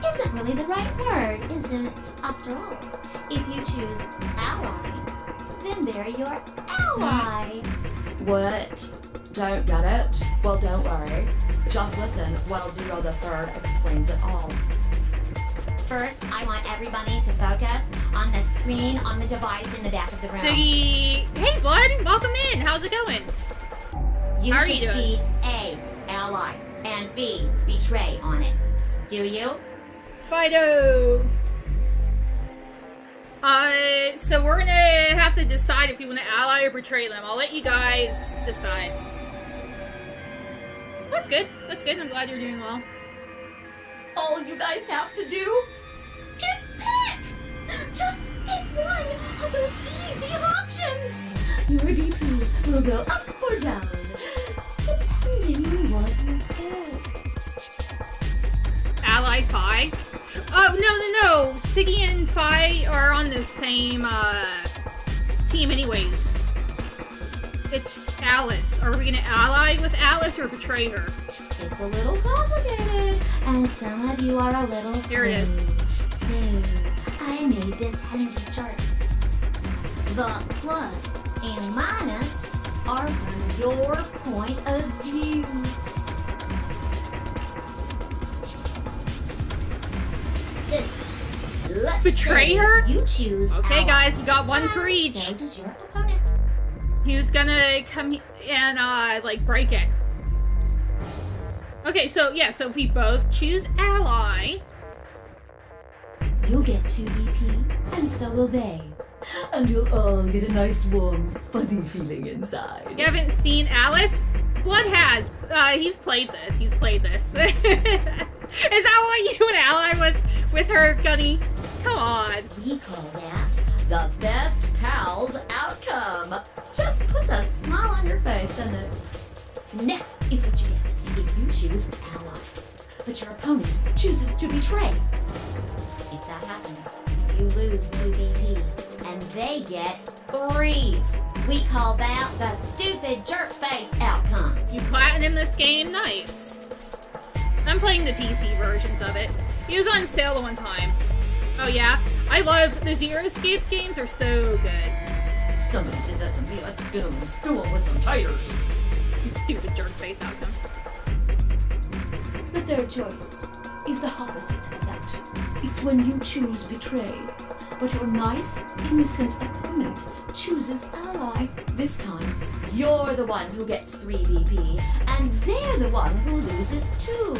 isn't really the right word, is it? After all, if you choose ally, then they're your ally. What? Don't get it? Well, don't worry. Just listen while Zero the Third explains it all. First, I want everybody to focus on the screen on the device in the back of the room. Siggy, hey bud, welcome in. How's it going? You How are should you doing? see A, ally, and B, betray on it. Do you? Fido. So we're gonna have to decide if we want to ally or betray them. I'll let you guys decide. That's good. That's good. I'm glad you're doing well. All you guys have to do Is pick! Just pick one of those easy options! your BP will go up or down, depending on what you pick. Ally Phi? Oh, no. Siggy and Phi are on the same, team anyways. It's Alice. Are we gonna ally with Alice or betray her? It's a little complicated, and some of you are a little Here it is. So, I made this handy chart. The plus and minus are from your point of view. So, let's Betray say her? You choose Okay, ally. guys, we got one for And each. So does your opponent. Who's gonna come and, like, break it? Okay, so, yeah, so if we both choose ally... You'll get 2 BP, and so will they. And you'll all get a nice warm, fuzzy feeling inside. You haven't seen Alice? Blood has. He's played this. Is that why you and ally with her, Gunny? Come on. We call that the best pals outcome. Just puts a smile on your face, doesn't it? Next is what you get if you choose ally, but your opponent chooses to betray. If that happens, you lose 2 BP, and they get 3. We call that the stupid jerk face outcome. You platinum this game? Nice. I'm playing the PC versions of it. It was on sale the one time. Oh yeah? I love the Zero Escape games are so good. Somebody did that to me. Let's sit on the stool with some taters. Stupid jerk face outcome. The third choice is the opposite of that. It's when you choose betray, but your nice, innocent opponent chooses ally. This time, you're the one who gets 3 BP, and they're the one who loses 2.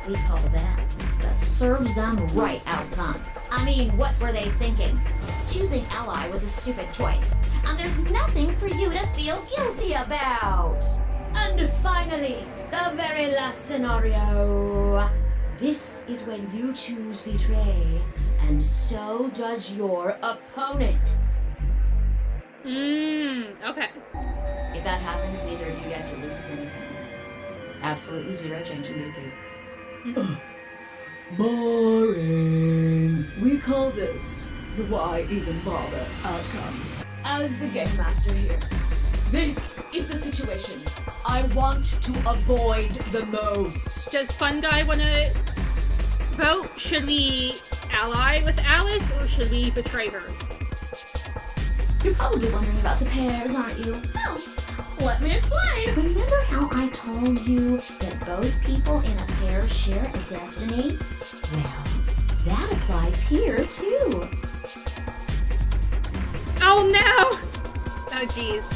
We call that the serves them right outcome. I mean, what were they thinking? Choosing ally was a stupid choice, and there's nothing for you to feel guilty about. And finally, the very last scenario. This is when you choose betray, and so does your opponent. Okay. If that happens, neither of you gets or loses anything. Absolutely 0 change in BP. Boring. We call this the why even bother outcome. As the game master here, this is the situation. I want to avoid the most. Does Fun Guy want to vote? Should we ally with Alice or should we betray her? You're probably wondering about the pairs, aren't you? Well, let me explain. Remember how I told you that both people in a pair share a destiny? Well, that applies here, too. Oh no! Oh jeez.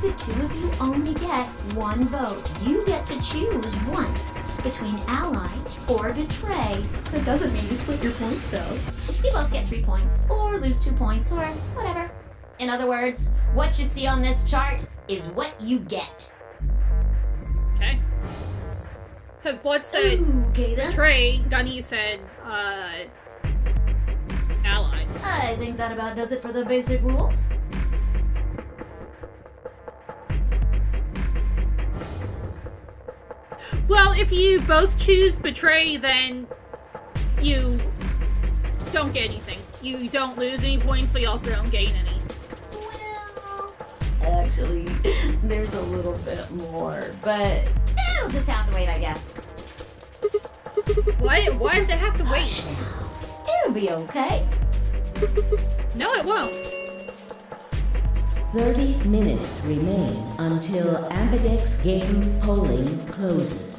The two of you only get one vote. You get to choose once between ally or betray. That doesn't mean you split your points, though. You both get 3 points, or lose 2 points, or whatever. In other words, what you see on this chart is what you get. Okay. Because Blood said okay, then. betray, Gunny said, ally. I think that about does it for the basic rules. Well, if you both choose betray, then you don't get anything. You don't lose any points, but you also don't gain any. Well, actually, there's a little bit more, but it'll just have to wait, I guess. What? Why does it have to wait? It'll be okay. No, it won't. 30 minutes remain until Ambidex game polling closes.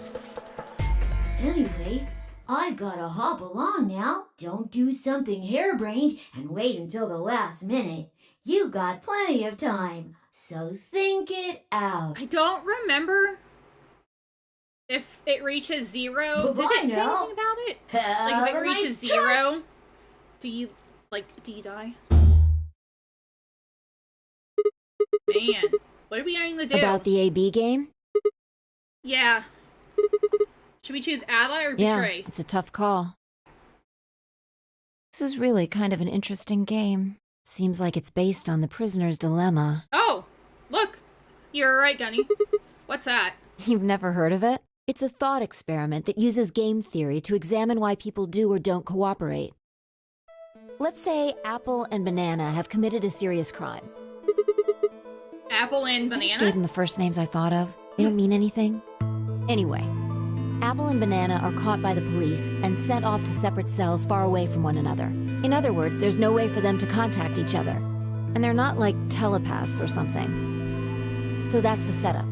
Anyway, I've gotta hop along now. Don't do something harebrained and wait until the last minute. You got plenty of time, so think it out. I don't remember if it reaches 0. Did it say anything about it? Like if it reaches 0, do you die? Man, what are we going to do? About the AB game? Yeah. Should we choose ally or betray? Yeah, it's a tough call. This is really kind of an interesting game. Seems like it's based on the prisoner's dilemma. Oh, look. You're right, Gunny. What's that? You've never heard of it? It's a thought experiment that uses game theory to examine why people do or don't cooperate. Let's say Apple and Banana have committed a serious crime. Apple and I just Banana? gave them the first names I thought of. They don't mean anything. Anyway, Apple and Banana are caught by the police and sent off to separate cells far away from one another. In other words, there's no way for them to contact each other. And they're not like telepaths or something. So that's the setup.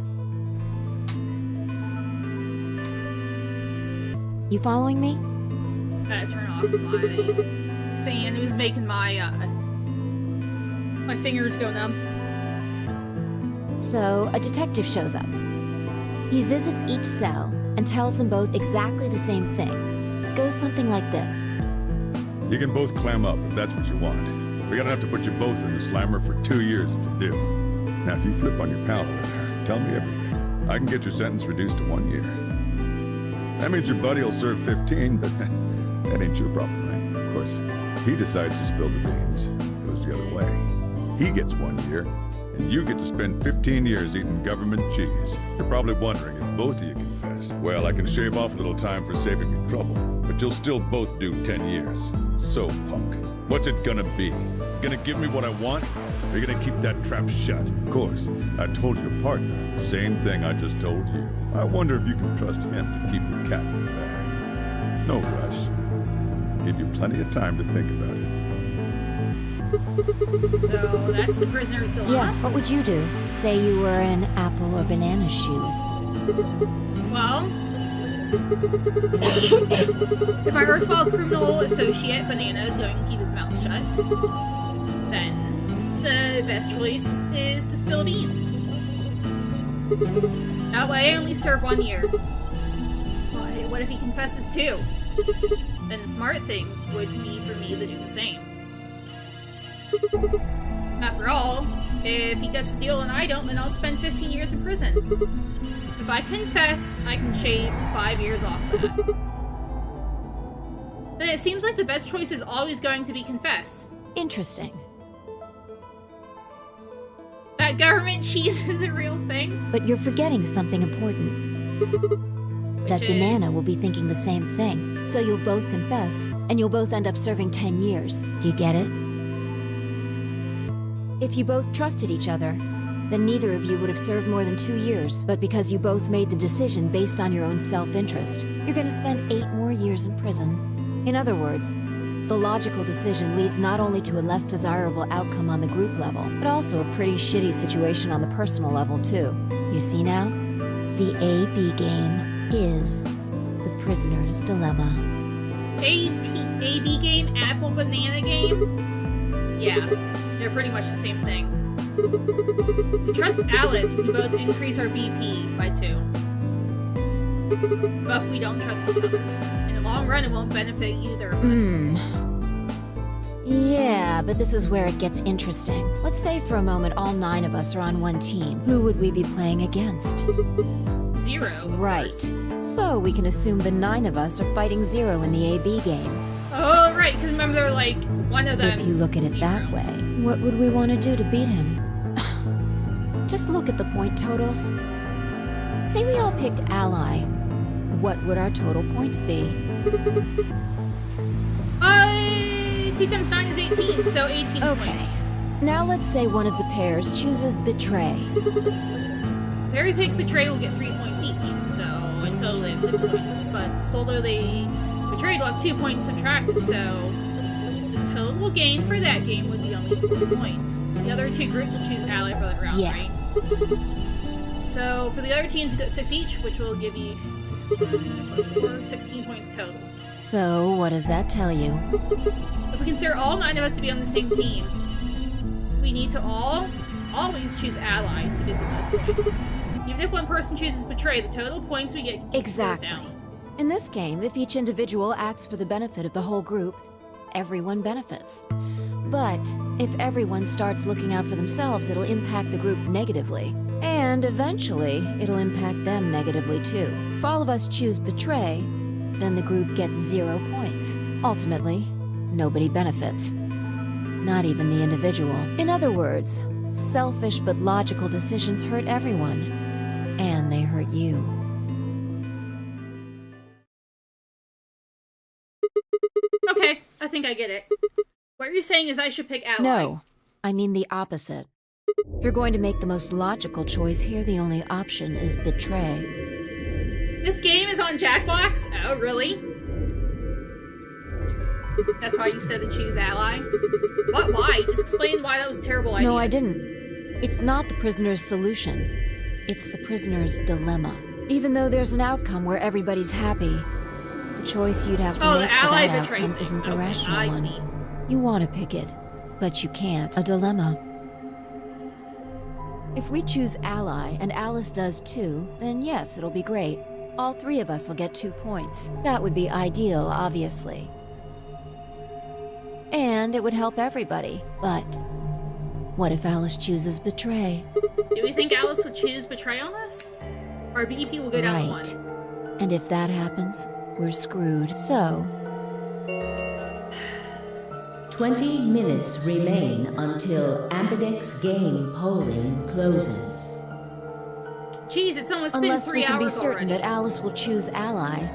You following me? Turn off my fan who's making my fingers go numb. So, a detective shows up. He visits each cell and tells them both exactly the same thing. It goes something like this. You can both clam up if that's what you want. We're gonna have to put you both in the slammer for 2 years if you do. Now, if you flip on your pal over there, tell me everything. I can get your sentence reduced to 1 year. That means your buddy will serve 15, but that ain't your problem, right? Of course, if he decides to spill the beans, it goes the other way. He gets 1 year, and you get to spend 15 years eating government cheese. You're probably wondering if both of you confess. Well, I can shave off a little time for saving me trouble, but you'll still both do 10 years. So, punk, what's it gonna be? Gonna give me what I want? Or you gonna keep that trap shut? Of course, I told your partner the same thing I just told you. I wonder if you can trust him to keep your cat in the bag. No rush. Give you plenty of time to think about it. So, that's the prisoner's dilemma? Yeah, what would you do? Say you were in Apple or Banana's shoes. Well, if our erstwhile criminal associate, Banana, is going to keep his mouth shut, then the best choice is to spill the beans. That way I only serve 1 year. But what if he confesses too? Then the smart thing would be for me to do the same. After all, if he gets the deal and I don't, then I'll spend 15 years in prison. If I confess, I can shave 5 years off that. Then it seems like the best choice is always going to be confess. Interesting. That government cheese is a real thing. But you're forgetting something important. That Banana will be thinking the same thing. So you'll both confess, and you'll both end up serving 10 years. Do you get it? If you both trusted each other, then neither of you would have served more than 2 years. But because you both made the decision based on your own self-interest, you're gonna spend 8 more years in prison. In other words, the logical decision leads not only to a less desirable outcome on the group level, but also a pretty shitty situation on the personal level too. You see now? The A-B game is the prisoner's dilemma. A-B game? Apple banana game? Yeah, they're pretty much the same thing. We trust Alice, we both increase our BP by 2. But if we don't trust each other. In the long run, it won't benefit either of us. Yeah, but this is where it gets interesting. Let's say for a moment all 9 of us are on one team. Who would we be playing against? Zero. Right. So we can assume the 9 of us are fighting Zero in the AB game. Oh, right, because remember, like, one of them. If you look at it that way, what would we want to do to beat him? Just look at the point totals. Say we all picked Ally. What would our total points be? 2 times 9 is 18, so 18 points. Now let's say one of the pairs chooses Betray. Pair who pick Betray will get 3 points each, so in total they have 6 points. But solo they betrayed will have 2 points subtracted, so the total gain for that game would be only 4 points. The other 2 groups will choose Ally for that round, right? So for the other teams, you get 6 each, which will give you 6 plus 4, 16 points total. So what does that tell you? If we consider all 9 of us to be on the same team, we need to always choose Ally to get the most points. Even if one person chooses Betray, the total points we get goes down. In this game, if each individual acts for the benefit of the whole group, everyone benefits. But if everyone starts looking out for themselves, it'll impact the group negatively. And eventually, it'll impact them negatively too. If all of us choose Betray, then the group gets 0 points. Ultimately, nobody benefits. Not even the individual. In other words, selfish but logical decisions hurt everyone. And they hurt you. Okay, I think I get it. What you're saying is I should pick Ally. No, I mean the opposite. If you're going to make the most logical choice here, the only option is Betray. This game is on Jackbox? Oh, really? That's why you said to choose Ally? What? Why? Just explain why that was a terrible idea. No, I didn't. It's not the prisoner's solution. It's the prisoner's dilemma. Even though there's an outcome where everybody's happy, the choice you'd have to make for that outcome isn't the rational one. See. You want to pick it, but you can't. A dilemma. If we choose Ally, and Alice does too, then yes, it'll be great. All 3 of us will get 2 points. That would be ideal, obviously. And it would help everybody. But what if Alice chooses Betray? Do we think Alice would choose Betray on us? Our BP will go down Right. 1. And if that happens, we're screwed. So 20 minutes remain until Ambidex game polling closes. Jeez, it's almost been unless 3 we can be hours certain already. that Alice will choose Ally,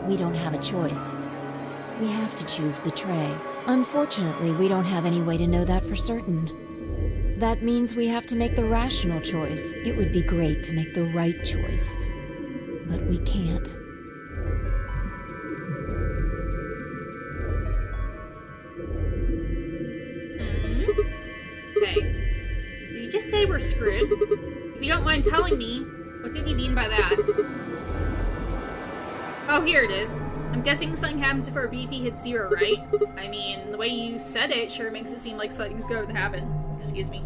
we don't have a choice. We have to choose Betray. Unfortunately, we don't have any way to know that for certain. That means we have to make the rational choice. It would be great to make the right choice, but we can't. Okay. Did you just say we're screwed? If you don't mind telling me, what did you mean by that? Oh, here it is. I'm guessing something happens if our BP hits 0, right? I mean, the way you said it sure makes it seem like something's going to happen. Excuse me.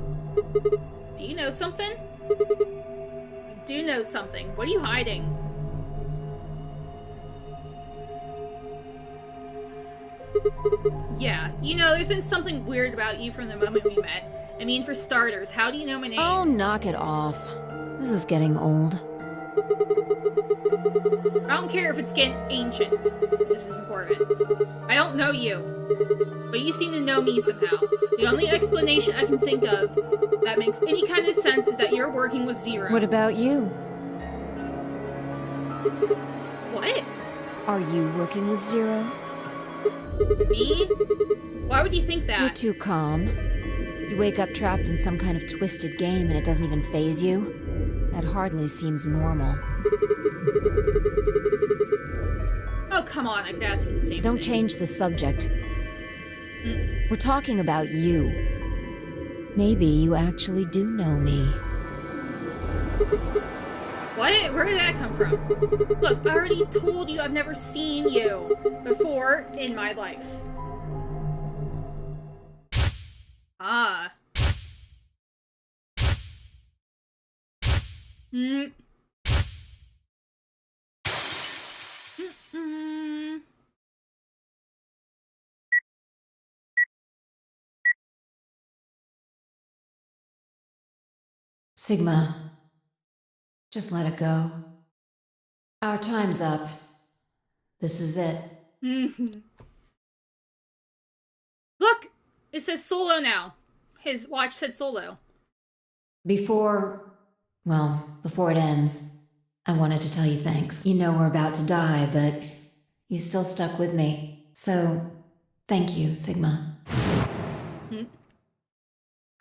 Do you know something? You do know something. What are you hiding? Yeah, you know, there's been something weird about you from the moment we met. I mean, for starters, how do you know my name? Oh, knock it off. This is getting old. I don't care if it's getting ancient. This is important. I don't know you, but you seem to know me somehow. The only explanation I can think of that makes any kind of sense is that you're working with Zero. What about you? What? Are you working with Zero? Me? Why would you think that? You're too calm. You wake up trapped in some kind of twisted game and it doesn't even faze you? That hardly seems normal. Oh, come on, I could ask you the same Don't thing. change the subject. We're talking about you. Maybe you actually do know me. What? Where did that come from? Look, I already told you I've never seen you before in my life. Ah. Sigma, just let it go. Our time's up. This is it. Look! It says solo now. His watch said solo. Before it ends, I wanted to tell you thanks. You know we're about to die, but you still stuck with me. So, thank you, Sigma.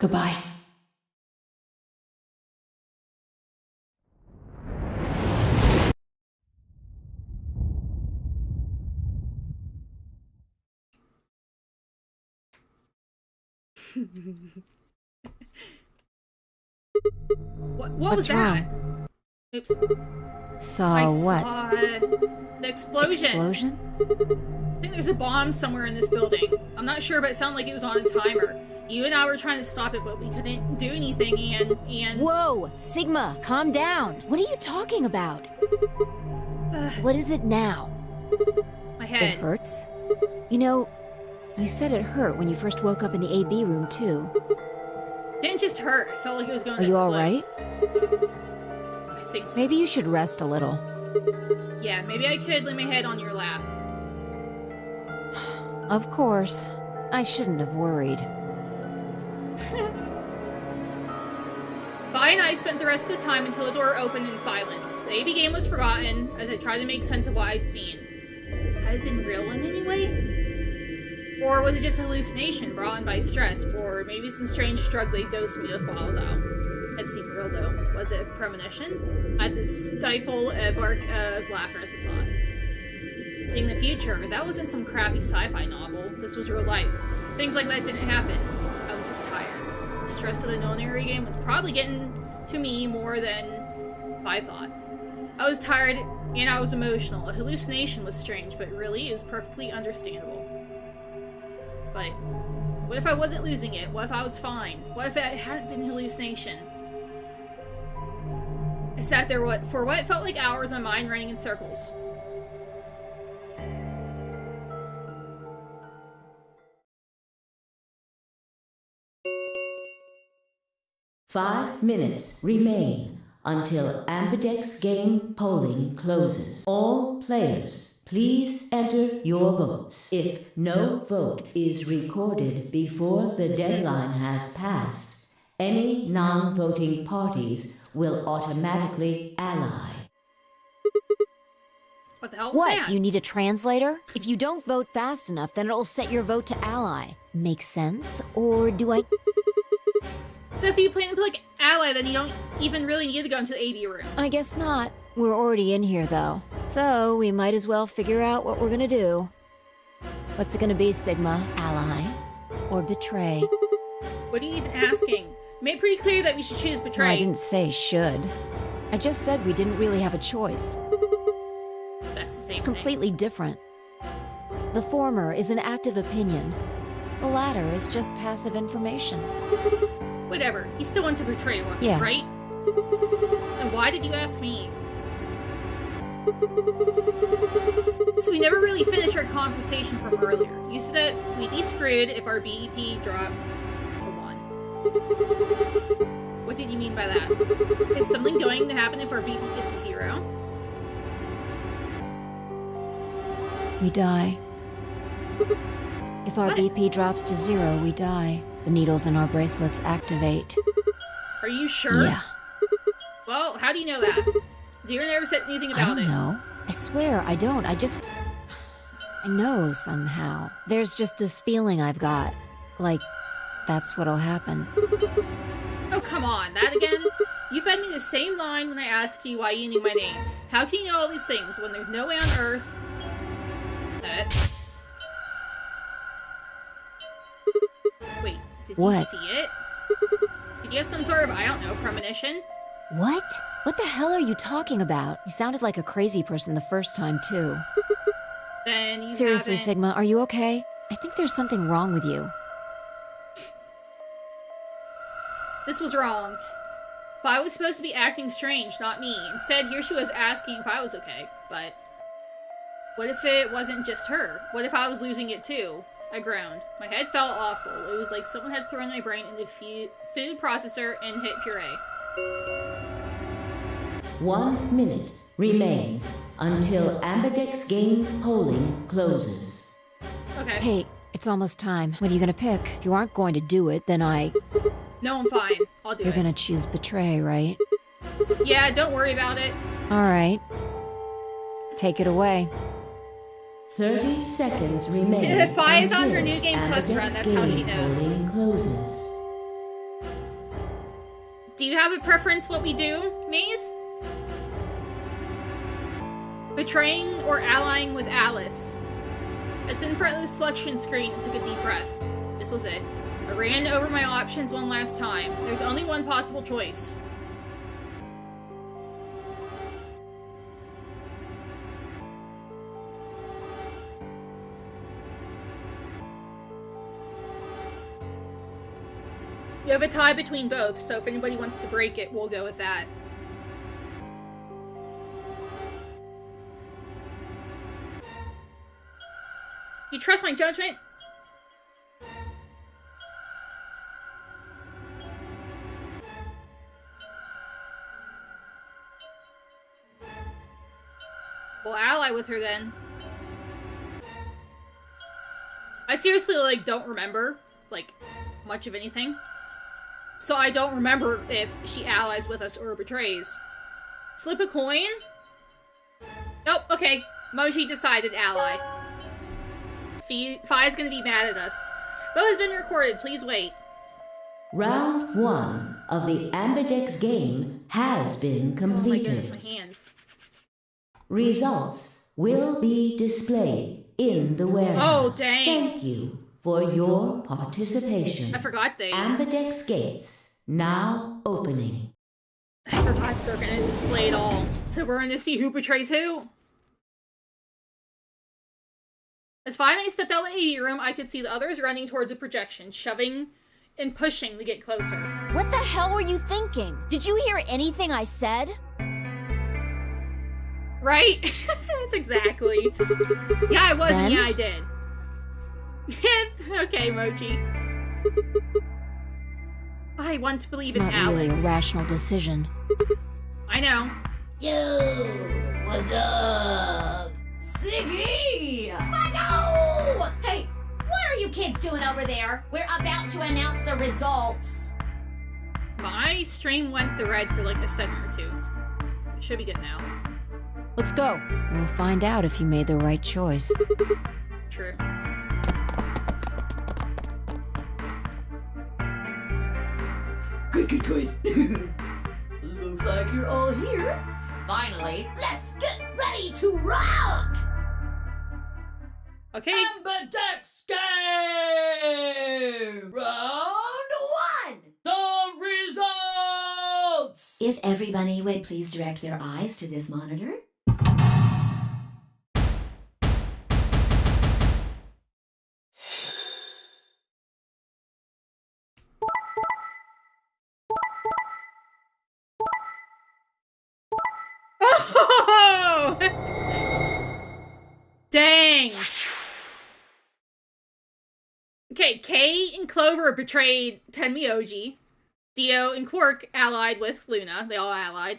Goodbye. What What's was wrong? that? Oops. Saw what? Saw the explosion. Explosion? I think there's a bomb somewhere in this building. I'm not sure, but it sounded like it was on a timer. You and I were trying to stop it, but we couldn't do anything, and... Whoa! Sigma, calm down! What are you talking about? What is it now? My head. It hurts? You know, you said it hurt when you first woke up in the AB room, too. Didn't just hurt. I felt like it was going Are to you explode. alright? I think so. Maybe you should rest a little. Yeah, maybe I could lay my head on your lap. Of course. I shouldn't have worried. Vi and I spent the rest of the time until the door opened in silence. The AB game was forgotten as I tried to make sense of what I'd seen. Had it been real in any way? Or was it just a hallucination brought on by stress? Or maybe some strange drug they dosed me with while I was out? It seemed real though. Was it a premonition? I had to stifle a bark of laughter at the thought. Seeing the future, that wasn't some crappy sci-fi novel. This was real life. Things like that didn't happen. I was just tired. The stress of the known area game was probably getting to me more than I thought. I was tired and I was emotional. A hallucination was strange, but really it was perfectly understandable. But what if I wasn't losing it? What if I was fine? What if it hadn't been a hallucination? I sat there for what felt like hours, my mind running in circles. Five minutes remain until Ambidex game polling closes. All players, please enter your votes. If no vote is recorded before the deadline has passed, any non-voting parties will automatically ally. What the hell was that? Do you need a translator? If you don't vote fast enough, then it'll set your vote to ally. Make sense? Or do I... So if you plan to click ally, then you don't even really need to go into the AB room. I guess not. We're already in here, though. So we might as well figure out what we're gonna do. What's it gonna be, Sigma? Ally? Or betray? What are you even asking? You made pretty clear that we should choose betray. I didn't say should. I just said we didn't really have a choice. That's the same It's completely different. The former is an active opinion. The latter is just passive information. Whatever. You still want to betray one, Yeah. right? And why did you ask me? So we never really finished our conversation from earlier. You said that we'd be screwed if our BEP dropped a 1. What did you mean by that? Is something going to happen if our BEP gets 0? We die. If our What? BP drops to 0, we die. The needles in our bracelets activate. Are you sure? Yeah. Well, how do you know that? Zero never said anything I about don't it. know. I swear, I don't. I know somehow. There's just this feeling I've got. Like that's what'll happen. Oh, come on, that again? You fed me the same line when I asked you why you knew my name. How can you know all these things when there's no way on Earth that... Wait, did you What? see it? Did you have some sort of, I don't know, premonition? What? What the hell are you talking about? You sounded like a crazy person the first time, too. Then you Seriously, haven't... Sigma, are you okay? I think there's something wrong with you. This was wrong. But I was supposed to be acting strange, not me. Instead, here she was asking if I was okay. But what if it wasn't just her? What if I was losing it too? I groaned. My head felt awful. It was like someone had thrown my brain into food processor and hit puree. 1 minute remains until Ambidex game polling closes. Okay. Hey, it's almost time. What are you gonna pick? If you aren't going to do it, then No, I'm fine. I'll do You're it. gonna choose betray, right? Yeah, don't worry about it. Alright. Take it away. 30 seconds remain. If I is on her until New Game Plus Ambidex run, that's how she game knows. polling closes. Do you have a preference what we do, Maze? Betraying or allying with Alice? I stood in front of the selection screen and took a deep breath. This was it. I ran over my options one last time. There's only one possible choice. You have a tie between both, so if anybody wants to break it, we'll go with that. You trust my judgment? We'll ally with her then. I seriously, like, don't remember, like, much of anything. So I don't remember if she allies with us or betrays. Flip a coin? Nope, okay. Moji decided ally. Fi's gonna be mad at us. Vote has been recorded, please wait. Round 1 of the Ambidex game has been Oh my completed. goodness, my hands. Results will be displayed in the warehouse. Oh, dang. Thank you for your participation. I forgot they... Ambidex gates now opening. I forgot they're gonna display it all. So we're gonna see who betrays who? As finally stepped out of the AV room, I could see the others running towards a projection, shoving and pushing to get closer. What the hell were you thinking? Did you hear anything I said? Right? That's exactly. Yeah, I was, Ben? and yeah, I did. Okay, Mochi. I want to believe It's in not Alice. really a rational decision. I know. Yo, what's up? Siggy! No! Hey, what are you kids doing over there? We're about to announce the results. My stream went the red for like a second or two. It should be good now. Let's go. We'll find out if you made the right choice. True. Good. Looks like you're all here. Finally. Let's get ready to rock! Okay. Ambidex game! Round 1! The results! If everybody would please direct their eyes to this monitor. Oh! Dang! Okay, Kay and Clover betrayed Tenmyoji. Dio and Quark allied with Luna. They all allied.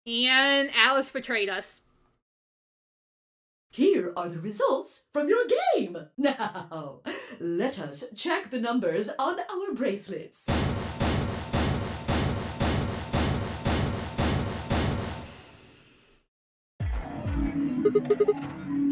And Alice betrayed us. Here are the results from your game. Now, let us check the numbers on our bracelets.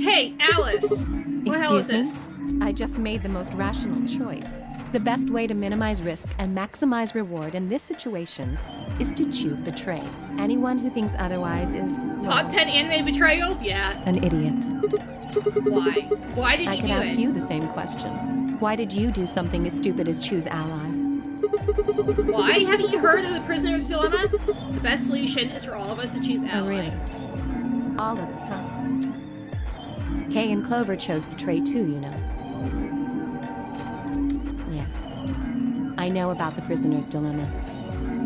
Hey, Alice! What the hell is Excuse me? this? I just made the most rational choice. The best way to minimize risk and maximize reward in this situation is to choose betray. Anyone who thinks otherwise is, well, Top 10 anime betrayals? Yeah. an idiot. Why? Why did I you could do ask it? you the same question. Why did you do something as stupid as choose ally? Why? Haven't you heard of the prisoner's dilemma? The best solution is for all of us to choose ally. Oh, really? All of us, huh? Kay and Clover chose betray too, you know. Yes. I know about the prisoner's dilemma.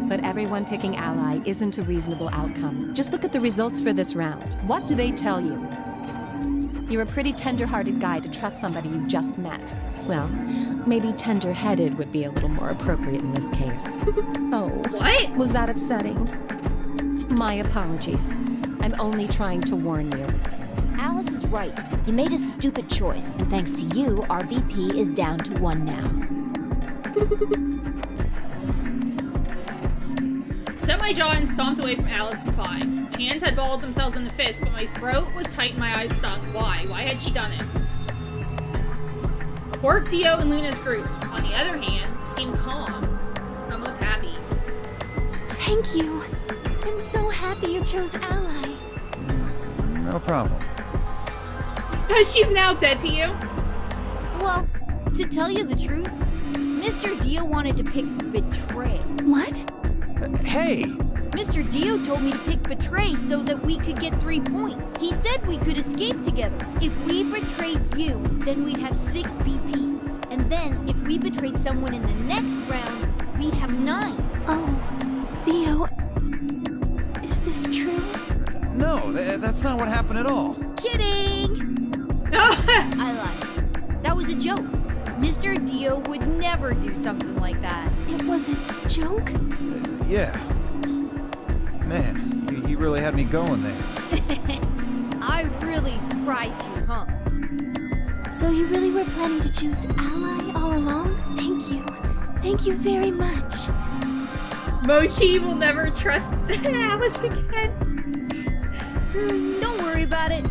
But everyone picking ally isn't a reasonable outcome. Just look at the results for this round. What do they tell you? You're a pretty tender-hearted guy to trust somebody you just met. Well, maybe tender-headed would be a little more appropriate in this case. Oh. What? Was that upsetting? My apologies. I'm only trying to warn you. Alice is right. You made a stupid choice, and thanks to you, our BP is down to 1 now. Set my jaw and stomped away from Alice and Fine. My hands had balled themselves into fists, but my throat was tight and my eyes stung. Why? Why had she done it? Quark, Dio, and Luna's group, on the other hand, seemed calm. Almost happy. Thank you. I'm so happy you chose ally. No problem. She's now dead to you? Well, to tell you the truth, Mr. Dio wanted to pick betray. What? Hey! Mr. Dio told me to pick betray so that we could get 3 points. He said we could escape together. If we betrayed you, then we'd have 6 BP. And then, if we betrayed someone in the next round, we'd have 9. Oh, Theo. Is this true? No, that's not what happened at all. Kidding! I lied. That was a joke. Mr. Dio would never do something like that. It was a joke? Yeah. Man, you really had me going there. I really surprised you, huh? So you really were planning to choose ally all along? Thank you. Thank you very much. Mochi will never trust Alice again. Don't worry about it.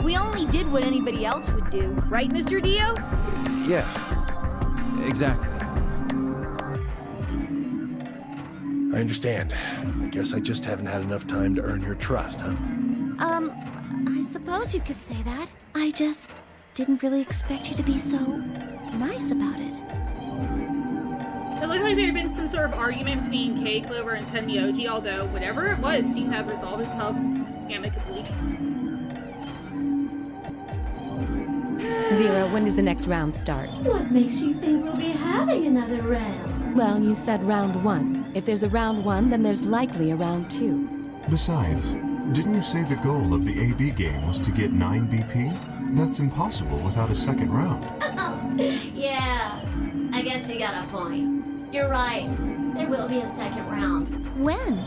We only did what anybody else would do. Right, Mr. Dio? Yeah. Exactly. I understand. I guess I just haven't had enough time to earn your trust, huh? I suppose you could say that. I just didn't really expect you to be so nice about it. It looked like there had been some sort of argument between Kay, Clover, and Tenmyoji, although whatever it was seemed to have resolved itself amicably. Zero, when does the next round start? What makes you think we'll be having another round? Well, you said round 1. If there's a round 1, then there's likely a round 2. Besides, didn't you say the goal of the AB game was to get 9 BP? That's impossible without a second round. Yeah, I guess you got a point. You're right. There will be a second round. When?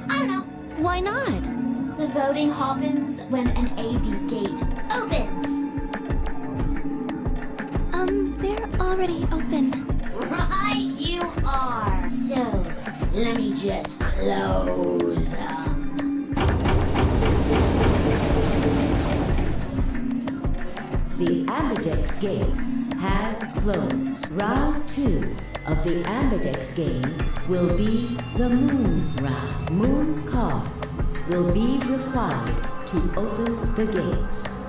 I don't know. Why not? The voting happens when an AB gate opens. They're already open. Right, you are. So, let me just close them. The Ambidex gates have closed. Round 2 of the Ambidex game will be the Moon round. Moon cards will be required to open the gates.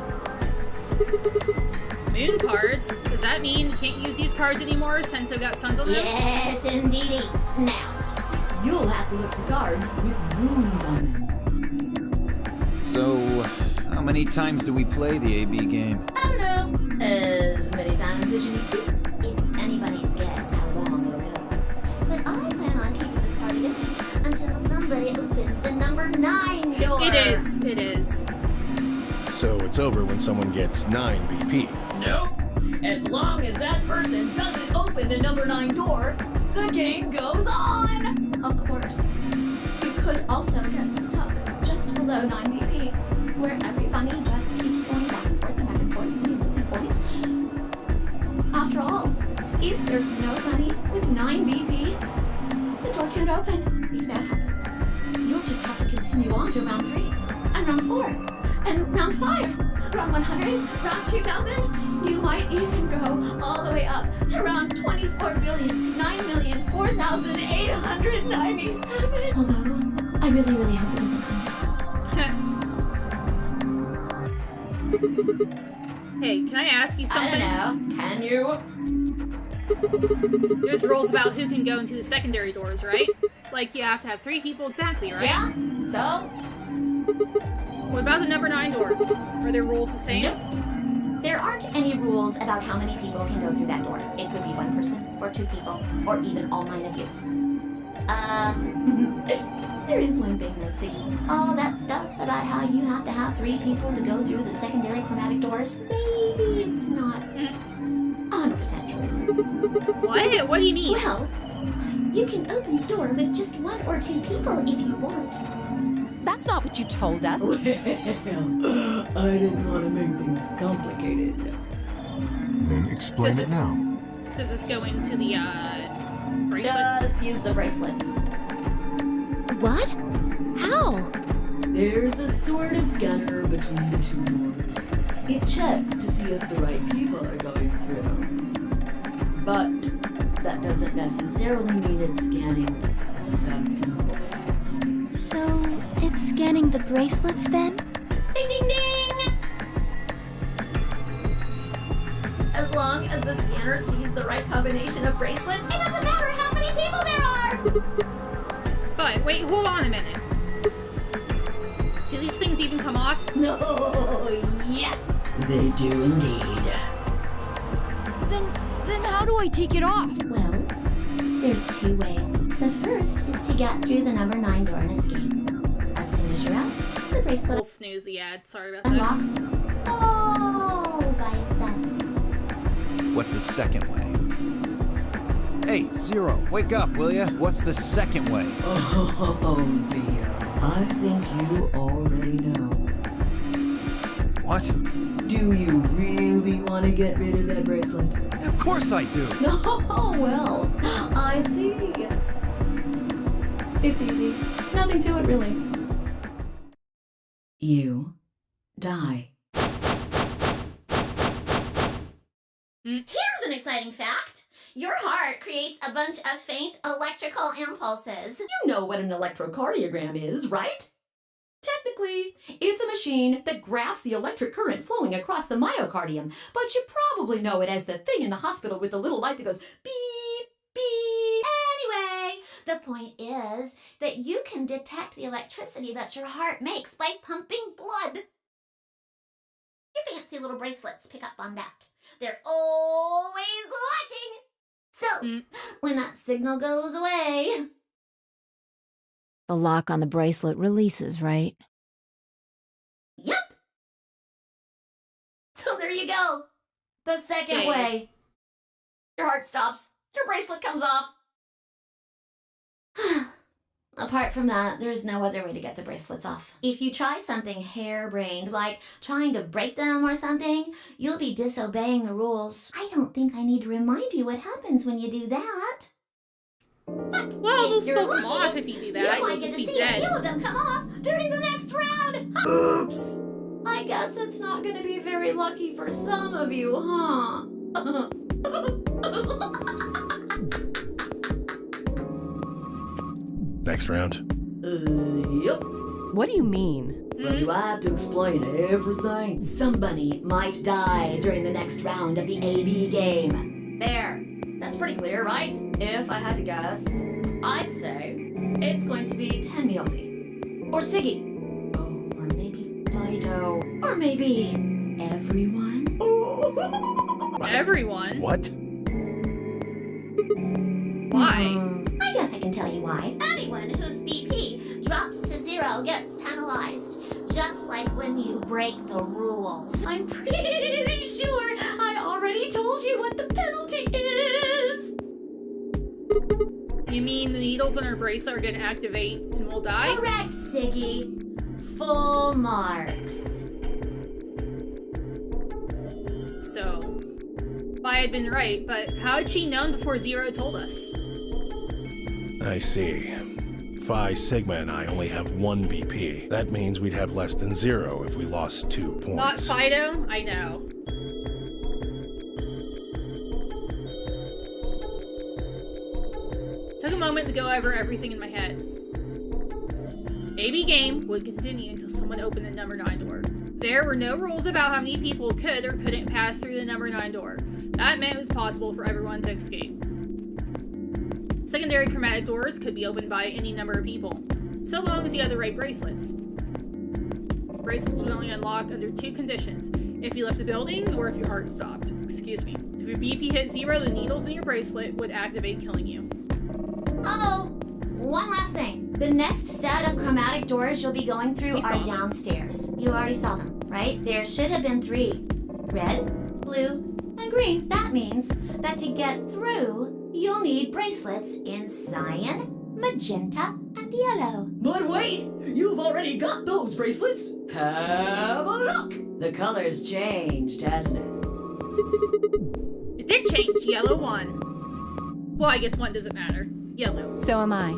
Moon cards? Does that mean you can't use these cards anymore since they've got suns on them? Yes, indeedy. Now, You'll have to look for cards with moons on them. So, how many times do we play the AB game? I don't know. As many times as you need to. it's anybody's guess how long it'll go. But I plan on keeping this party open until somebody opens the number 9 door. It is. It is. So it's over when someone gets 9 BP. Nope. As long as that person doesn't open the number 9 door, the game goes on! Of course, you could also get stuck just below 9 BP, where everybody just keeps going back and forth and back and forth and losing points. After all, if there's nobody with 9 BP, the door can't open. If that happens, you'll just have to continue on to round 3, and round 4, and round 5, round 100, round 2000. You might even go all the way up to round 197. Although, I really, really hope it doesn't come. Hey, can I ask you something? I don't know. Can you? There's rules about who can go into the secondary doors, right? Like, you have to have 3 people exactly, right? Yeah. So? What about the number 9 door? Are their rules the same? Nope. There aren't any rules about how many people can go through that door. It could be 1 person, or 2 people, or even all 9 of you. There is one thing though, Siggy. All that stuff about how you have to have 3 people to go through the secondary chromatic doors, maybe it's not 100% true. What? What do you mean? Well, you can open the door with just 1 or 2 people if you want. That's not what you told us. Well, I didn't want to make things complicated. Then explain it now. Does this go into the, bracelets? Just use the bracelets. What? How? There's a sort of scanner between the 2 doors. It checks to see if the right people are going through. But that doesn't necessarily mean it's scanning the people. So, it's scanning the bracelets then? Ding ding ding! As long as the scanner sees the right combination of bracelets, it doesn't matter how many people there are! But, wait, hold on a minute. Do these things even come off? No, yes! They do indeed. Then how do I take it off? Well, there's 2 ways. The first is to get through the number 9 door and escape. As soon as you're out, the bracelet We'll snooze the ad. Sorry about that. unlocks all by itself. What's the second way? Hey, Zero, wake up, will ya? What's the second way? Oh, dear. I think you already know. What? Do you really want to get rid of that bracelet? Of course I do. Oh, well, I see. It's easy. Nothing to it, really. You die. Here's an exciting fact. Your heart creates a bunch of faint electrical impulses. You know what an electrocardiogram is, right? Technically, it's a machine that graphs the electric current flowing across the myocardium, but you probably know it as the thing in the hospital with the little light that goes beep, beep. Anyway, the point is that you can detect the electricity that your heart makes by pumping blood. Your fancy little bracelets pick up on that. They're always watching. So, when that signal goes away... The lock on the bracelet releases, right? Yep. So there you go. The second way. Your heart stops. Your bracelet comes off. Apart from that, there's no other way to get the bracelets off. If you try something harebrained, like trying to break them or something, you'll be disobeying the rules. I don't think I need to remind you what happens when you do that. But well, they'll still come lucky, off if you do that. You might You'll get just to be see dead. a few of them come off during the next round. Oops. I guess it's not going to be very lucky for some of you, huh? Next round. Yep. What do you mean? Well, do I have to explain everything? Somebody might die during the next round of the AB game. There. That's pretty clear, right? If I had to guess, I'd say it's going to be Tenmyaldi. Or Siggy. Oh, or maybe Fido. Or maybe everyone. Oh. Everyone? What? Why? I guess I can tell you why. Anyone whose BP drops to 0 gets penalized. Just like when you break the rules. I'm pretty sure I already told you what the penalty is. You mean the needles on her bracelet are gonna activate and we'll die? Correct, Siggy. Full marks. So, I had been right, but how had she known before Zero told us? I see. Phi Sigma and I only have 1 BP. That means we'd have less than 0 if we lost 2 points. Not Fido? I know. Took a moment to go over everything in my head. AB game would continue until someone opened the number 9 door. There were no rules about how many people could or couldn't pass through the number 9 door. That meant it was possible for everyone to escape. Secondary chromatic doors could be opened by any number of people, so long as you had the right bracelets. Bracelets would only unlock under 2 conditions: if you left the building or if your heart stopped. Excuse me. If your BP hit 0, the needles in your bracelet would activate, killing you. Uh-oh! One last thing. The next set of chromatic doors you'll be going through are downstairs. You already saw them, right? There should have been 3. Red, blue, and green. That means that to get through, you'll need bracelets in cyan, magenta, and yellow. But wait! You've already got those bracelets! Have a look! The color's changed, hasn't it? It did change. Yellow won. Well, I guess 1 doesn't matter. Yellow. So am I.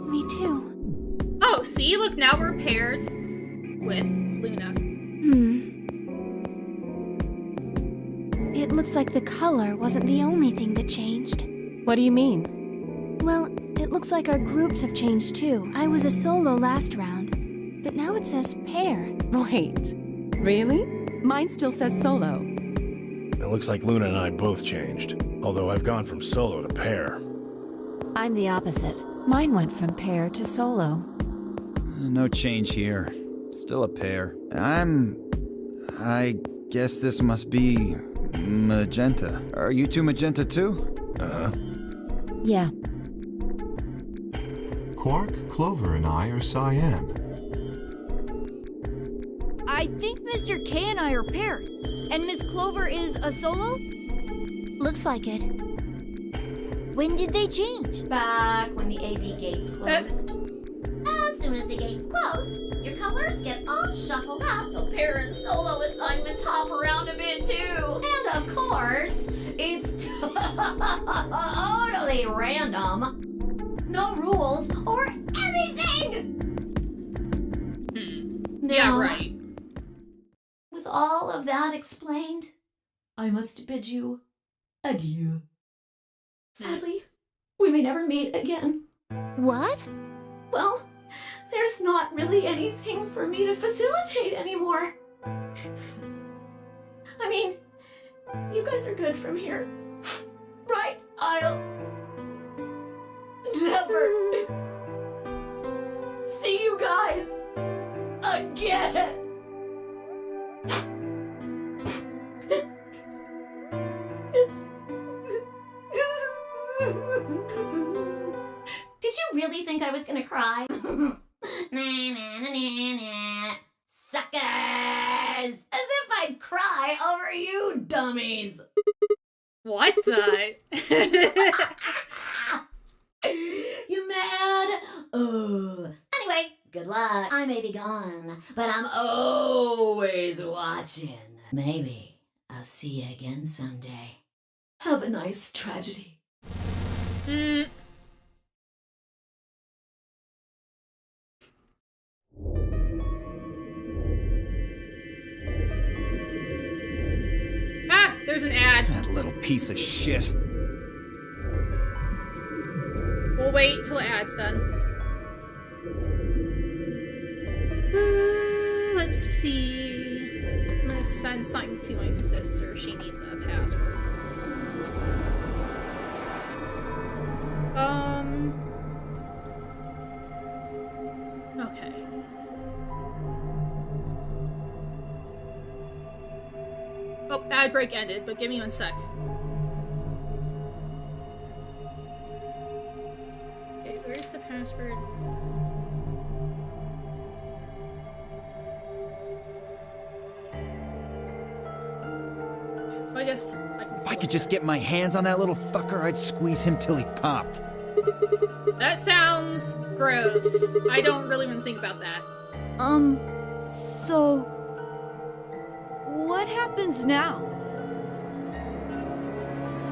Me too. Oh, see? Look, now we're paired with Luna. It looks like the color wasn't the only thing that changed. What do you mean? Well, it looks like our groups have changed too. I was a solo last round, but now it says pair. Wait, really? Mine still says solo. It looks like Luna and I both changed, although I've gone from solo to pair. I'm the opposite. Mine went from pair to solo. No change here. Still a pair. I guess this must be magenta. Are you 2 magenta too? Uh-huh. Yeah. Quark, Clover, and I are cyan. I think Mr. K and I are pairs. And Miss Clover is a solo? Looks like it. When did they change? Back when the AB gates closed. As soon as the gates close, your colors get all shuffled up. The pair and solo assignments hop around a bit too. And of course, it's totally random. No rules or anything! Yeah, Now, right. With all of that explained, I must bid you adieu. Sadly, we may never meet again. What? Well, there's not really anything for me to facilitate anymore. I mean, you guys are good from here, right? I'll never see you guys again. Did you really think I was gonna cry? Nah, nah, nah, nah, nah. Suckers! As if I'd cry over you dummies! What the? You mad? Oh. Anyway, good luck. I may be gone, but I'm always watching. Maybe I'll see you again someday. Have a nice tragedy. Ah, there's an ad. That little piece of shit. We'll wait till the ad's done. Let's see. I'm gonna send something to my sister. She needs a password. Okay. Oh, ad break ended, but give me 1 sec. Okay, where's the password? Well, I guess I can If I could just get my hands on that little fucker, I'd squeeze him till he popped. That sounds gross. I don't really want to think about that. So... what happens now?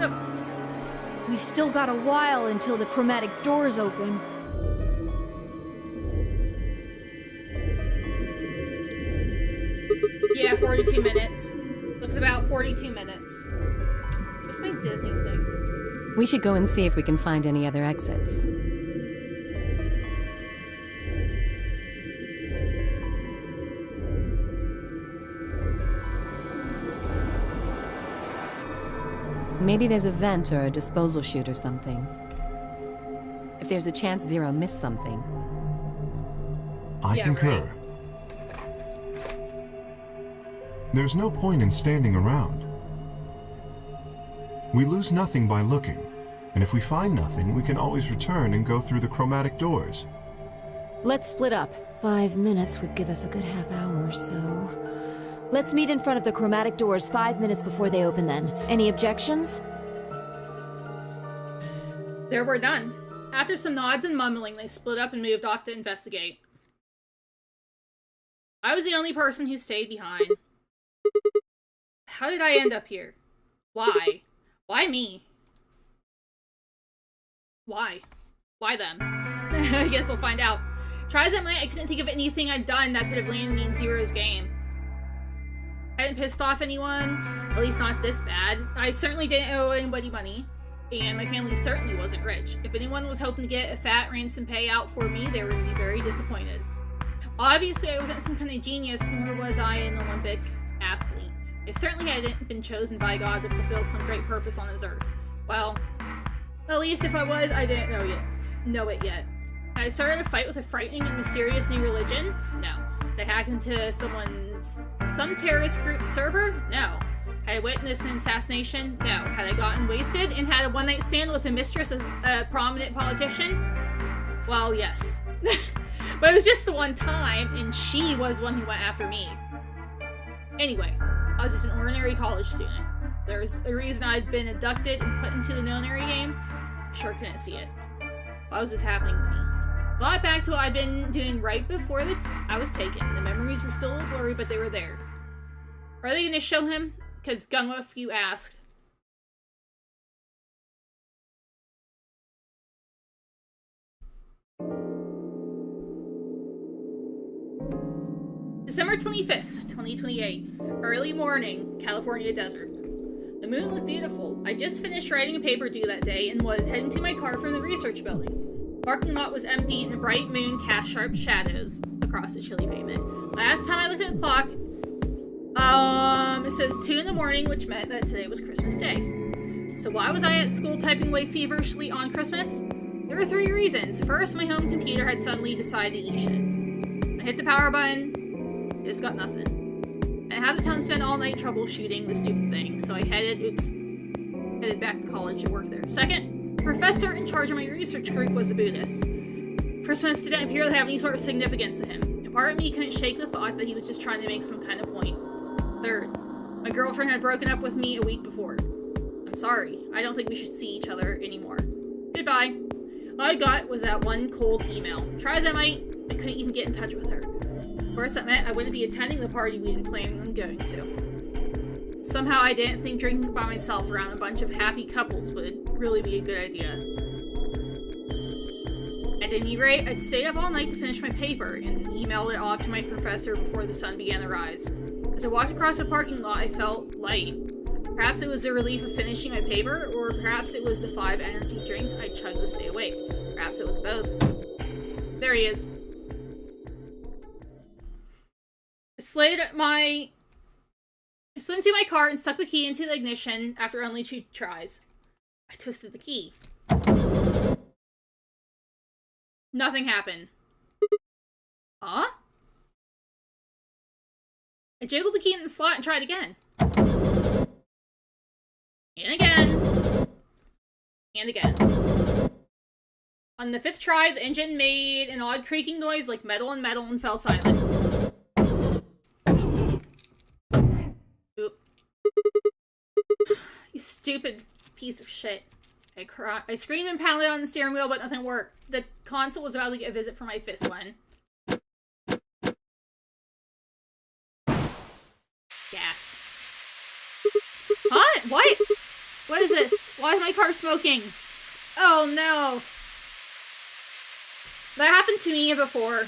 Oh. We've still got a while until the chromatic doors open. Yeah, 42 minutes. Looks about 42 minutes. Where's my Disney thing? We should go and see if we can find any other exits. Maybe there's a vent or a disposal chute or something. If there's a chance Zero missed something. I concur. Right. There's no point in standing around. We lose nothing by looking, and if we find nothing, we can always return and go through the chromatic doors. Let's split up. 5 minutes would give us a good half hour or so. Let's meet in front of the chromatic doors 5 minutes before they open then. Any objections? There we're done. After some nods and mumbling, they split up and moved off to investigate. I was the only person who stayed behind. How did I end up here? Why? Why me? Why? Why them? I guess we'll find out. Try as I might, I couldn't think of anything I'd done that could have landed me in Zero's game. I hadn't pissed off anyone, at least not this bad. I certainly didn't owe anybody money, and my family certainly wasn't rich. If anyone was hoping to get a fat ransom payout for me, they would be very disappointed. Obviously, I wasn't some kind of genius, nor was I an Olympic athlete. I certainly hadn't been chosen by God to fulfill some great purpose on this earth. Well, at least if I was, I didn't know it yet. Had I started a fight with a frightening and mysterious new religion? No. Did I hack into some terrorist group server? No. Had I witnessed an assassination? No. Had I gotten wasted and had a one-night stand with a mistress of a prominent politician? Well, yes. But it was just the one time, and she was the one who went after me. Anyway, I was just an ordinary college student. There's a reason I'd been abducted and put into the military game. I sure couldn't see it. Why was this happening to me? Thought back to what I'd been doing right before I was taken. The memories were still blurry, but they were there. Are they going to show him? Because Gunwolf, you asked. December 25th, 2028. Early morning, California desert. The moon was beautiful. I just finished writing a paper due that day and was heading to my car from the research building. Parking lot was empty and the bright moon cast sharp shadows across the chilly pavement. Last time I looked at the clock, it says 2 in the morning, which meant that today was Christmas Day. So why was I at school typing away feverishly on Christmas? There were 3 reasons. First, my home computer had suddenly decided to eat shit. I hit the power button, just got nothing. I had the time to spend all night troubleshooting the stupid thing, so I headed back to college to work there. Second, the professor in charge of my research group was a Buddhist. Christmas didn't appear to have any sort of significance to him, and part of me couldn't shake the thought that he was just trying to make some kind of point. Third, my girlfriend had broken up with me a week before. I'm sorry, I don't think we should see each other anymore. Goodbye. All I got was that one cold email. Try as I might, I couldn't even get in touch with her. Of course, that meant I wouldn't be attending the party we'd been planning on going to. Somehow I didn't think drinking by myself around a bunch of happy couples would really be a good idea. At any rate, I'd stayed up all night to finish my paper and emailed it off to my professor before the sun began to rise. As I walked across the parking lot, I felt light. Perhaps it was the relief of finishing my paper, or perhaps it was the 5 energy drinks I chugged to stay awake. Perhaps it was both. There he is. I slid into my car and stuck the key into the ignition after only 2 tries. I twisted the key. Nothing happened. Huh? I jiggled the key in the slot and tried again. And again. And again. On the 5th try, the engine made an odd creaking noise like metal and fell silent. Oop. You stupid piece of shit. I screamed and pounded on the steering wheel, but nothing worked. The console was about to get a visit from my fist one. Gas. Huh? What? What is this? Why is my car smoking? Oh no. That happened to me before.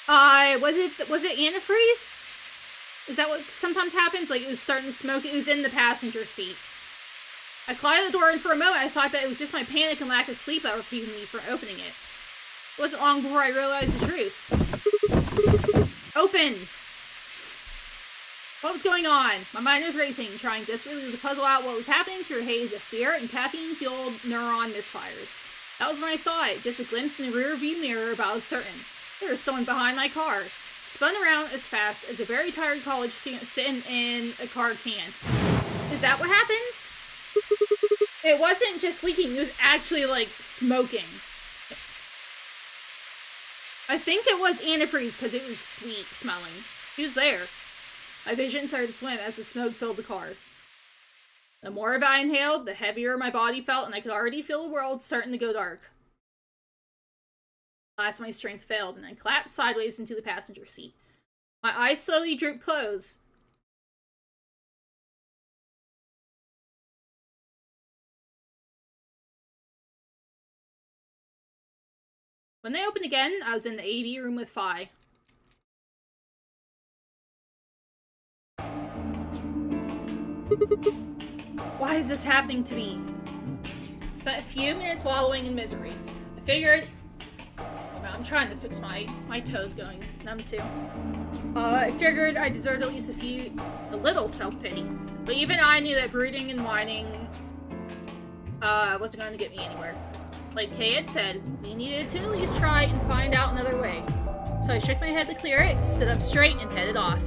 Was it antifreeze? Is that what sometimes happens? Like, it was starting to smoke. It was in the passenger seat. I collided the door, and for a moment I thought that it was just my panic and lack of sleep that were keeping me from opening it. It wasn't long before I realized the truth. Open! What was going on? My mind was racing, trying desperately to puzzle out what was happening through a haze of fear and caffeine-fueled neuron misfires. That was when I saw it, just a glimpse in the rear-view mirror, but I was certain. There was someone behind my car. Spun around as fast as a very tired college student sitting in a car can. Is that what happens? It wasn't just leaking, it was actually, like, smoking. I think it was antifreeze because it was sweet smelling. He was there. My vision started to swim as the smoke filled the car. The more of it I inhaled, the heavier my body felt, and I could already feel the world starting to go dark. At last, my strength failed, and I collapsed sideways into the passenger seat. My eyes slowly drooped closed. When they opened again, I was in the AV room with Phi. Why is this happening to me? Spent a few minutes wallowing in misery. I figured... I'm trying to fix my toes going numb too. I figured I deserved at least a little self-pity. But even I knew that brooding and whining wasn't going to get me anywhere. Like Kay had said, we needed to at least try and find out another way. So I shook my head to clear it, stood up straight, and headed off.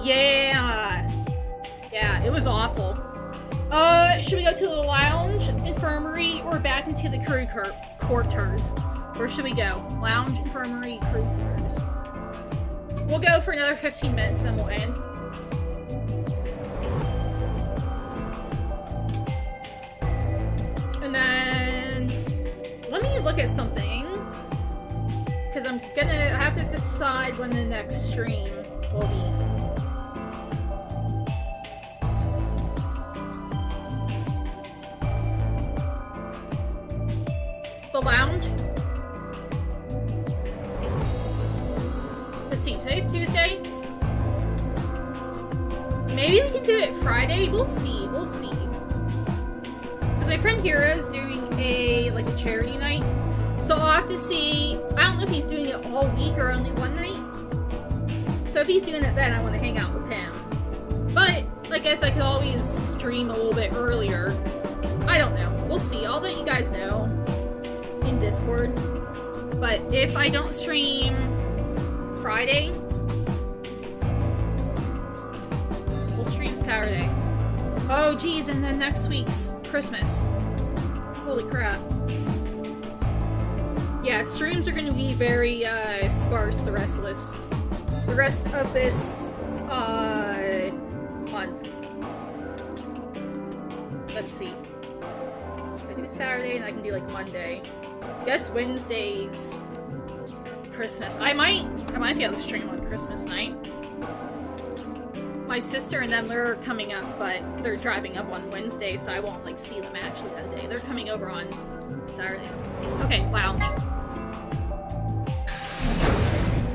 Yeah, it was awful. Should we go to the lounge, infirmary, or back into the crew quarters? Where should we go? Lounge, infirmary, crew quarters. We'll go for another 15 minutes, then we'll end. And then... let me look at something. Because I'm gonna have to decide when the next stream will be. The lounge. Let's see, today's Tuesday. Maybe we can do it Friday. We'll see. Because my friend Hira is doing a charity night. So I'll have to see. I don't know if he's doing it all week or only one night. So if he's doing it then, I want to hang out with him. But I guess I could always stream a little bit earlier. I don't know. We'll see. I'll let you guys know in Discord. But if I don't stream Friday, we'll stream Saturday. Oh geez, and then next week's Christmas. Holy crap. Yeah, streams are going to be very sparse the rest of this month. Let's see. I do Saturday and I can do Monday. Guess Wednesday's Christmas. I might be able to stream on Christmas night. My sister and them, they're coming up, but they're driving up on Wednesday, so I won't see them actually that day. They're coming over on Saturday. Okay, lounge.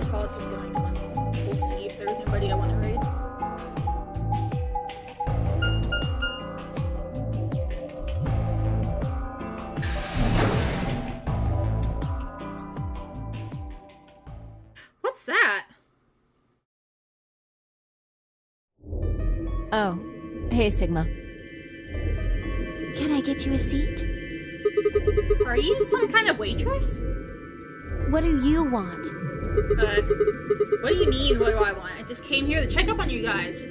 Call is just going on. We'll see if there's anybody I want to raid. What's that? Oh, hey Sigma. Can I get you a seat? Are you some kind of waitress? What do you want? What do you mean, what do I want? I just came here to check up on you guys.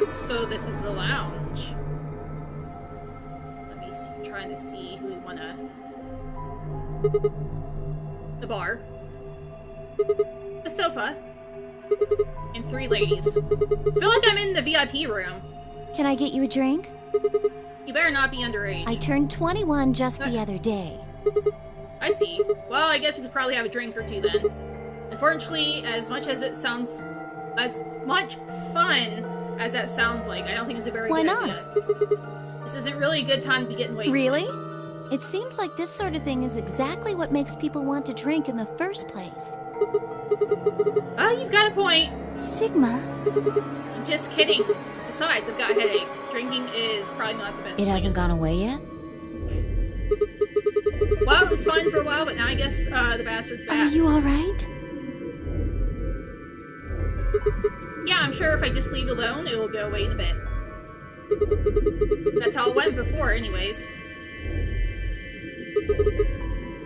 So this is the lounge. Let me see, I'm trying to see who we wanna... The bar. A sofa. And 3 ladies. I feel like I'm in the VIP room. Can I get you a drink? You better not be underage. I turned 21 just the other day. I see. Well, I guess we could probably have a drink or two then. Unfortunately, as much as it sounds... as much fun as that sounds like, I don't think it's a very good idea. This isn't really a good time to be getting wasted. Really? It seems like this sort of thing is exactly what makes people want to drink in the first place. Oh, you've got a point. Sigma? Just kidding. Besides, I've got a headache. Drinking is probably not the best. It hasn't gone away yet? Well, it was fine for a while, but now I guess the bastard's back. Are you alright? Yeah, I'm sure if I just leave it alone, it will go away in a bit. That's how it went before, anyways.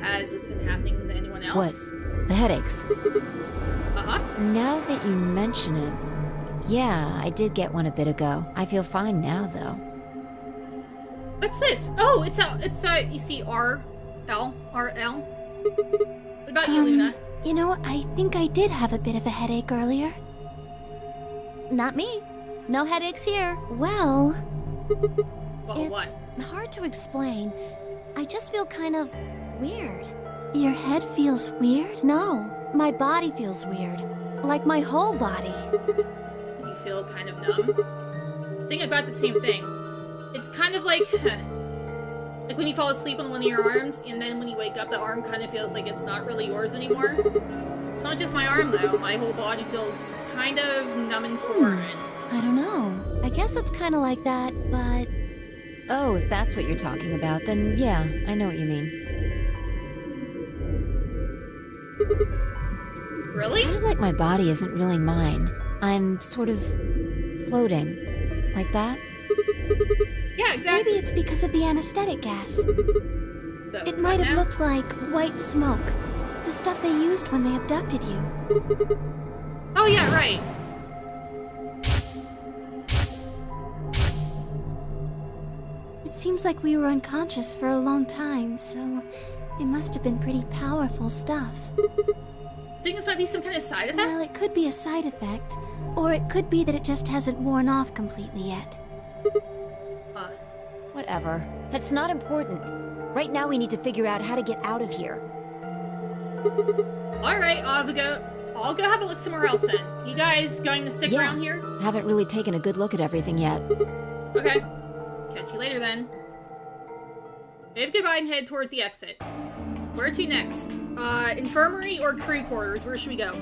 Has this been happening to anyone else? What? The headaches? Uh-huh. Now that you mention it, yeah, I did get one a bit ago. I feel fine now, though. What's this? Oh, it's you see R-L. What about you, Luna? You know, I think I did have a bit of a headache earlier. Not me. No headaches here. Well, Well, it's what? hard to explain. I just feel kind of weird. Your head feels weird? No, my body feels weird. Like my whole body. You feel kind of numb? I think I've got the same thing. It's kind of like when you fall asleep on one of your arms, and then when you wake up, the arm kind of feels like it's not really yours anymore. It's not just my arm, though. My whole body feels kind of numb and foreign. I don't know. I guess it's kind of like that, but... Oh, if that's what you're talking about, then yeah, I know what you mean. Really? It's kind of like my body isn't really mine. I'm sort of floating. Like that? Yeah, exactly. Maybe it's because of the anesthetic gas. It might have looked like white smoke. The stuff they used when they abducted you. Oh, yeah, right. It seems like we were unconscious for a long time, so it must have been pretty powerful stuff. Think this might be some kind of side effect? Well, it could be a side effect, or it could be that it just hasn't worn off completely yet. Whatever. That's not important. Right now we need to figure out how to get out of here. Alright, I'll go have a look somewhere else then. You guys going to stick around here? Haven't really taken a good look at everything yet. Okay. Catch you later then. Wave goodbye and head towards the exit. Where to next? Infirmary or crew quarters? Where should we go?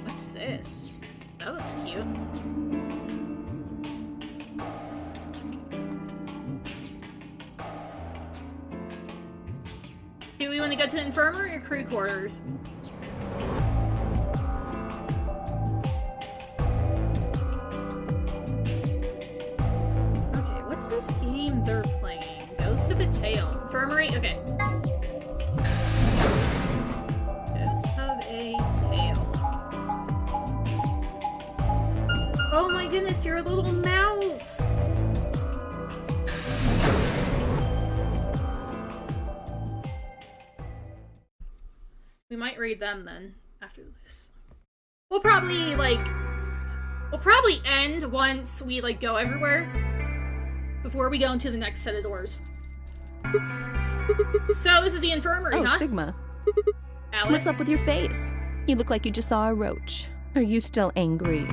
What's this? That looks cute. Do we want to go to the infirmary or crew quarters? Okay, what's this game they're playing? Ghost of a Tale. Infirmary? Okay. Ghost of a Tale. Oh my goodness, you're a little mouse! We might read them then, after this. We'll probably end once we, go everywhere. Before we go into the next set of doors. So, this is the infirmary, Oh, huh? Sigma. Alice? What's up with your face? You look like you just saw a roach. Are you still angry?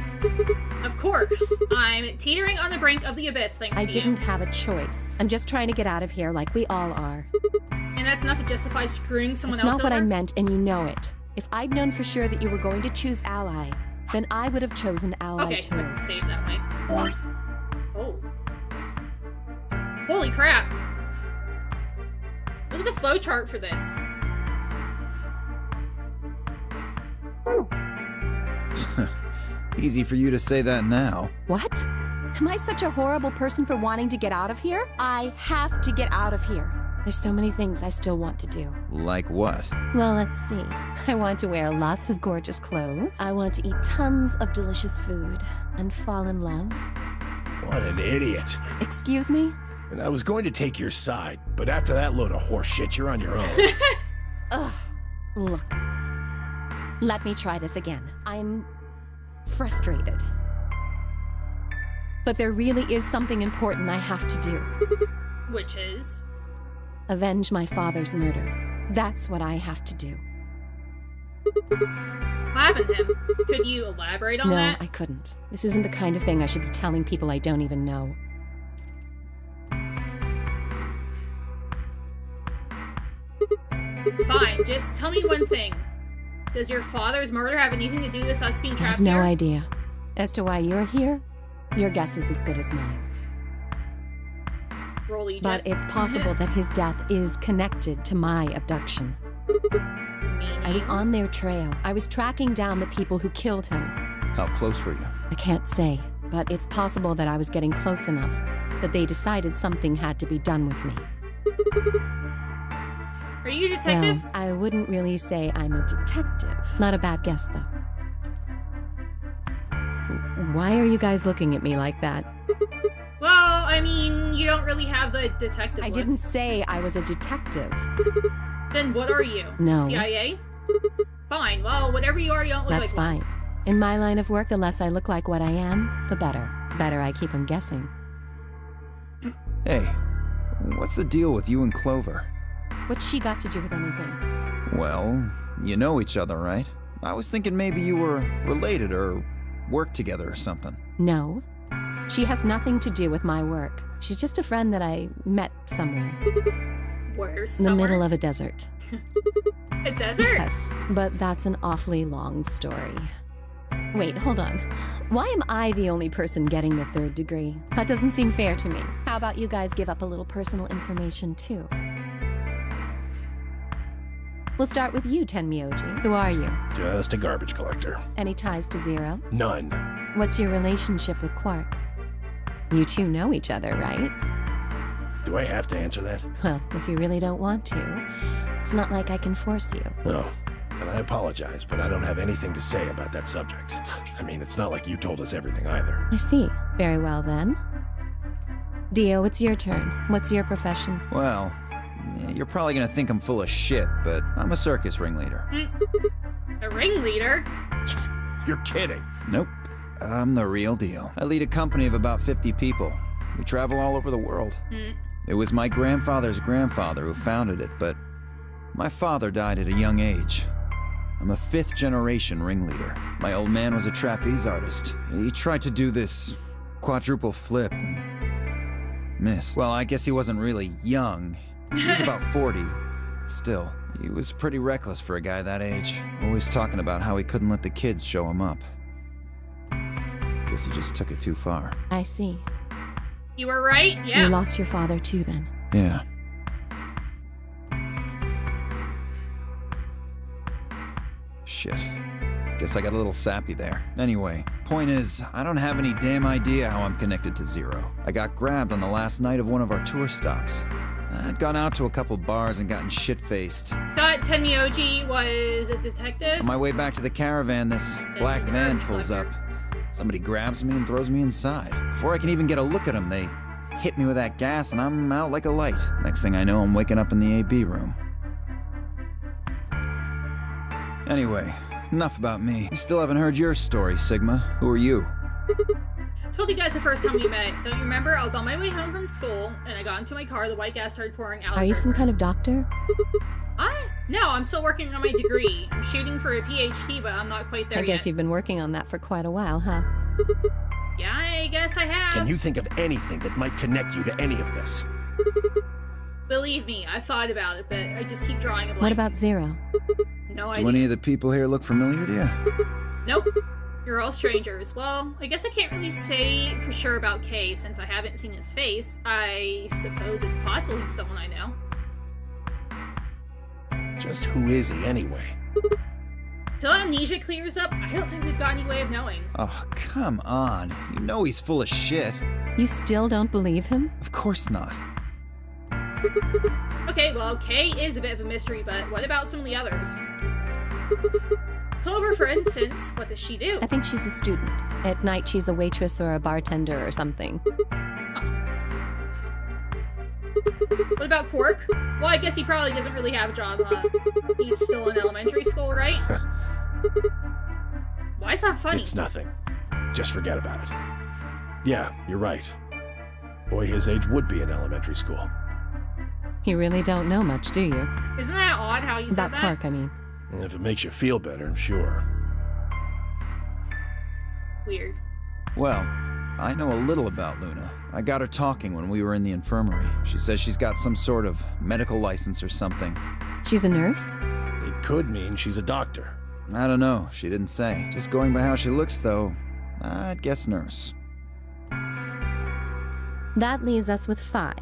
Of course. I'm teetering on the brink of the abyss, thanks to I you. didn't have a choice. I'm just trying to get out of here like we all are. And that's enough to justify screwing someone It's else not what I over? meant, and you know it. If I'd known for sure that you were going to choose Ally, then I would have chosen Ally Okay, too. I can save that way. Oh. Holy crap. Look at the flowchart for this. Easy for you to say that now. What? Am I such a horrible person for wanting to get out of here? I have to get out of here. There's so many things I still want to do. Like what? Well, let's see. I want to wear lots of gorgeous clothes. I want to eat tons of delicious food and fall in love. What an idiot. Excuse me? And I was going to take your side, but after that load of horse shit, you're on your own. Ugh. Look. Let me try this again. I'm frustrated. But there really is something important I have to do. Which is? Avenge my father's murder. That's what I have to do. What happened to him? Could you elaborate on No, that? I couldn't. This isn't the kind of thing I should be telling people I don't even know. Fine, just tell me one thing. Does your father's murder have anything to do with us being I trapped have no here? idea. As to why you're here, your guess is as good as mine. Roll Egypt. But it's possible that his death is connected to my abduction. I was on their trail. I was tracking down the people who killed him. How close were you? I can't say, but it's possible that I was getting close enough that they decided something had to be done with me. Are you a detective? Well, I wouldn't really say I'm a detective. Not a bad guess, though. Why are you guys looking at me like that? Well, I mean, you don't really have the detective I look. didn't say I was a detective. Then what are you? No. CIA? Fine, well, whatever you are, you don't look That's like fine. In my line of work, the less I look like what I am, the better. Better I keep them guessing. Hey, what's the deal with you and Clover? What's she got to do with anything? Well, you know each other, right? I was thinking maybe you were related or worked together or something. No. She has nothing to do with my work. She's just a friend that I met somewhere. Where's In the middle of a desert. A desert? Yes, but that's an awfully long story. Wait, hold on. Why am I the only person getting the 3rd degree? That doesn't seem fair to me. How about you guys give up a little personal information, too? We'll start with you, Tenmyoji. Who are you? Just a garbage collector. Any ties to Zero? None. What's your relationship with Quark? You two know each other, right? Do I have to answer that? Well, if you really don't want to, it's not like I can force you. No. And I apologize, but I don't have anything to say about that subject. I mean, it's not like you told us everything either. I see. Very well, then. Dio, it's your turn. What's your profession? Well, yeah, you're probably gonna think I'm full of shit, but I'm a circus ringleader. A ringleader? You're kidding. Nope. I'm the real deal. I lead a company of about 50 people. We travel all over the world. It was my grandfather's grandfather who founded it, but my father died at a young age. I'm a 5th-generation ringleader. My old man was a trapeze artist. He tried to do this quadruple flip and missed. Well, I guess he wasn't really young. He was about 40. Still, he was pretty reckless for a guy that age. Always talking about how he couldn't let the kids show him up. Guess he just took it too far. I see. You were right? Yeah. You lost your father, too, then. Yeah. Shit. Guess I got a little sappy there. Anyway, point is, I don't have any damn idea how I'm connected to Zero. I got grabbed on the last night of one of our tour stops. I'd gone out to a couple bars and gotten shit-faced. Thought Tenmyoji was a detective? On my way back to the caravan, this black he's a van garbage pulls up. collector. Somebody grabs me and throws me inside. Before I can even get a look at them, they hit me with that gas and I'm out like a light. Next thing I know, I'm waking up in the AB room. Anyway, enough about me. You still haven't heard your story, Sigma. Who are you? Told you guys the first time we met. Don't you remember? I was on my way home from school, and I got into my car, the white gas started pouring out. Are you some kind of doctor? No, I'm still working on my degree. I'm shooting for a PhD, but I'm not quite there I yet. guess you've been working on that for quite a while, huh? Yeah, I guess I have. Can you think of anything that might connect you to any of this? Believe me, I've thought about it, but I just keep drawing a blank. What about Zero? No Do idea. any of the people here look familiar to you? Nope. You're all strangers. Well, I guess I can't really say for sure about Kay since I haven't seen his face. I suppose it's possible he's someone I know. Just who is he anyway? Till amnesia clears up, I don't think we've got any way of knowing. Oh, come on. You know he's full of shit. You still don't believe him? Of course not. Okay, well, Kay is a bit of a mystery, but what about some of the others? Clover, for instance, what does she do? I think she's a student. At night, she's a waitress or a bartender or something. What about Quark? Well, I guess he probably doesn't really have a job, huh? He's still in elementary school, right? Why is that funny? It's nothing. Just forget about it. Yeah, you're right. Boy his age would be in elementary school. You really don't know much, do you? Isn't that odd how you said About that? Quark, I mean. And if it makes you feel better, sure. Weird. Well, I know a little about Luna. I got her talking when we were in the infirmary. She says she's got some sort of medical license or something. She's a nurse? It could mean she's a doctor. I don't know. She didn't say. Just going by how she looks, though, I'd guess nurse. That leaves us with Phi.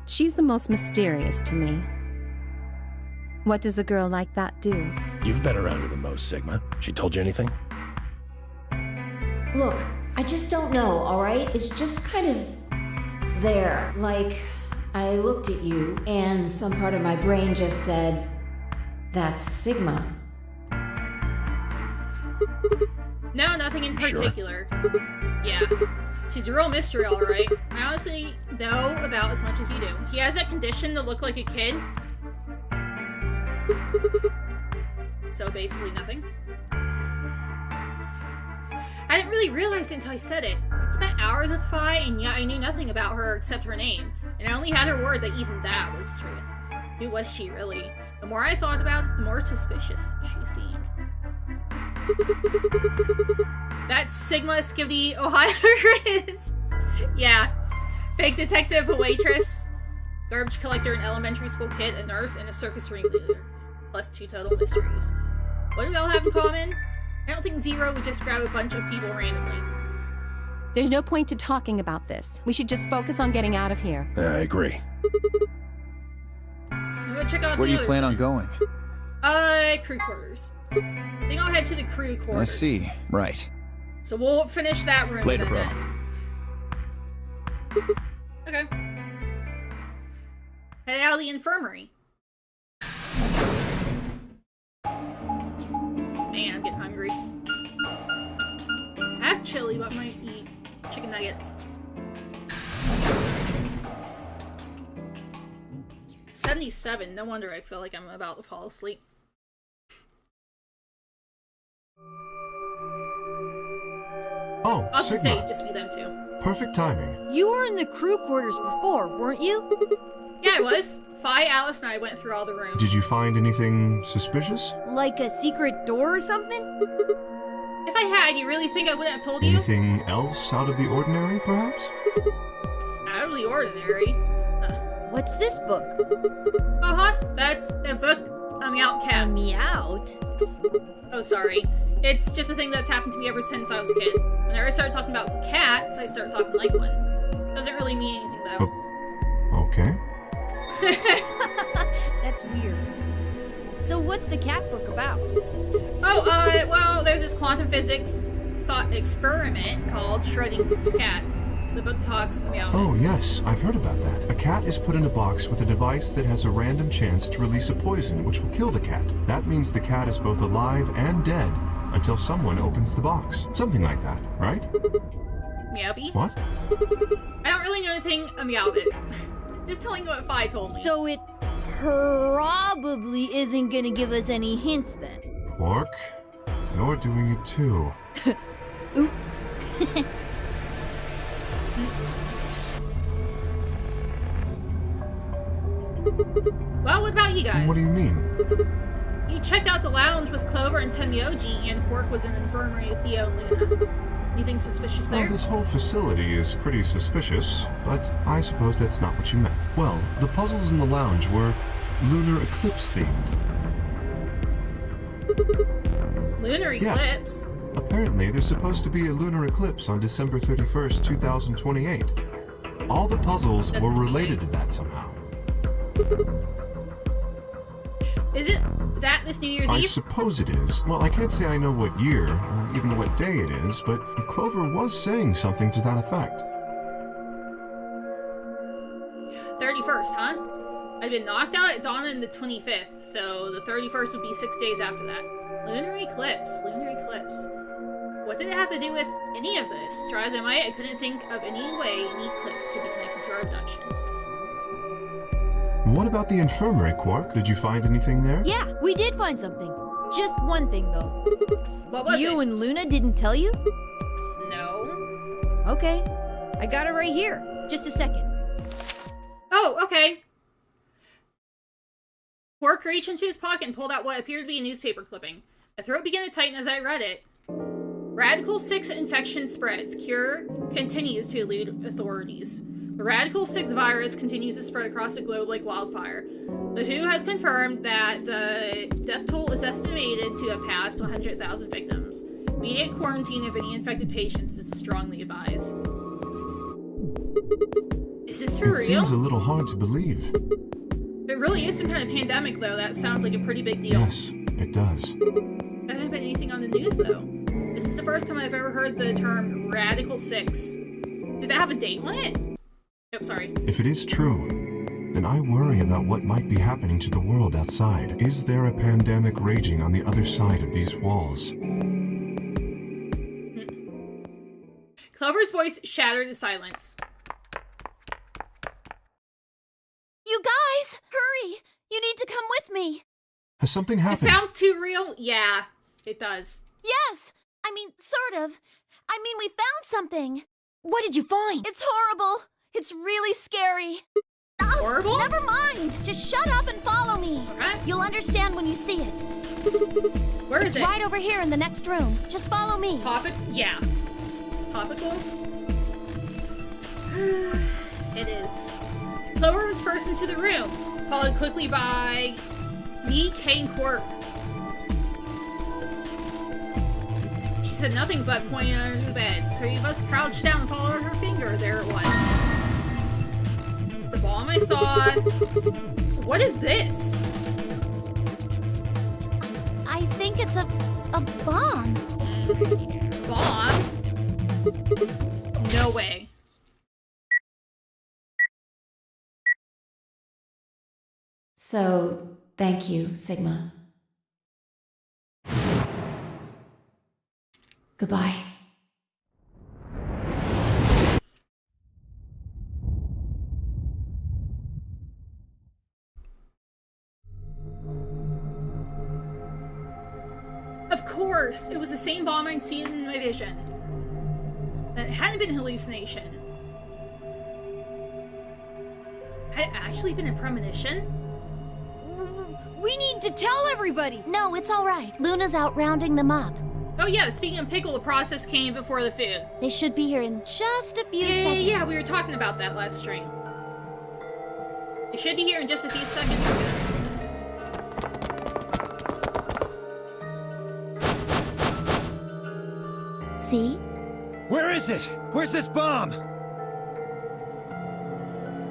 She's the most mysterious to me. What does a girl like that do? You've been around her the most, Sigma. She told you anything? Look, I just don't know, alright? It's just kind of there. Like, I looked at you, and some part of my brain just said, that's Sigma. No, nothing in Sure. particular. Yeah. She's a real mystery, alright. I honestly know about as much as you do. He has that condition to look like a kid. So basically nothing. I didn't really realize it until I said it. I'd spent hours with Phi, and yet I knew nothing about her except her name. And I only had her word that even that was the truth. Who was she, really? The more I thought about it, the more suspicious she seemed. That's Sigma Skibidi Ohio Riz. Yeah. Fake detective, a waitress, garbage collector, an elementary school kid, a nurse, and a circus ringleader. Plus 2 total mysteries. What do we all have in common? I don't think Zero would just grab a bunch of people randomly. There's no point to talking about this. We should just focus on getting out of here. I agree. I'm gonna check out Where the do you others plan on then. going? Crew quarters. I think I'll head to the crew quarters. I see. Right. So we'll finish that room. Later, and bro. then- Okay. Head out of the infirmary. Man, I'm getting hungry. I have chili, but I might eat chicken nuggets. 77. No wonder I feel like I'm about to fall asleep. Oh, I was gonna say, Sigma. just be them two. Perfect timing. You were in the crew quarters before, weren't you? Yeah, I was. Phi, Alice, and I went through all the rooms. Did you find anything suspicious? Like a secret door or something? If I had, you really think I wouldn't have told you? Anything else out of the ordinary, perhaps? Out of the ordinary. What's this book? Uh-huh. That's a book about cats. Meowed? Oh, sorry. It's just a thing that's happened to me ever since I was a kid. Whenever I started talking about cats, I started talking like one. Doesn't really mean anything, though. Okay. That's weird. So what's the cat book about? Oh, well, there's this quantum physics thought experiment called Schrodinger's cat. The book talks about... Oh, yes, I've heard about that. A cat is put in a box with a device that has a random chance to release a poison which will kill the cat. That means the cat is both alive and dead until someone opens the box. Something like that, right? Meowby? What? I don't really know anything about it. Just telling you what Phi told me. So it probably isn't gonna give us any hints then. Quark, you're doing it too. Oops. Well, what about you guys? What do you mean? You checked out the lounge with Clover and Tenmyoji, and Quark was in the infirmary with Theo and Luna. Anything suspicious Well, there? this whole facility is pretty suspicious, but I suppose that's not what you meant. Well, the puzzles in the lounge were lunar eclipse themed. Lunar Yes. eclipse? Apparently, there's supposed to be a lunar eclipse on December 31st, 2028. All the puzzles That's were gonna be related nice. to that somehow. Isn't that this New Year's I Eve? suppose it is. Well, I can't say I know what year, or even what day it is, but Clover was saying something to that effect. 31st, huh? I'd been knocked out at dawn on the 25th, so the 31st would be 6 days after that. Lunar eclipse. Lunar eclipse. What did it have to do with any of this? Try as I might, I couldn't think of any way an eclipse could be connected to our abductions. What about the infirmary, Quark? Did you find anything there? Yeah, we did find something. Just one thing though. What was You it? and Luna didn't tell you? No. Okay. I got it right here. Just a second. Oh, okay. Quark reached into his pocket and pulled out what appeared to be a newspaper clipping. My throat began to tighten as I read it. Radical 6 infection spreads. Cure continues to elude authorities. The Radical 6 virus continues to spread across the globe like wildfire. The WHO has confirmed that the death toll is estimated to have passed 100,000 victims. Immediate quarantine of any infected patients is strongly advised. Is this for real? It seems a little hard to believe. If it really is some kind of pandemic, though, that sounds like a pretty big deal. Yes, it does. There hasn't been anything on the news, though. This is the first time I've ever heard the term Radical 6. Did that have a date on it? Oh, sorry. If it is true, then I worry about what might be happening to the world outside. Is there a pandemic raging on the other side of these walls? Clover's voice shattered the silence. You guys, hurry! You need to come with me. Has something It happened? sounds too real? Yeah, it does. Yes, I mean, sort of. I mean, we found something. What did you find? It's horrible. It's really scary. Oh, Horrible? never mind. Just shut up and follow me. Alright. You'll understand when you see it. Where is It's it? right over here in the next room. Just follow me. Topic? Yeah. Topical? It is. Clover was first into the room, followed quickly by me, Kay, and Quark. She said nothing but pointing under the bed. Three of us crouched down and followed her finger. There it was. It's the bomb I saw. What is this? I think it's a bomb. Bomb? No way. So, thank you, Sigma. Goodbye. Of course! It was the same bomb I'd seen in my vision. That hadn't been hallucination. Had it actually been a premonition? We need to tell everybody. No, it's all right. Luna's out rounding them up. Oh yeah, speaking of pickle, the process came before the food. They should be here in just a few seconds. Yeah, we were talking about that last stream. They should be here in just a few seconds. See? Where is it? Where's this bomb?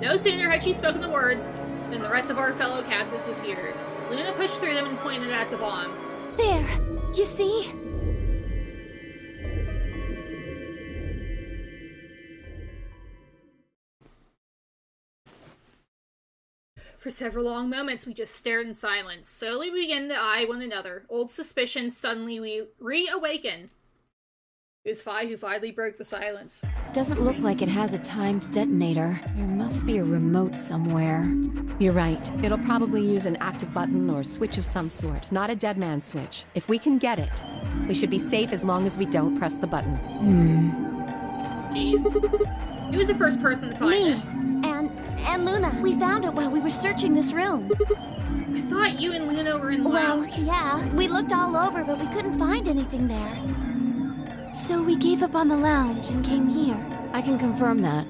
No sooner had she spoken the words than the rest of our fellow captives appeared. Luna pushed through them and pointed at the bomb. There. You see? For several long moments, we just stared in silence. Slowly we began to eye one another. Old suspicions suddenly reawakened. It was Fi who finally broke the silence. Doesn't look like it has a timed detonator. There must be a remote somewhere. You're right. It'll probably use an active button or switch of some sort, not a dead man switch. If we can get it, we should be safe as long as we don't press the button. Jeez. Who was the first person to find Me. this? And Luna. We found it while we were searching this room. I thought you and Luna were in the Well, lounge. yeah. We looked all over, but we couldn't find anything there. So we gave up on the lounge and came here. I can confirm that.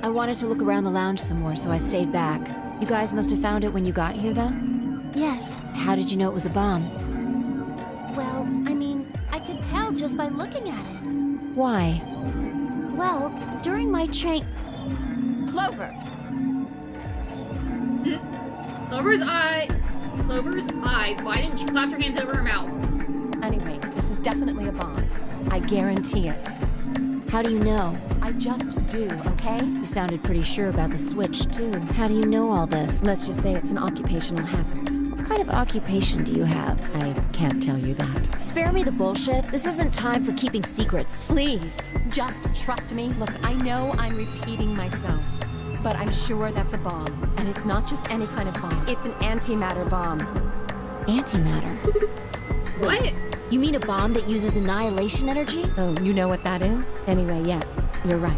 I wanted to look around the lounge some more, so I stayed back. You guys must have found it when you got here, then? Yes. How did you know it was a bomb? Well, I mean, I could tell just by looking at it. Why? Well, during my train... Clover. Clover's eyes widened and she clapped her hands over her mouth. Anyway, this is definitely a bomb. I guarantee it. How do you know? I just do, okay? You sounded pretty sure about the switch, too. How do you know all this? Let's just say it's an occupational hazard. What kind of occupation do you have? I can't tell you that. Spare me the bullshit. This isn't time for keeping secrets. Please, just trust me. Look, I know I'm repeating myself, but I'm sure that's a bomb. And it's not just any kind of bomb. It's an antimatter bomb. Antimatter? What? You mean a bomb that uses annihilation energy? Oh, you know what that is? Anyway, yes, you're right.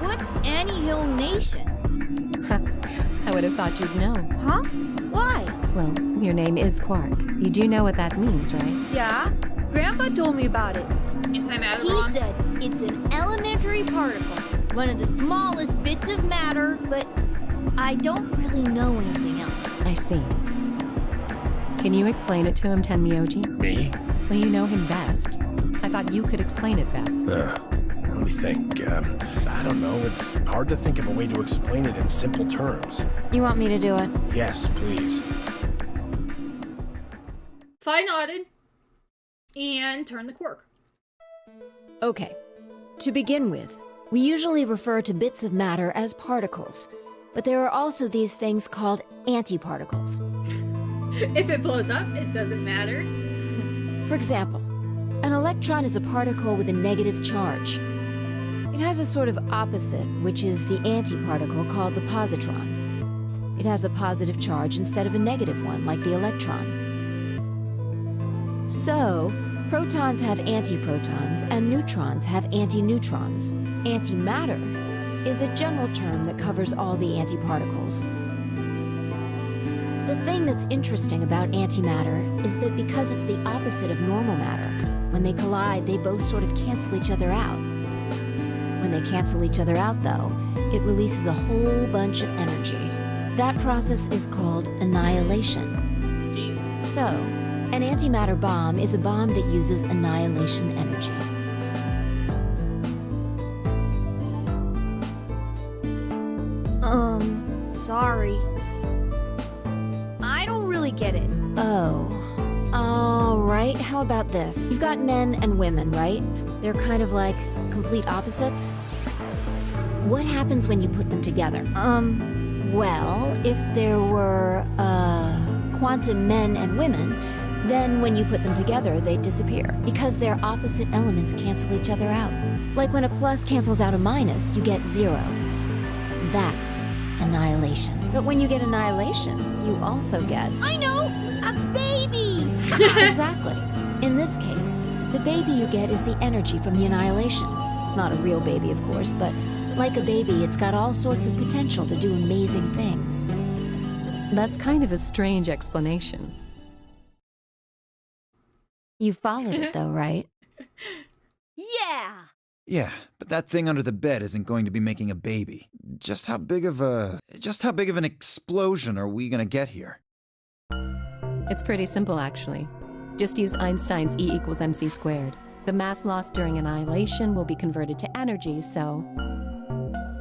What's Annie Hill Nation? I would have thought you'd know. Huh? Why? Well, your name is Quark. You do know what that means, right? Yeah, Grandpa told me about it. Antimatter He bomb? said it's an elementary particle, one of the smallest bits of matter, but I don't really know anything else. I see. Can you explain it to him, Tenmyoji? Me? Well, you know him best. I thought you could explain it best. Let me think. I don't know. It's hard to think of a way to explain it in simple terms. You want me to do it? Yes, please. Fi nodded and turned the quark. Okay. To begin with, we usually refer to bits of matter as particles, but there are also these things called antiparticles. If it blows up, it doesn't matter. For example, an electron is a particle with a negative charge. It has a sort of opposite, which is the antiparticle called the positron. It has a positive charge instead of a negative one, like the electron. So, protons have antiprotons and neutrons have antineutrons. Antimatter is a general term that covers all the antiparticles. The thing that's interesting about antimatter is that because it's the opposite of normal matter, when they collide, they both sort of cancel each other out. When they cancel each other out, though, it releases a whole bunch of energy. That process is called annihilation. Jeez. So, an antimatter bomb is a bomb that uses annihilation energy. Sorry. I don't really get it. Oh. All right, how about this? You've got men and women, right? They're kind of like complete opposites. What happens when you put them together? Well, if there were, quantum men and women, then when you put them together, they disappear. Because their opposite elements cancel each other out. Like when a plus cancels out a minus, you get 0. That's annihilation. But when you get annihilation, you also get... I know! A baby! Exactly. In this case, the baby you get is the energy from the annihilation. It's not a real baby, of course, but like a baby, it's got all sorts of potential to do amazing things. That's kind of a strange explanation. You followed it, though, right? Yeah! Yeah, but that thing under the bed isn't going to be making a baby. Just how big of an explosion are we gonna get here? It's pretty simple, actually. Just use Einstein's E equals mc squared. The mass lost during annihilation will be converted to energy, so...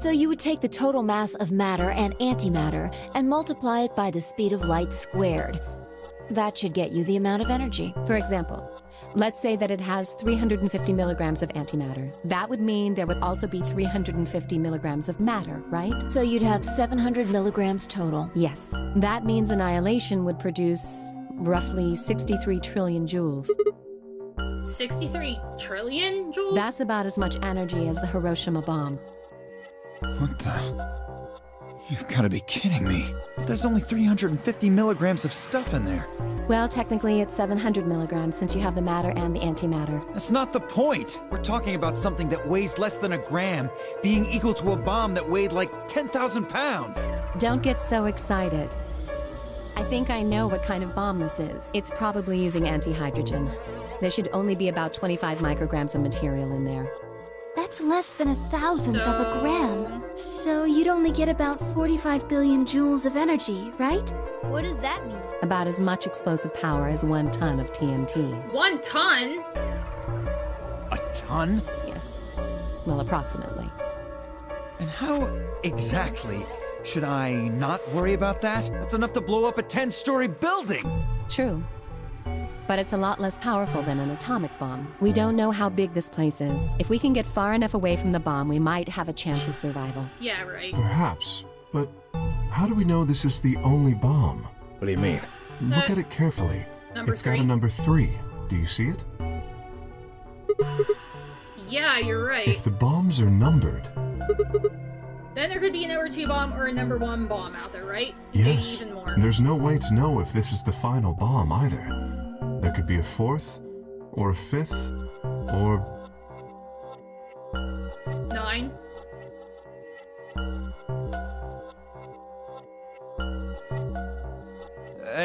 So you would take the total mass of matter and antimatter and multiply it by the speed of light squared. That should get you the amount of energy. For example, let's say that it has 350 milligrams of antimatter. That would mean there would also be 350 milligrams of matter, right? So you'd have 700 milligrams total. Yes. That means annihilation would produce roughly 63 trillion joules. 63 trillion joules? That's about as much energy as the Hiroshima bomb. What the? You've got to be kidding me. There's only 350 milligrams of stuff in there. Well, technically it's 700 milligrams since you have the matter and the antimatter. That's not the point. We're talking about something that weighs less than a gram, being equal to a bomb that weighed like 10,000 pounds. Don't get so excited. I think I know what kind of bomb this is. It's probably using antihydrogen. There should only be about 25 micrograms of material in there. That's less than 1,000th of a gram. So you'd only get about 45 billion joules of energy, right? What does that mean? About as much explosive power as 1 ton of TNT. 1 ton? A ton? Yes. Well, approximately. And how exactly should I not worry about that? That's enough to blow up a 10-story building! True. But it's a lot less powerful than an atomic bomb. We don't know how big this place is. If we can get far enough away from the bomb, we might have a chance of survival. Yeah, right. Perhaps, but how do we know this is the only bomb? What do you mean? Look at it carefully. Number It's got 3. a number 3. Do you see it? Yeah, you're right. If the bombs are numbered... Then there could be a number 2 bomb or a number 1 bomb out there, right? Maybe Yes. even more. There's no way to know if this is the final bomb either. There could be a 4th, or a 5th, or... 9.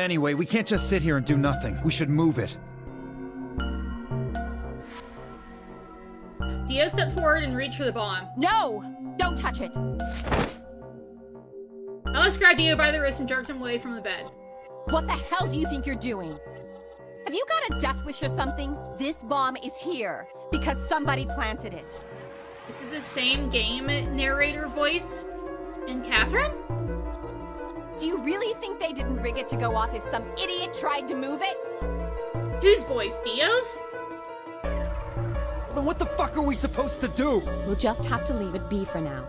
anyway? We can't just sit here and do nothing. We should move it. Dio stepped forward and reached for the bomb. No! Don't touch it! Alice grabbed Dio by the wrist and jerked him away from the bed. What the hell do you think you're doing? Have you got a death wish or something? This bomb is here because somebody planted it. This is the same game narrator voice in Catherine? Do you really think they didn't rig it to go off if some idiot tried to move it? Whose voice? Dio's? Then what the fuck are we supposed to do? We'll just have to leave it be for now.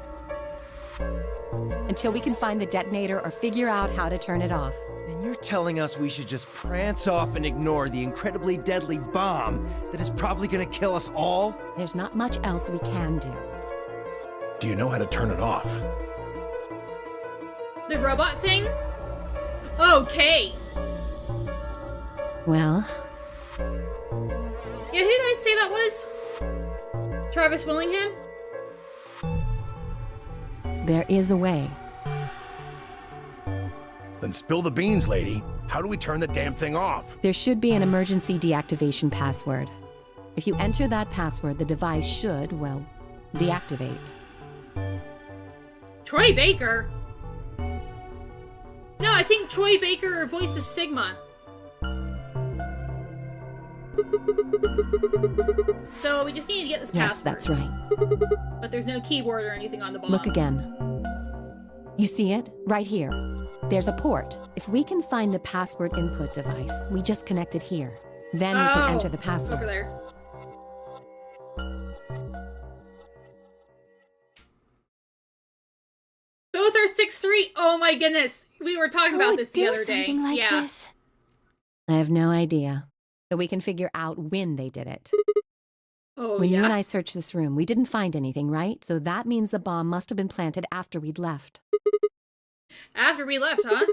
Until we can find the detonator or figure out how to turn it off. And you're telling us we should just prance off and ignore the incredibly deadly bomb that is probably gonna kill us all? There's not much else we can do. Do you know how to turn it off? The robot thing? Okay. Well... Yeah, who did I say that was? Travis Willingham? There is a way. Then spill the beans, lady. How do we turn the damn thing off? There should be an emergency deactivation password. If you enter that password, the device should, well, deactivate. Troy Baker? No, I think Troy Baker voices Sigma. So we just need to get this Yes, password. that's right. But there's no keyboard or anything on the bomb. Look again. You see it? Right here. There's a port. If we can find the password input device, we just connect it here. Then we can enter the password. Over there. Both are 6'3". Oh my goodness. We were talking about this the other day. Something like yeah. this? I have no idea. But we can figure out when they did it. Oh, When yeah. you and I searched this room, we didn't find anything, right? So that means the bomb must have been planted after we'd left. After we left, huh?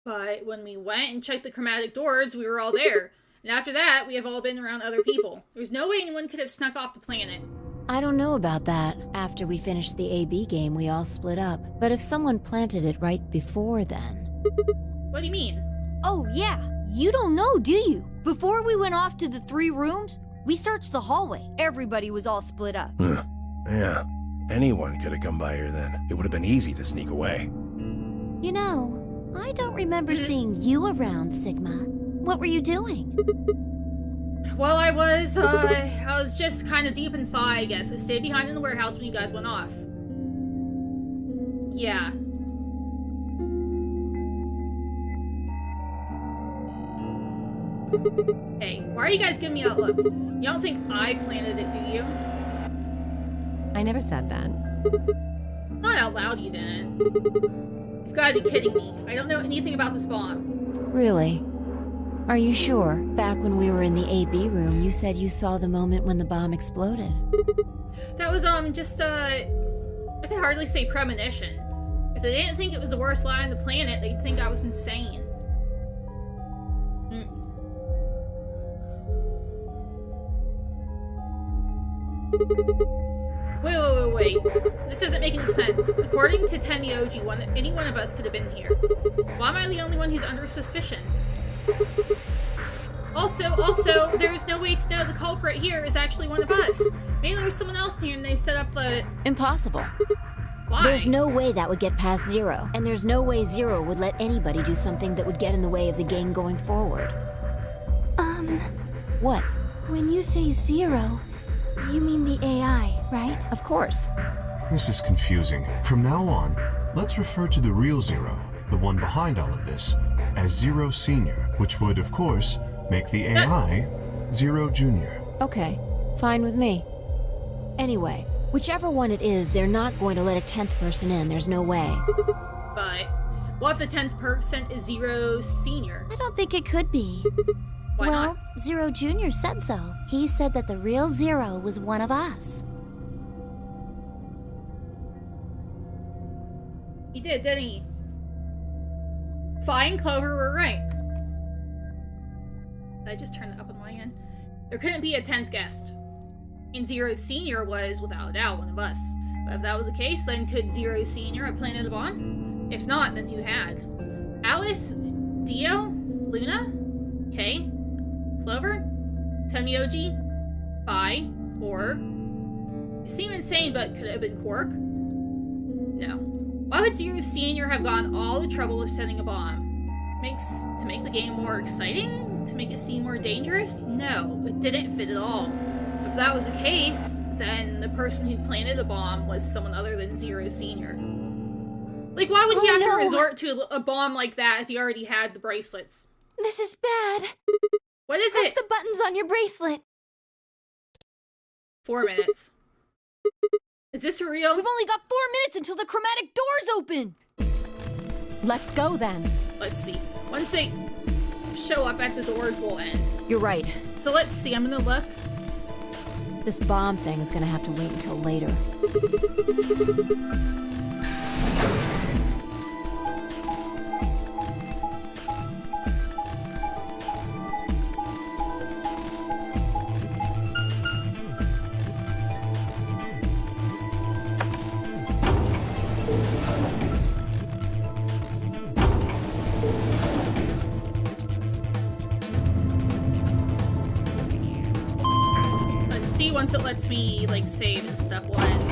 But when we went and checked the chromatic doors, we were all there. And after that, we have all been around other people. There's no way anyone could have snuck off the planet. I don't know about that. After we finished the AB game, we all split up. But if someone planted it right before then... What do you mean? Oh, yeah. You don't know, do you? Before we went off to the 3 rooms, we searched the hallway. Everybody was all split up. Yeah. Anyone could have come by here then. It would have been easy to sneak away. You know, I don't remember seeing you around, Sigma. What were you doing? Well, I was just kind of deep in thought, I guess. I stayed behind in the warehouse when you guys went off. Yeah. Hey, why are you guys giving me that look? You don't think I planted it, do you? I never said that. Not out loud, you didn't. You've got to be kidding me. I don't know anything about this bomb. Really? Are you sure? Back when we were in the AB room, you said you saw the moment when the bomb exploded. That was, just, I could hardly say premonition. If they didn't think it was the worst lie on the planet, they'd think I was insane. Wait. This doesn't make any sense. According to Tenyoji, any one of us could have been here. Why am I the only one who's under suspicion? Also, there's no way to know the culprit here is actually one of us. Maybe there was someone else here and they set up the... Impossible. Why? There's no way that would get past Zero. And there's no way Zero would let anybody do something that would get in the way of the game going forward. What? When you say Zero, you mean the AI, right? Of course. This is confusing. From now on, let's refer to the real Zero, the one behind all of this, as Zero Senior, which would, of course, make the AI Zero Junior. Okay, fine with me. Anyway, whichever one it is, they're not going to let a 10th person in. There's no way. But what if the 10th person is Zero Senior? I don't think it could be. Why well, not? Zero Jr. said so. He said that the real Zero was one of us. He did, didn't he? Fine, Clover, we're right. I just turned it up on my end. There couldn't be a 10th guest. And Zero Senior was, without a doubt, one of us. But if that was the case, then could Zero Senior have planted the bomb? If not, then who had? Alice, Dio? Luna? Kay? Clover? Tenmyoji? Bai? Or? You seem insane, but could it have been Quark? No. Why would Zero Senior have gone all the trouble of setting a bomb? To make the game more exciting? To make it seem more dangerous? No, it didn't fit at all. If that was the case, then the person who planted the bomb was someone other than Zero Senior. Like, why would he have to resort to a bomb like that if he already had the bracelets? This is bad. What is Press it? the buttons on your bracelet. 4 minutes. Is this real? We've only got 4 minutes until the chromatic doors open! Let's go then. Let's see. Once they show up at the doors, we'll end. You're right. So let's see. I'm gonna look. This bomb thing is gonna have to wait until later. Once it lets me, like, save and stuff, we'll end.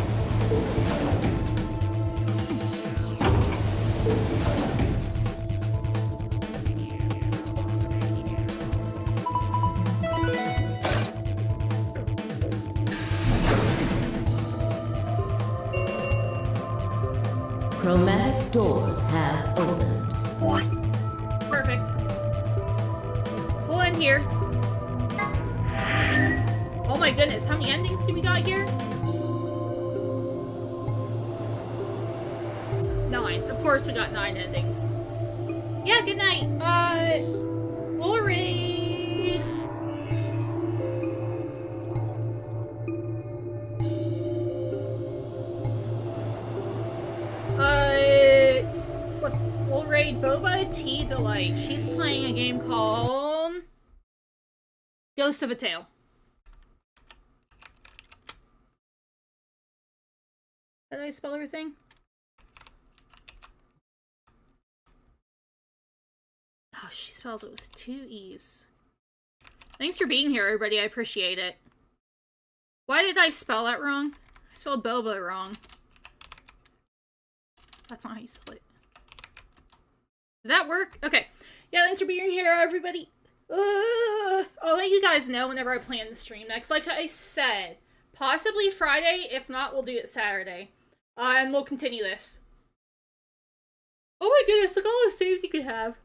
Chromatic doors have opened. Perfect. We'll end here. Oh my goodness, how many endings do we got here? 9. Of course we got 9 endings. Yeah, good night. We'll raid. We'll raid Boba T Delight. She's playing a game called Ghost of a Tale. Did I spell everything? Oh, she spells it with 2 E's. Thanks for being here, everybody. I appreciate it. Why did I spell that wrong? I spelled Boba wrong. That's not how you spell it. Did that work? Okay. Yeah, thanks for being here, everybody. I'll let you guys know whenever I plan to stream next. Like I said, possibly Friday. If not, we'll do it Saturday. And we'll continue this. Oh my goodness, look at all those saves you could have.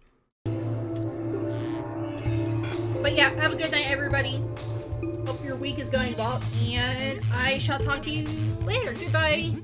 But yeah, have a good night, everybody. Hope your week is going well, and I shall talk to you later. Goodbye.